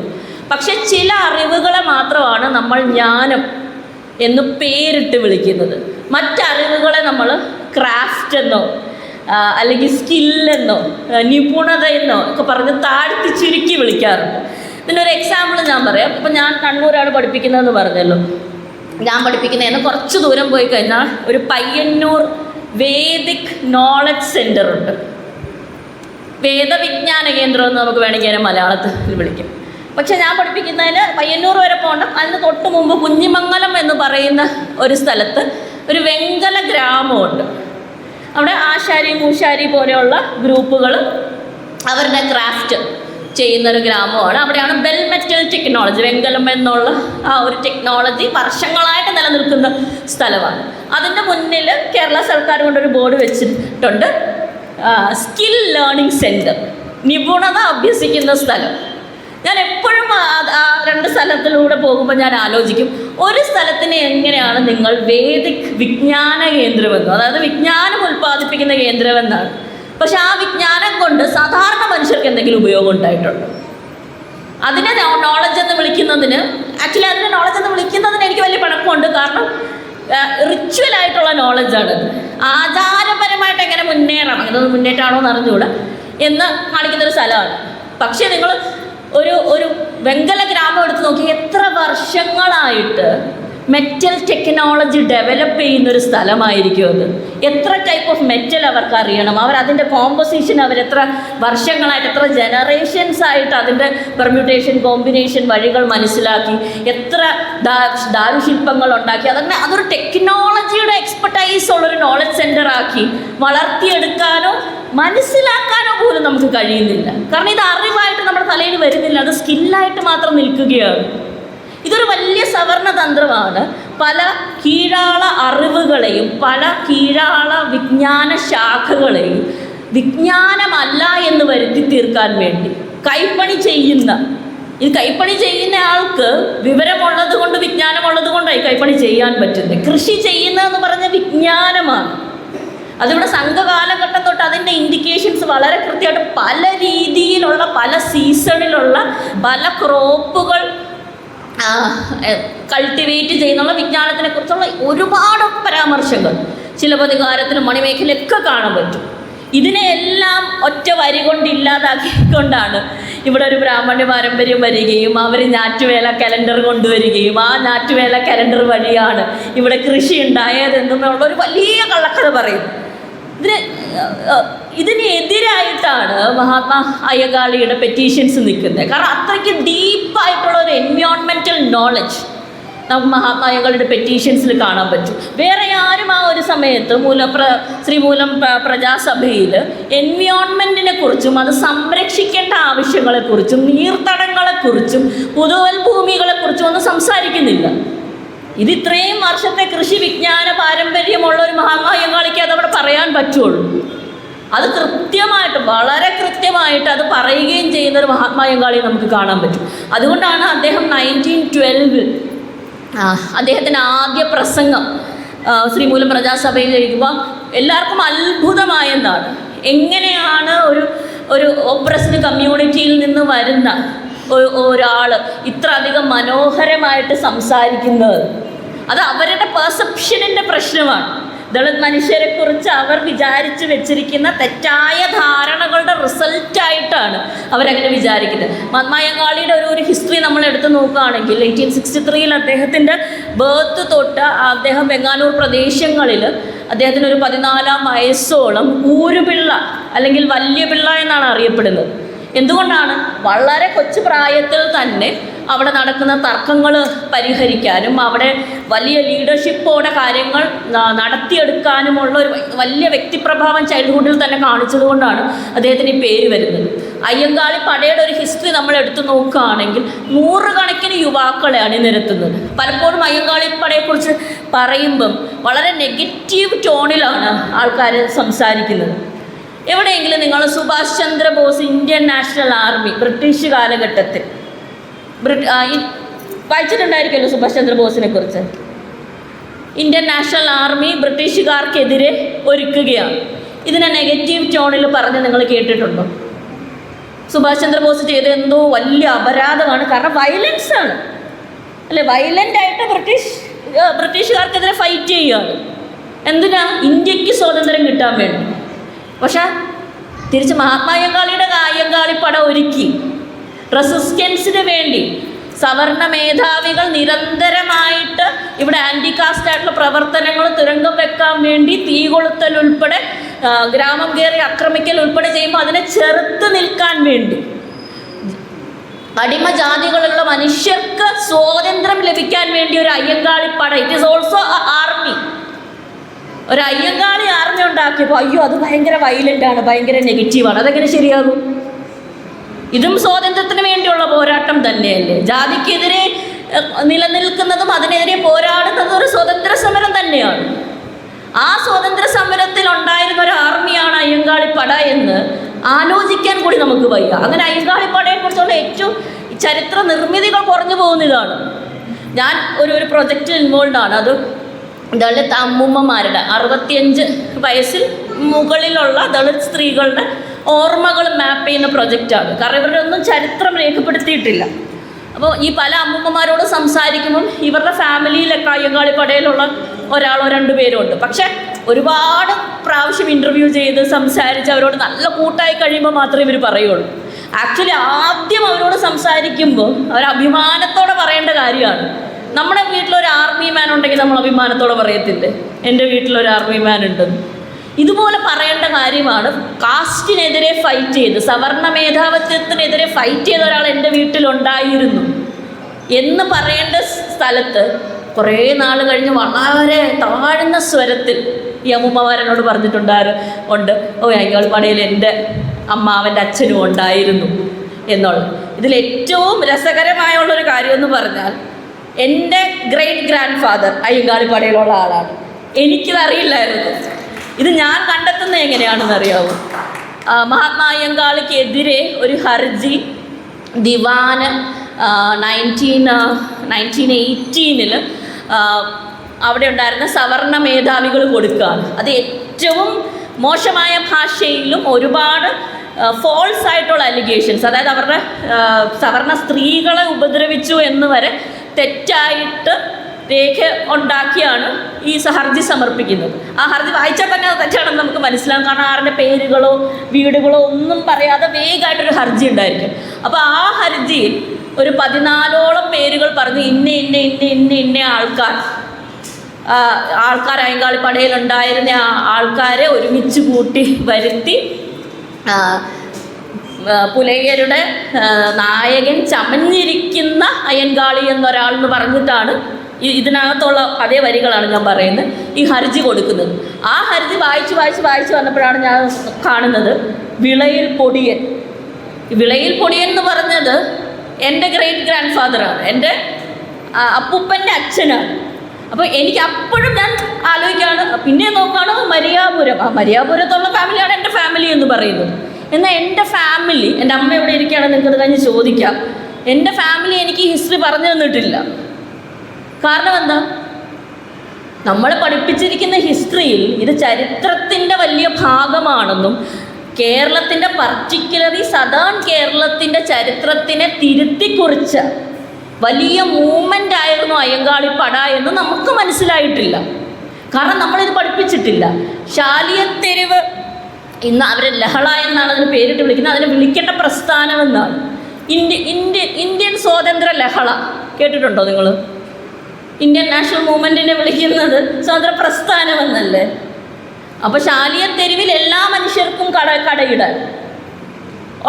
പക്ഷെ ചില അറിവുകളെ മാത്രമാണ് നമ്മൾ ജ്ഞാനം എന്ന് പേരിട്ട് വിളിക്കുന്നത്. മറ്ററിവുകളെ നമ്മൾ ക്രാഫ്റ്റ് എന്നോ അല്ലെങ്കിൽ സ്കില്ലെന്നോ നിപുണതയെന്നോ ഒക്കെ പറഞ്ഞ് താഴ്ത്തി ചുരുക്കി വിളിക്കാറുണ്ട്. ഇതിനൊരു എക്സാമ്പിൾ ഞാൻ പറയാം. ഇപ്പം ഞാൻ കണ്ണൂരാണ് പഠിപ്പിക്കുന്നതെന്ന് പറഞ്ഞല്ലോ. ഞാൻ പഠിപ്പിക്കുന്നതിന് കുറച്ച് ദൂരം പോയി കഴിഞ്ഞാൽ ഒരു പയ്യന്നൂർ വേദിക് നോളജ് സെൻ്റർ ഉണ്ട്. വേദവിജ്ഞാന കേന്ദ്രം എന്ന് നമുക്ക് വേണമെങ്കിൽ അതിനെ മലയാളത്തിൽ വിളിക്കും. പക്ഷെ ഞാൻ പഠിപ്പിക്കുന്നതിന് പയ്യന്നൂർ വരെ പോകണം. അതിന് തൊട്ട് മുമ്പ് കുഞ്ഞിമംഗലം എന്ന് പറയുന്ന ഒരു സ്ഥലത്ത് ഒരു വെങ്കല ഗ്രാമമുണ്ട്. അവിടെ ആശാരി മൂശാരി പോലെയുള്ള ഗ്രൂപ്പുകൾ അവരുടെ ക്രാഫ്റ്റ് ചെയ്യുന്നൊരു ഗ്രാമമാണ്. അവിടെയാണ് ബെൽ മെറ്റൽ ടെക്നോളജി, വെങ്കലം എന്നുള്ള ആ ഒരു ടെക്നോളജി വർഷങ്ങളായിട്ട് നിലനിൽക്കുന്ന സ്ഥലമാണ്. അതിൻ്റെ മുന്നിൽ കേരള സർക്കാർ കൊണ്ടൊരു ബോർഡ് വെച്ചിട്ടുണ്ട്, സ്കിൽ ലേണിംഗ് സെൻറ്റർ, നിപുണത അഭ്യസിക്കുന്ന സ്ഥലം. ഞാൻ എപ്പോഴും ആ 2 സ്ഥലത്തിലൂടെ പോകുമ്പോൾ ഞാൻ ആലോചിക്കും, ഒരു സ്ഥലത്തിന് എങ്ങനെയാണ് നിങ്ങൾ വേദിക് വിജ്ഞാന കേന്ദ്രമെന്നോ, അതായത് വിജ്ഞാനം ഉൽപ്പാദിപ്പിക്കുന്ന കേന്ദ്രമെന്നാണ്. പക്ഷെ ആ വിജ്ഞാനം കൊണ്ട് സാധാരണ മനുഷ്യർക്ക് എന്തെങ്കിലും ഉപയോഗം ഉണ്ടായിട്ടുണ്ടോ? അതിനെ നോളജ് എന്ന് വിളിക്കുന്നതിന്, ആക്ച്വലി അതിനെ നോളജ് എന്ന് വിളിക്കുന്നതിന് എനിക്ക് വലിയ പഴക്കമുണ്ട്. കാരണം റിച്വലായിട്ടുള്ള നോളജാണ്, ആചാരപരമായിട്ട് എങ്ങനെ മുന്നേറാം, അങ്ങനെ മുന്നേറ്റാണോ എന്ന് അറിഞ്ഞുകൂടാ എന്ന് കാണിക്കുന്നൊരു സ്ഥലമാണ്. പക്ഷേ നിങ്ങൾ ഒരു വെങ്കല ഗ്രാമം എടുത്ത് നോക്കി, എത്ര വർഷങ്ങളായിട്ട് മെറ്റൽ ടെക്നോളജി ഡെവലപ്പ് ചെയ്യുന്നൊരു സ്ഥലമായിരിക്കും അത്. എത്ര ടൈപ്പ് ഓഫ് മെറ്റൽ അവർക്ക് അറിയണം, അതിൻ്റെ കോമ്പോസിഷൻ അവരെത്ര വർഷങ്ങളായിട്ട്, എത്ര ജനറേഷൻസ് ആയിട്ട് അതിൻ്റെ പെർമ്യൂട്ടേഷൻ കോമ്പിനേഷൻ വഴികൾ മനസ്സിലാക്കി, എത്ര ദാരുശില്പങ്ങൾ ഉണ്ടാക്കി, അതൊരു ടെക്നോളജിയുടെ എക്സ്പെർട്ടൈസ് ഉള്ളൊരു നോളജ് സെൻ്റർ ആക്കി വളർത്തിയെടുക്കാനോ മനസ്സിലാക്കാനോ പോലും നമുക്ക് കഴിയുന്നില്ല. കാരണം ഇത് അറിവായിട്ട് നമ്മുടെ തലയിൽ വരുന്നില്ല, അത് സ്കില്ലായിട്ട് മാത്രം നിൽക്കുകയാണ്. ഇതൊരു വലിയ സവർണ തന്ത്രമാണ്. പല കീഴാള അറിവുകളെയും പല കീഴാള വിജ്ഞാന ശാഖകളെയും വിജ്ഞാനമല്ല എന്ന് വരുത്തി തീർക്കാൻ വേണ്ടി കൈപ്പണി ചെയ്യുന്ന ആൾക്ക് വിവരമുള്ളത് കൊണ്ട് വിജ്ഞാനമുള്ളത് കൊണ്ടായി കൈപ്പണി ചെയ്യാൻ പറ്റുന്നത്. കൃഷി ചെയ്യുന്നതെന്ന് പറഞ്ഞ വിജ്ഞാനമാണ്. അതിവിടെ സംഘകാലഘട്ടം തൊട്ട് അതിൻ്റെ ഇൻഡിക്കേഷൻസ് വളരെ കൃത്യമായിട്ട് പല രീതിയിലുള്ള പല സീസണിലുള്ള പല ക്രോപ്പുകൾ കൾട്ടിവേറ്റ് ചെയ്യുന്നുള്ള വിജ്ഞാനത്തിനെ കുറിച്ചുള്ള ഒരുപാട് പരാമർശങ്ങൾ ചിലപ്പതികാരത്തിലും മണിമേഖലയൊക്കെ കാണാൻ പറ്റും. ഇതിനെയെല്ലാം ഒറ്റ വരി കൊണ്ട് ഇല്ലാതാക്കിക്കൊണ്ടാണ് ഇവിടെ ഒരു ബ്രാഹ്മണ്യ പാരമ്പര്യം വരികയും അവർ ഞാറ്റുവേല കലണ്ടർ കൊണ്ടുവരികയും ആ ഞാറ്റുവേല കലണ്ടർ വഴിയാണ് ഇവിടെ കൃഷി ഉണ്ടായതെന്നുള്ള ഒരു വലിയ കള്ളക്കഥ പറയും. ഇതിനെതിരായിട്ടാണ് മഹാത്മാ അയ്യങ്കാളിയുടെ പെറ്റീഷൻസ് നിൽക്കുന്നത്. കാരണം അത്രയ്ക്ക് ഡീപ്പായിട്ടുള്ള ഒരു എൻവയോൺമെൻറ്റൽ നോളജ് നമുക്ക് മഹാത്മാ അയ്യങ്കാളിയുടെ പെറ്റീഷൻസിൽ കാണാൻ പറ്റും. വേറെ ആരും ആ ഒരു സമയത്ത് ശ്രീമൂലം പ്രജാസഭയിൽ എൻവയോൺമെൻറ്റിനെ കുറിച്ചും അത് സംരക്ഷിക്കേണ്ട ആവശ്യങ്ങളെക്കുറിച്ചും നീർത്തടങ്ങളെക്കുറിച്ചും പുതുവൽ ഭൂമികളെക്കുറിച്ചും ഒന്നും സംസാരിക്കുന്നില്ല. ഇത് ഇത്രയും വർഷത്തെ കൃഷി വിജ്ഞാന പാരമ്പര്യമുള്ള ഒരു മഹാത്മാ അയ്യങ്കാളിക്ക് അതവിടെ പറയാൻ പറ്റുള്ളൂ. അത് കൃത്യമായിട്ട് വളരെ കൃത്യമായിട്ട് അത് പറയുകയും ചെയ്യുന്ന ഒരു മഹാത്മാ അയ്യങ്കാളിയെ നമുക്ക് കാണാൻ പറ്റും. അതുകൊണ്ടാണ് അദ്ദേഹം 1912 അദ്ദേഹത്തിൻ്റെ ആദ്യ പ്രസംഗം ശ്രീമൂലം പ്രജാസഭയിൽ എഴുതുമ്പോൾ എല്ലാവർക്കും അത്ഭുതമായെന്നാണ്. എങ്ങനെയാണ് ഒരു ഓപ്രസ്ഡ് കമ്മ്യൂണിറ്റിയിൽ നിന്ന് വരുന്ന ഒരാൾ ഇത്ര അധികം മനോഹരമായിട്ട് സംസാരിക്കുന്നത്? അത് അവരുടെ പെർസെപ്ഷനിൻ്റെ പ്രശ്നമാണ്. ദളിത് മനുഷ്യരെക്കുറിച്ച് അവർ വിചാരിച്ച് വെച്ചിരിക്കുന്ന തെറ്റായ ധാരണകളുടെ റിസൾട്ടായിട്ടാണ് അവരങ്ങനെ വിചാരിക്കുന്നത്. മഹാത്മാ അയ്യങ്കാളിയുടെ ഒരു ഹിസ്റ്ററി നമ്മൾ എടുത്ത് നോക്കുകയാണെങ്കിൽ 1863 അദ്ദേഹത്തിൻ്റെ ബർത്ത് തൊട്ട് അദ്ദേഹം വെങ്ങാനൂർ പ്രദേശങ്ങളിൽ അദ്ദേഹത്തിന് ഒരു 14-ാം വയസ്സോളം ഊരുപിള്ള അല്ലെങ്കിൽ വല്യ പിള്ള എന്നാണ് അറിയപ്പെടുന്നത്. എന്തുകൊണ്ടാണ്? വളരെ കൊച്ചു പ്രായത്തിൽ തന്നെ അവിടെ നടക്കുന്ന തർക്കങ്ങൾ പരിഹരിക്കാനും അവിടെ വലിയ ലീഡർഷിപ്പോടെ കാര്യങ്ങൾ നടത്തിയെടുക്കാനുമുള്ള ഒരു വലിയ വ്യക്തിപ്രഭാവം ചൈൽഡ്ഹുഡിൽ തന്നെ കാണിച്ചതുകൊണ്ടാണ് അദ്ദേഹത്തിന് ഈ പേര് വരുന്നത്. അയ്യങ്കാളി പടയുടെ ഒരു ഹിസ്റ്ററി നമ്മൾ എടുത്തു നോക്കുകയാണെങ്കിൽ 100 കണക്കിന് യുവാക്കളെ അണിനിരത്തുന്നത്. പലപ്പോഴും അയ്യങ്കാളി പടയെക്കുറിച്ച് പറയുമ്പം വളരെ നെഗറ്റീവ് ടോണിലാണ് ആൾക്കാർ സംസാരിക്കുന്നത്. എവിടെയെങ്കിലും നിങ്ങൾ Subhash Chandrabose Indian national army British കാലഘട്ടത്തിൽ വായിച്ചിട്ടുണ്ടായിരിക്കുമല്ലോ സുഭാഷ് ചന്ദ്രബോസിനെ കുറിച്ച്. ഇന്ത്യൻ നാഷണൽ ആർമി ബ്രിട്ടീഷുകാർക്കെതിരെ ഒരുക്കുകയാണ്. ഇതിനെ നെഗറ്റീവ് ടോണിൽ പറഞ്ഞ് നിങ്ങൾ കേട്ടിട്ടുണ്ടോ? സുഭാഷ് ചന്ദ്രബോസ് ചെയ്ത എന്തോ വലിയ അപരാധമാണ്. കാരണം വയലൻസ് ആണ് അല്ലേ? വയലൻ്റായിട്ട് ബ്രിട്ടീഷുകാർക്കെതിരെ ഫൈറ്റ് ചെയ്യുകയാണ്. എന്തിനാ? ഇന്ത്യക്ക് സ്വാതന്ത്ര്യം കിട്ടാൻ വേണ്ടി. പക്ഷേ തിരിച്ച് മഹാത്മാ അയ്യങ്കാളിയുടെ അയ്യങ്കാളിപ്പട ഒരുക്കി റെസിസ്റ്റൻസിന് വേണ്ടി സവർണ മേധാവികൾ നിരന്തരമായിട്ട് ഇവിടെ ആൻറ്റി കാസ്റ്റ് ആയിട്ടുള്ള പ്രവർത്തനങ്ങൾ തുരങ്കം വെക്കാൻ വേണ്ടി തീ കൊളുത്തൽ ഉൾപ്പെടെ ഗ്രാമം കയറി ആക്രമിക്കൽ ഉൾപ്പെടെ ചെയ്യുമ്പോൾ അതിനെ ചെറുത്ത് നിൽക്കാൻ വേണ്ടി അടിമ ജാതികളുള്ള മനുഷ്യർക്ക് സ്വാതന്ത്ര്യം ലഭിക്കാൻ വേണ്ടി ഒരു അയ്യങ്കാളിപ്പട, ഇറ്റ് ഈസ് ഓൾസോ ആർമി, ഒരു അയ്യങ്കാളി ആർമി ഉണ്ടാക്കിയപ്പോൾ അയ്യോ അത് ഭയങ്കര വയലൻ്റാണ്, ഭയങ്കര നെഗറ്റീവാണ്. അതെങ്ങനെ ശരിയാകും? ഇതും സ്വാതന്ത്ര്യത്തിന് വേണ്ടിയുള്ള പോരാട്ടം തന്നെയല്ലേ? ജാതിക്കെതിരെ നിലനിൽക്കുന്നതും അതിനെതിരെ പോരാടുന്നതും ഒരു സ്വതന്ത്ര സമരം തന്നെയാണ്. ആ സ്വതന്ത്ര സമരത്തിൽ ഉണ്ടായിരുന്ന ഒരു ആർമിയാണ് അയ്യങ്കാളിപ്പട എന്ന് ആലോചിക്കാൻ കൂടി നമുക്ക് വയ്യ. അങ്ങനെ അയ്യങ്കാളിപ്പടയെക്കുറിച്ചുള്ള ഏറ്റവും ചരിത്ര നിർമ്മിതികൾ കുറഞ്ഞു പോകുന്നതാണ്. ഞാൻ ഒരു പ്രൊജക്റ്റിൽ ഇൻവോൾവ് ആണ്. അത് ദളിത് അമ്മൂമ്മമാരുടെ 65 വയസ്സിൽ മുകളിലുള്ള ദളിത് സ്ത്രീകളുടെ ഓർമ്മകൾ മാപ്പ് ചെയ്യുന്ന പ്രൊജക്റ്റാണ്. കാരണം ഇവരുടെ ഒന്നും ചരിത്രം രേഖപ്പെടുത്തിയിട്ടില്ല. അപ്പോൾ ഈ പല അമ്മൂമ്മമാരോട് സംസാരിക്കുമ്പം ഇവരുടെ ഫാമിലിയിലൊക്കെ അയ്യങ്കാളിപ്പടയിലുള്ള ഒരാളോ 2 പേരോ ഉണ്ട്. പക്ഷേ ഒരുപാട് പ്രാവശ്യം ഇൻ്റർവ്യൂ ചെയ്ത് സംസാരിച്ച് അവരോട് നല്ല കൂട്ടായി കഴിയുമ്പോൾ മാത്രമേ ഇവർ പറയുള്ളൂ. ആക്ച്വലി ആദ്യം അവരോട് സംസാരിക്കുമ്പോൾ അവർ അഭിമാനത്തോടെ പറയേണ്ട കാര്യമാണ്, നമ്മുടെ വീട്ടിലൊരു ആർമി മാൻ ഉണ്ടെങ്കിൽ നമ്മൾ അഭിമാനത്തോടെ പറയത്തില്ലേ, എൻ്റെ വീട്ടിലൊരു ആർമി മാൻ ഉണ്ടെന്ന്. ഇതുപോലെ പറയേണ്ട കാര്യമാണ്. കാസ്റ്റിനെതിരെ ഫൈറ്റ് ചെയ്ത്, സവർണ മേധാവിത്വത്തിനെതിരെ ഫൈറ്റ് ചെയ്ത ഒരാൾ എൻ്റെ വീട്ടിലുണ്ടായിരുന്നു എന്ന് പറയേണ്ട സ്ഥലത്ത് കുറേ നാൾ കഴിഞ്ഞ് വളരെ താഴ്ന്ന സ്വരത്തിൽ ഈ അമ്മൂമ്മമാരനോട് പറഞ്ഞിട്ടുണ്ട്, ഓ അയ്യാൾപ്പാടയിൽ എൻ്റെ അമ്മാവൻ്റെ അച്ഛനും ഉണ്ടായിരുന്നു എന്നുള്ളത്. ഇതിലേറ്റവും രസകരമായുള്ളൊരു കാര്യമെന്ന് പറഞ്ഞാൽ എൻ്റെ ഗ്രേറ്റ് ഗ്രാൻഡ് ഫാദർ അയ്യങ്കാളിപ്പാടയിലുള്ള ആളാണ്. എനിക്കിതറിയില്ലായിരുന്നു. ഇത് ഞാൻ കണ്ടെത്തുന്നത് എങ്ങനെയാണെന്ന് അറിയാമോ? മഹാത്മാ അയ്യങ്കാളിക്കെതിരെ ഒരു ഹർജി ദിവാന് 1918 അവിടെ ഉണ്ടായിരുന്ന സവർണ മേധാവികൾ കൊടുക്കുകയാണ്. അത് ഏറ്റവും മോശമായ ഭാഷയിലും ഒരുപാട് ഫോൾസ് ആയിട്ടുള്ള അലിഗേഷൻസ്, അതായത് അവരുടെ സവർണ സ്ത്രീകളെ ഉപദ്രവിച്ചു എന്ന് വരെ തെറ്റായിട്ട് രേഖ ഉണ്ടാക്കിയാണ് ഈ ഹർജി സമർപ്പിക്കുന്നത്. ആ ഹർജി വായിച്ചാൽ തന്നെ അത് തെറ്റാണെന്ന് നമുക്ക് മനസ്സിലാകും. കാരണം ആരുടെ പേരുകളോ വീടുകളോ ഒന്നും പറയാതെ വേഗമായിട്ടൊരു ഹർജി ഉണ്ടായിരിക്കും. അപ്പോൾ ആ ഹർജിയിൽ ഒരു 14ഓളം പേരുകൾ പറഞ്ഞ് ഇന്ന ആൾക്കാർ അയ്യങ്കാളിപ്പടയിലുണ്ടായിരുന്ന ആൾക്കാരെ ഒരുമിച്ച് കൂട്ടി വരുത്തി പുലയരുടെ നായകൻ ചമഞ്ഞിരിക്കുന്ന അയ്യങ്കാളി എന്നൊരാളെന്ന് പറഞ്ഞിട്ടാണ് ഇതിനകത്തുള്ള അതേ വരികളാണ് ഞാൻ പറയുന്നത്, ഈ ഹർജി കൊടുക്കുന്നത്. ആ ഹർജി വായിച്ച് വന്നപ്പോഴാണ് ഞാൻ കാണുന്നത് വിളയിൽ പൊടിയൻ. വിളയിൽ പൊടിയൻ എന്ന് പറഞ്ഞത് എൻ്റെ ഗ്രേറ്റ് ഗ്രാൻഡ് ഫാദറാണ്, എൻ്റെ അപ്പൂപ്പൻ്റെ അച്ഛനാണ്. അപ്പോൾ എനിക്ക് അപ്പോഴും ഞാൻ ആലോചിക്കുകയാണ്, പിന്നെ നോക്കുകയാണ് മരിയാപുരം. ആ മരിയാപുരത്തുള്ള ഫാമിലിയാണ് എൻ്റെ ഫാമിലി എന്ന് പറയുന്നത്. എന്നാൽ എൻ്റെ ഫാമിലി, എൻ്റെ അമ്മ എവിടെ ഇരിക്കുകയാണെന്ന് നിങ്ങൾക്കത് കഴിഞ്ഞ് ചോദിക്കാം, എൻ്റെ ഫാമിലി എനിക്ക് ഹിസ്റ്ററി പറഞ്ഞു തന്നിട്ടില്ല. കാരണം എന്താ? നമ്മളെ പഠിപ്പിച്ചിരിക്കുന്ന ഹിസ്റ്ററിയിൽ ഇത് ചരിത്രത്തിൻ്റെ വലിയ ഭാഗമാണെന്നും കേരളത്തിൻ്റെ പർട്ടിക്കുലർലി സദേൺ കേരളത്തിൻ്റെ ചരിത്രത്തിനെ തിരുത്തിക്കുറിച്ച വലിയ മൂവ്മെൻ്റ് ആയിരുന്നു അയ്യങ്കാളിപ്പട എന്ന് നമുക്ക് മനസ്സിലായിട്ടില്ല. കാരണം നമ്മളിത് പഠിപ്പിച്ചിട്ടില്ല. ശാലിയത്തെരുവ്, ഇന്ന് അവർ ലഹള എന്നാണ് അതിന് പേരിട്ട് വിളിക്കുന്നത്, അതിനെ വിളിക്കേണ്ട പ്രസ്ഥാനം എന്നാണ്. ഇന്ത്യൻ സ്വാതന്ത്ര്യ ലഹള കേട്ടിട്ടുണ്ടോ നിങ്ങൾ? ഇന്ത്യൻ നാഷണൽ മൂവ്മെൻറ്റിനെ വിളിക്കുന്നത് സ്വാതന്ത്ര്യ പ്രസ്ഥാനം എന്നല്ലേ? അപ്പോൾ ശാലിയത്തെരുവിൽ എല്ലാ മനുഷ്യർക്കും കടയിടാൻ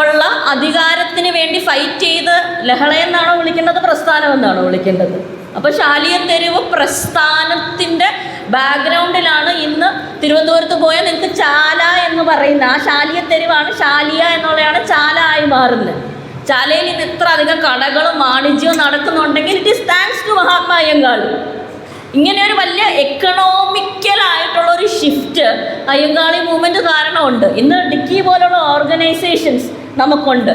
ഉള്ള അധികാരത്തിന് വേണ്ടി ഫൈറ്റ് ചെയ്ത് ലഹളയെന്നാണോ വിളിക്കേണ്ടത്, പ്രസ്ഥാനം എന്നാണോ വിളിക്കേണ്ടത്? അപ്പോൾ ശാലിയത്തെരുവ് പ്രസ്ഥാനത്തിൻ്റെ ബാക്ക്ഗ്രൗണ്ടിലാണ് ഇന്ന് തിരുവനന്തപുരത്ത് പോയാൽ നിങ്ങൾക്ക് ചാല എന്ന് പറയുന്ന ആ ശാലിയത്തെരുവാണ്, ശാലിയ എന്നുള്ളതാണ് ചാല ആയി മാറുന്നത്. ചാലയിൽ ഇന്ന് ഇത്ര അധികം കടകളും വാണിജ്യവും നടക്കുന്നുണ്ടെങ്കിൽ it is thanks to Mahatma Ayyankali. ഇങ്ങനെ ഒരു വലിയ എക്കണോമിക്കലായിട്ടുള്ളൊരു ഷിഫ്റ്റ് അയ്യങ്കാളി മൂവ്മെൻറ്റ് കാരണമുണ്ട്. ഇന്ന് ഡിക്കി പോലുള്ള ഓർഗനൈസേഷൻസ് നമുക്കുണ്ട്.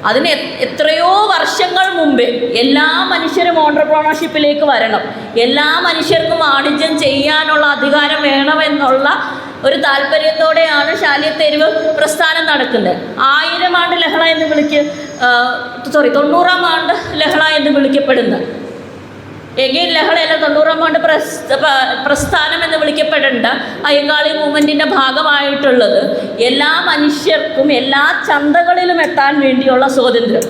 അതിന് എത്രയോ വർഷങ്ങൾ മുമ്പേ എല്ലാ മനുഷ്യരും ഓൺട്രപ്രണർഷിപ്പിലേക്ക് വരണം, എല്ലാ മനുഷ്യർക്കും വാണിജ്യം ചെയ്യാനുള്ള അധികാരം വേണമെന്നുള്ള ഒരു താല്പര്യത്തോടെയാണ് ശാലിയത്തെരുവ് പ്രസ്ഥാനം നടക്കുന്നത്. 1000 ആണ്ട് ലഹള എന്ന് 90-ാം ആണ്ട് ലഹള എന്ന് വിളിക്കപ്പെടുന്ന എഗെയിൻ ലഹളയല്ല, 90-ാം ആണ്ട് പ്രസ്ഥാനം എന്ന് വിളിക്കപ്പെടേണ്ട അയ്യങ്കാളി മൂവ്മെൻറ്റിൻ്റെ ഭാഗമായിട്ടുള്ളത് എല്ലാ മനുഷ്യർക്കും എല്ലാ ചന്തകളിലും എത്താൻ വേണ്ടിയുള്ള സ്വാതന്ത്ര്യം.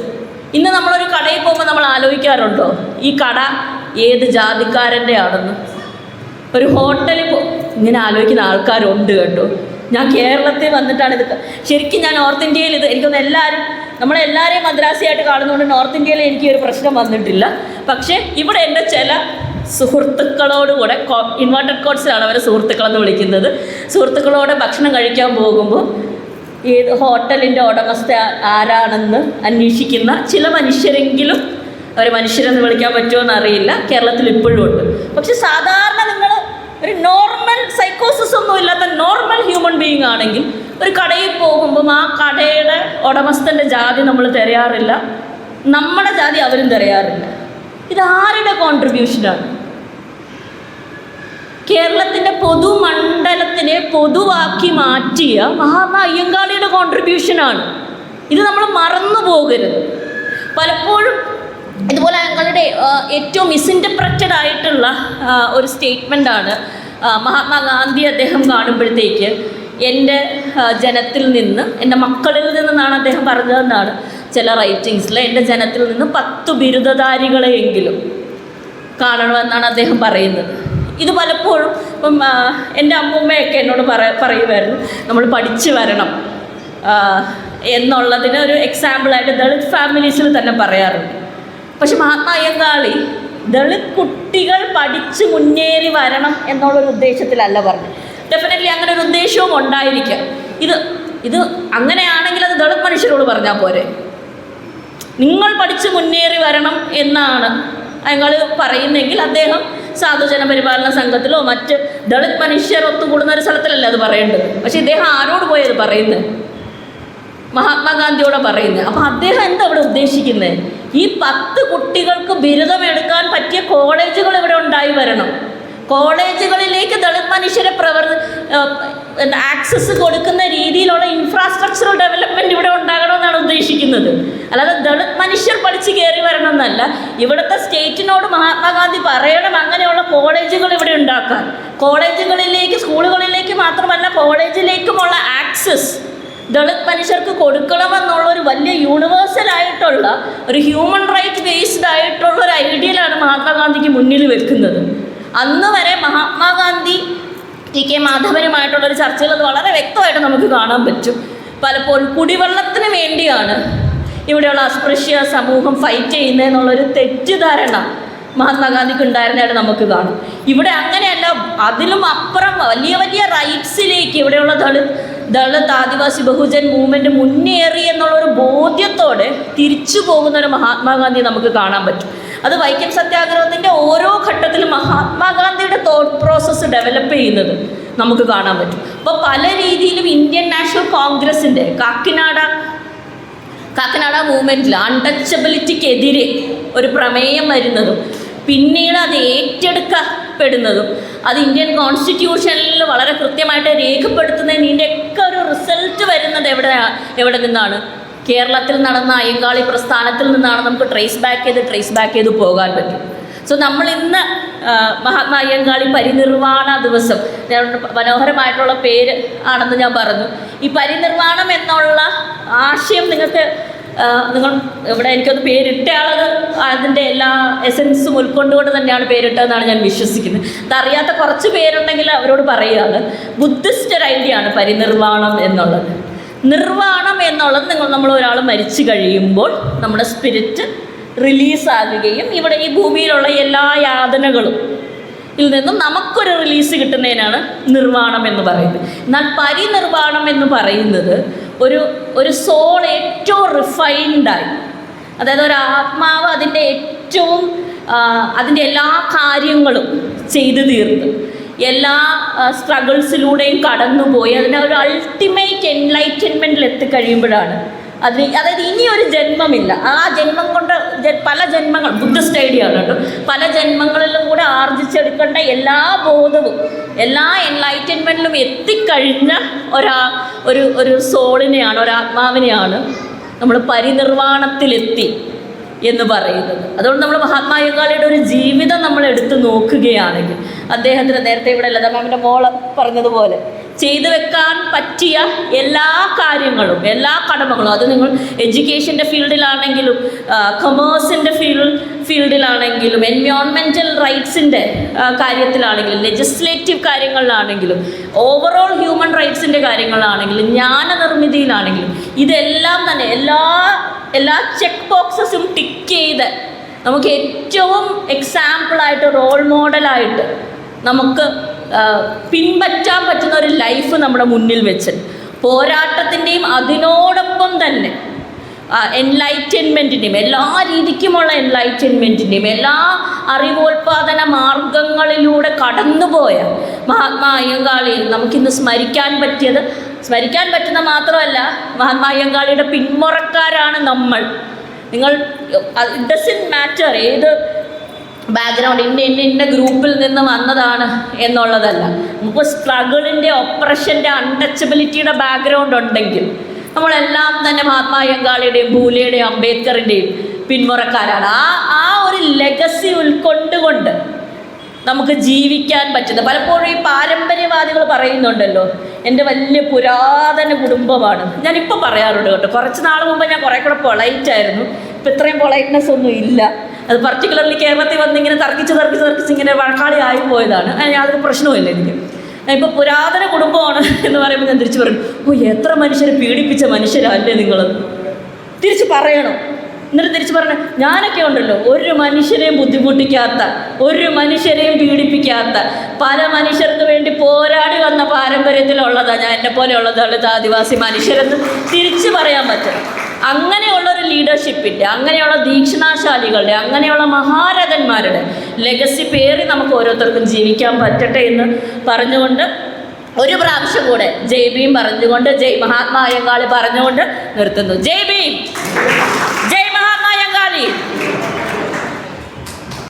ഇന്ന് നമ്മളൊരു കടയിൽ പോകുമ്പോൾ നമ്മൾ ആലോചിക്കാറുണ്ടോ ഈ കട ഏത് ജാതിക്കാരൻ്റെ ആണെന്ന്? ഒരു ഹോട്ടലിൽ ഇങ്ങനെ ആലോചിക്കുന്ന ആൾക്കാരുണ്ട് കേട്ടോ. ഞാൻ കേരളത്തിൽ വന്നിട്ടാണ് ഇത് ശരിക്കും ഞാൻ നോർത്ത് ഇന്ത്യയിൽ എനിക്കൊന്ന് നമ്മളെല്ലാവരെയും മദ്രാസിയായിട്ട് കാണുന്നതുകൊണ്ട് നോർത്ത് ഇന്ത്യയിൽ എനിക്ക് ഒരു പ്രശ്നം വന്നിട്ടില്ല. പക്ഷേ ഇവിടെ എൻ്റെ ചില സുഹൃത്തുക്കളോടുകൂടെ, ഇൻവേർട്ടഡ് കോട്ട്സിലാണ് അവരെ സുഹൃത്തുക്കളെന്ന് വിളിക്കുന്നത്, സുഹൃത്തുക്കളോടെ ഭക്ഷണം കഴിക്കാൻ പോകുമ്പോൾ ഏത് ഹോട്ടലിൻ്റെ ഉടമസ്ഥ ആരാണെന്ന് അന്വേഷിക്കുന്ന ചില മനുഷ്യരെങ്കിലും, അവർ മനുഷ്യരെന്ന് വിളിക്കാൻ പറ്റുമോ എന്നറിയില്ല, കേരളത്തിൽ ഇപ്പോഴും ഉണ്ട്. പക്ഷെ സാധാരണ നിങ്ങൾ ഒരു നോർമൽ സൈക്കോസിസ് ഒന്നും ഇല്ലാത്ത നോർമൽ ഹ്യൂമൻ ബീയിങ് ആണെങ്കിൽ ഒരു കടയിൽ പോകുമ്പം ആ കടയുടെ ഉടമസ്ഥൻ്റെ ജാതി നമ്മൾ തിരയാറില്ല, നമ്മുടെ ജാതി അവരും തിരയാറില്ല. ഇതാരുടെ കോൺട്രിബ്യൂഷനാണ്? കേരളത്തിൻ്റെ പൊതുമണ്ഡലത്തിനെ പൊതുവാക്കി മാറ്റിയ മഹാത്മാ അയ്യങ്കാളിയുടെ കോൺട്രിബ്യൂഷനാണ്. ഇത് നമ്മൾ മറന്നു പോകരുത്. പലപ്പോഴും ഇതുപോലെ അയ്യങ്കാളിയുടെ ഏറ്റവും മിസ്ഇൻറ്റർപ്രറ്റഡ് ആയിട്ടുള്ള ഒരു സ്റ്റേറ്റ്മെൻറ്റാണ് മഹാത്മാഗാന്ധി അദ്ദേഹം കാണുമ്പോഴത്തേക്ക് എൻ്റെ ജനത്തിൽ നിന്ന്, എൻ്റെ മക്കളിൽ നിന്നാണ് അദ്ദേഹം പറഞ്ഞതെന്നാണ് ചില റൈറ്റിങ്സിൽ, എൻ്റെ ജനത്തിൽ നിന്ന് 10 ബിരുദധാരികളെയെങ്കിലും കാണണമെന്നാണ് അദ്ദേഹം പറയുന്നത്. ഇത് പലപ്പോഴും ഇപ്പം എൻ്റെ അമ്മൂമ്മയൊക്കെ എന്നോട് പറയുമായിരുന്നു, നമ്മൾ പഠിച്ചു വരണം എന്നുള്ളതിന് ഒരു എക്സാമ്പിളായിട്ട് ദളിത് ഫാമിലീസിൽ തന്നെ പറയാറുണ്ട്. പക്ഷെ മഹാത്മാ അയ്യങ്കാളി ദളിത് കുട്ടികൾ പഠിച്ച് മുന്നേറി വരണം എന്നുള്ളൊരു ഉദ്ദേശത്തിലല്ല പറഞ്ഞത്. ഡെഫിനറ്റ്ലി അങ്ങനെ ഒരു ഉദ്ദേശവും ഉണ്ടായിരിക്കാം. ഇത് അങ്ങനെയാണെങ്കിൽ അത് ദളിത് മനുഷ്യരോട് പറഞ്ഞാൽ പോരെ. നിങ്ങൾ പഠിച്ച് മുന്നേറി വരണം എന്നാണ് അയാൾ പറയുന്നെങ്കിൽ അദ്ദേഹം സാധുജന പരിപാലന സംഘത്തിലോ മറ്റ് ദളിത് മനുഷ്യർ ഒത്തുകൂടുന്ന ഒരു സ്ഥലത്തിലല്ല അത് പറയേണ്ടത്. പക്ഷെ ഇദ്ദേഹം ആരോട് പോയി അത് പറയുന്നത്? മഹാത്മാഗാന്ധിയോടെ പറയുന്നത്. അപ്പം അദ്ദേഹം എന്താ ഇവിടെ ഉദ്ദേശിക്കുന്നത്? ഈ 10 കുട്ടികൾക്ക് ബിരുദമെടുക്കാൻ പറ്റിയ കോളേജുകൾ ഇവിടെ ഉണ്ടായി വരണം. കോളേജുകളിലേക്ക് ദളിത് മനുഷ്യരെ ആക്സസ് കൊടുക്കുന്ന രീതിയിലുള്ള ഇൻഫ്രാസ്ട്രക്ചറൽ ഡെവലപ്മെൻറ്റ് ഇവിടെ ഉണ്ടാകണമെന്നാണ് ഉദ്ദേശിക്കുന്നത്. അല്ലാതെ ദളിത് മനുഷ്യർ പഠിച്ച് കയറി വരണമെന്നല്ല. ഇവിടുത്തെ സ്റ്റേറ്റിനോട് മഹാത്മാഗാന്ധി പറയണം അങ്ങനെയുള്ള കോളേജുകൾ ഇവിടെ ഉണ്ടാക്കാൻ. കോളേജുകളിലേക്ക്, സ്കൂളുകളിലേക്ക് മാത്രമല്ല കോളേജിലേക്കുമുള്ള ആക്സസ് ദളിത് മനുഷ്യർക്ക് കൊടുക്കണമെന്നുള്ളൊരു വലിയ യൂണിവേഴ്സലായിട്ടുള്ള ഒരു ഹ്യൂമൻ റൈറ്റ് ബേസ്ഡ് ആയിട്ടുള്ള ഒരു ഐഡിയലാണ് മഹാത്മാഗാന്ധിക്ക് മുന്നിൽ വെക്കുന്നത്. അന്ന് വരെ മഹാത്മാഗാന്ധി ടി.കെ. മാധവനുമായിട്ടുള്ളൊരു ചർച്ചയിൽ അത് വളരെ വ്യക്തമായിട്ട് നമുക്ക് കാണാൻ പറ്റും. പലപ്പോഴും കുടിവെള്ളത്തിന് വേണ്ടിയാണ് ഇവിടെയുള്ള അസ്പൃശ്യ സമൂഹം ഫൈറ്റ് ചെയ്യുന്നതെന്നുള്ളൊരു തെറ്റിദ്ധാരണ മഹാത്മാഗാന്ധിക്ക് ഉണ്ടായിരുന്നതായിട്ട് നമുക്ക് കാണും. ഇവിടെ അങ്ങനെയല്ല, അതിലും അപ്പുറം വലിയ വലിയ റൈറ്റ്സിലേക്ക് ഇവിടെയുള്ള ദളിത് ആദിവാസി ബഹുജൻ മൂവ്മെൻറ്റ് മുന്നേറി എന്നുള്ളൊരു ബോധ്യത്തോടെ തിരിച്ചു പോകുന്നൊരു മഹാത്മാഗാന്ധി നമുക്ക് കാണാൻ പറ്റും. അത് വൈക്കം സത്യാഗ്രഹത്തിൻ്റെ ഓരോ ഘട്ടത്തിലും മഹാത്മാഗാന്ധിയുടെ തോട്ട് പ്രോസസ്സ് ഡെവലപ്പ് ചെയ്യുന്നത് നമുക്ക് കാണാൻ പറ്റും. അപ്പോൾ പല രീതിയിലും ഇന്ത്യൻ നാഷണൽ കോൺഗ്രസിൻ്റെ കാക്കനാട മൂവ്മെൻറ്റിൽ അൺടച്ചബിലിറ്റിക്കെതിരെ ഒരു പ്രമേയം വരുന്നതും പിന്നീട് അത് ഏറ്റെടുക്കപ്പെടുന്നതും അത് ഇന്ത്യൻ കോൺസ്റ്റിറ്റ്യൂഷനിൽ വളരെ കൃത്യമായിട്ട് രേഖപ്പെടുത്തുന്നതിൻ്റെയൊക്കെ ഒരു റിസൾട്ട് വരുന്നത് എവിടെ നിന്നാണ്? കേരളത്തിൽ നടന്ന അയ്യങ്കാളി പ്രസ്ഥാനത്തിൽ നിന്നാണ് നമുക്ക് ട്രേസ് ബാക്ക് ചെയ്ത് പോകാൻ പറ്റും. സോ നമ്മൾ ഇന്ന് മഹാത്മാ അയ്യങ്കാളി പരിനിർവാണ ദിവസം, മനോഹരമായിട്ടുള്ള പേര് ആണെന്ന് ഞാൻ പറഞ്ഞു. ഈ പരിനിർവാണം എന്നുള്ള ആശയം നിങ്ങൾ ഇവിടെ എനിക്കൊന്ന് പേരിട്ട ആളത് അതിൻ്റെ എല്ലാ എസൻസും ഉൾക്കൊണ്ടുകൊണ്ട് തന്നെയാണ് പേരിട്ടതെന്നാണ് ഞാൻ വിശ്വസിക്കുന്നത്. അതറിയാത്ത കുറച്ച് പേരുണ്ടെങ്കിൽ അവരോട് പറയുകയാണ്, ബുദ്ധിസ്റ്റ് ഒരു ഐഡിയ ആണ് പരിനിർവാണം എന്നുള്ളത്. നിർവാണം എന്നുള്ളത് നമ്മൾ ഒരാൾ മരിച്ചു കഴിയുമ്പോൾ നമ്മുടെ സ്പിരിറ്റ് റിലീസാകുകയും ഇവിടെ ഈ ഭൂമിയിലുള്ള എല്ലാ യാതനകളും നിന്നും നമുക്കൊരു റിലീസ് കിട്ടുന്നതിനാണ് നിർവാണം എന്ന് പറയുന്നത്. എന്നാൽ പരിനിർവാണം എന്ന് പറയുന്നത് ഒരു സോൾ ഏറ്റവും റിഫൈൻഡായി, അതായത് ഒരു ആത്മാവ് അതിൻ്റെ ഏറ്റവും അതിൻ്റെ എല്ലാ കാര്യങ്ങളും ചെയ്തു തീർത്ത് എല്ലാ സ്ട്രഗിൾസിലൂടെയും കടന്നുപോയി അതിനെ ഒരു അൾട്ടിമേറ്റ് എൻലൈറ്റൻമെൻറ്റിൽ എത്തിക്കഴിയുമ്പോഴാണ് അതായത് ഇനിയൊരു ജന്മമില്ല. ആ ജന്മം കൊണ്ട് പല ജന്മങ്ങൾ, ബുദ്ധിസ്റ്റ് ഐഡിയ ആണ് കേട്ടോ, പല ജന്മങ്ങളിലും കൂടെ ആർജിച്ചെടുക്കേണ്ട എല്ലാ ബോധവും എല്ലാ എൻലൈറ്റൻമെൻറ്റിലും എത്തിക്കഴിഞ്ഞ ഒരു സോളിനെയാണ്, ഒരാത്മാവിനെയാണ് നമ്മൾ പരിനിർവാണത്തിലെത്തി എന്ന് പറയുന്നത്. അതുകൊണ്ട് നമ്മൾ മഹാത്മാ അയ്യങ്കാളിയുടെ ഒരു ജീവിതം നമ്മൾ എടുത്തു നോക്കുകയാണെങ്കിൽ അദ്ദേഹത്തിന് നേരത്തെ ഇവിടെ ലത മാമിൻ്റെ മോള് പറഞ്ഞതുപോലെ ചെയ്തു വെക്കാൻ പറ്റിയ എല്ലാ കാര്യങ്ങളും, എല്ലാ കടമകളും, അത് നിങ്ങൾ എഡ്യൂക്കേഷൻ്റെ ഫീൽഡിലാണെങ്കിലും കൊമേഴ്സിൻ്റെ ഫീൽഡിലാണെങ്കിലും എൻവയോൺമെൻറ്റൽ റൈറ്റ്സിൻ്റെ കാര്യത്തിലാണെങ്കിലും ലെജിസ്ലേറ്റീവ് കാര്യങ്ങളിലാണെങ്കിലും ഓവറോൾ ഹ്യൂമൻ റൈറ്റ്സിൻ്റെ കാര്യങ്ങളിലാണെങ്കിലും ജ്ഞാനനിർമ്മിതിയിലാണെങ്കിലും ഇതെല്ലാം തന്നെ എല്ലാ ചെക്ക് ബോക്സസും ടിക്ക് ചെയ്ത് നമുക്ക് ഏറ്റവും എക്സാമ്പിളായിട്ട് റോൾ മോഡലായിട്ട് നമുക്ക് പിൻപറ്റാൻ പറ്റുന്ന ഒരു ലൈഫ് നമ്മുടെ മുന്നിൽ വെച്ച് പോരാട്ടത്തിൻ്റെയും അതിനോടൊപ്പം തന്നെ എൻലൈറ്റൻമെൻറ്റിൻ്റെയും എല്ലാ രീതിക്കുമുള്ള എൻലൈറ്റൻമെൻറ്റിൻ്റെയും എല്ലാ അറിവോൽപാദന മാർഗങ്ങളിലൂടെ കടന്നുപോയ മഹാത്മാ അയ്യങ്കാളിയെ നമുക്കിന്ന് സ്മരിക്കാൻ പറ്റുന്ന മാത്രമല്ല മഹാത്മാ അയ്യങ്കാളിയുടെ പിന്മുറക്കാരാണ് നമ്മൾ. നിങ്ങൾ ഇറ്റ് ഡസൻറ്റ് മാറ്റർ ഏത് ബാക്ക്ഗ്രൗണ്ട് ഇന്ന ഗ്രൂപ്പിൽ നിന്ന് വന്നതാണ് എന്നുള്ളതല്ല. നമുക്ക് സ്ട്രഗിളിൻ്റെ, ഒപ്രഷൻ്റെ, അൺടച്ചബിലിറ്റിയുടെ ബാക്ക്ഗ്രൗണ്ട് ഉണ്ടെങ്കിൽ നമ്മളെല്ലാം തന്നെ മഹാത്മാ അയ്യങ്കാളിയുടെയും ഭൂലെയുടെയും അംബേദ്കറിൻ്റെയും പിന്മുറക്കാരാണ്. ആ ഒരു ലെഗസി ഉൾക്കൊണ്ടുകൊണ്ട് നമുക്ക് ജീവിക്കാൻ പറ്റുന്നത്. പലപ്പോഴും ഈ പാരമ്പര്യവാദികൾ പറയുന്നുണ്ടല്ലോ, എൻ്റെ വലിയ പുരാതന കുടുംബമാണ്. ഞാനിപ്പോൾ പറയാറുണ്ട് കേട്ടോ, കുറച്ച് നാൾ മുമ്പ് ഞാൻ കുറേ കൂടെ പൊളൈറ്റായിരുന്നു, ഇപ്പം ഇത്രയും പൊളൈറ്റ്നെസ് ഒന്നും ഇല്ല. അത് പർട്ടിക്കുലർലി കേരളത്തിൽ വന്ന് ഇങ്ങനെ തർക്കിച്ച് ഇങ്ങനെ വഴക്കാളി ആയി പോയതാണ്. യാതൊരു പ്രശ്നവുമില്ല എനിക്ക്. ഇപ്പോൾ പുരാതന കുടുംബമാണ് എന്ന് പറയുമ്പോൾ ഞാൻ തിരിച്ചു പറയും, എത്ര മനുഷ്യരെ പീഡിപ്പിച്ച മനുഷ്യരല്ലേ നിങ്ങൾ, തിരിച്ച് പറയണം. എന്നിട്ട് തിരിച്ച് പറഞ്ഞാൽ ഞാനൊക്കെ ഉണ്ടല്ലോ, ഒരു മനുഷ്യരെയും ബുദ്ധിമുട്ടിക്കാത്ത, ഒരു മനുഷ്യരെയും പീഡിപ്പിക്കാത്ത, പല മനുഷ്യർക്ക് വേണ്ടി പോരാടി വന്ന പാരമ്പര്യത്തിലുള്ളതാണ് ഞാൻ. എന്നെ പോലെയുള്ളതാണ് ആദിവാസി മനുഷ്യരെന്ന് തിരിച്ച് പറയാൻ പറ്റും. അങ്ങനെയുള്ളൊരു ലീഡർഷിപ്പിൻ്റെ, അങ്ങനെയുള്ള ദീക്ഷണാശാലികളുടെ, അങ്ങനെയുള്ള മഹാരഥന്മാരുടെ ലെഗസി പേറി നമുക്ക് ഓരോരുത്തർക്കും ജീവിക്കാൻ പറ്റട്ടെ എന്ന് പറഞ്ഞുകൊണ്ട് ഒരു പ്രാവശ്യം കൂടെ ജയ് ഭീം പറഞ്ഞുകൊണ്ട്, ജയ് മഹാത്മാ അയ്യങ്കാളി പറഞ്ഞുകൊണ്ട് നിർത്തുന്നു. ജയ് ഭീം, ജയ്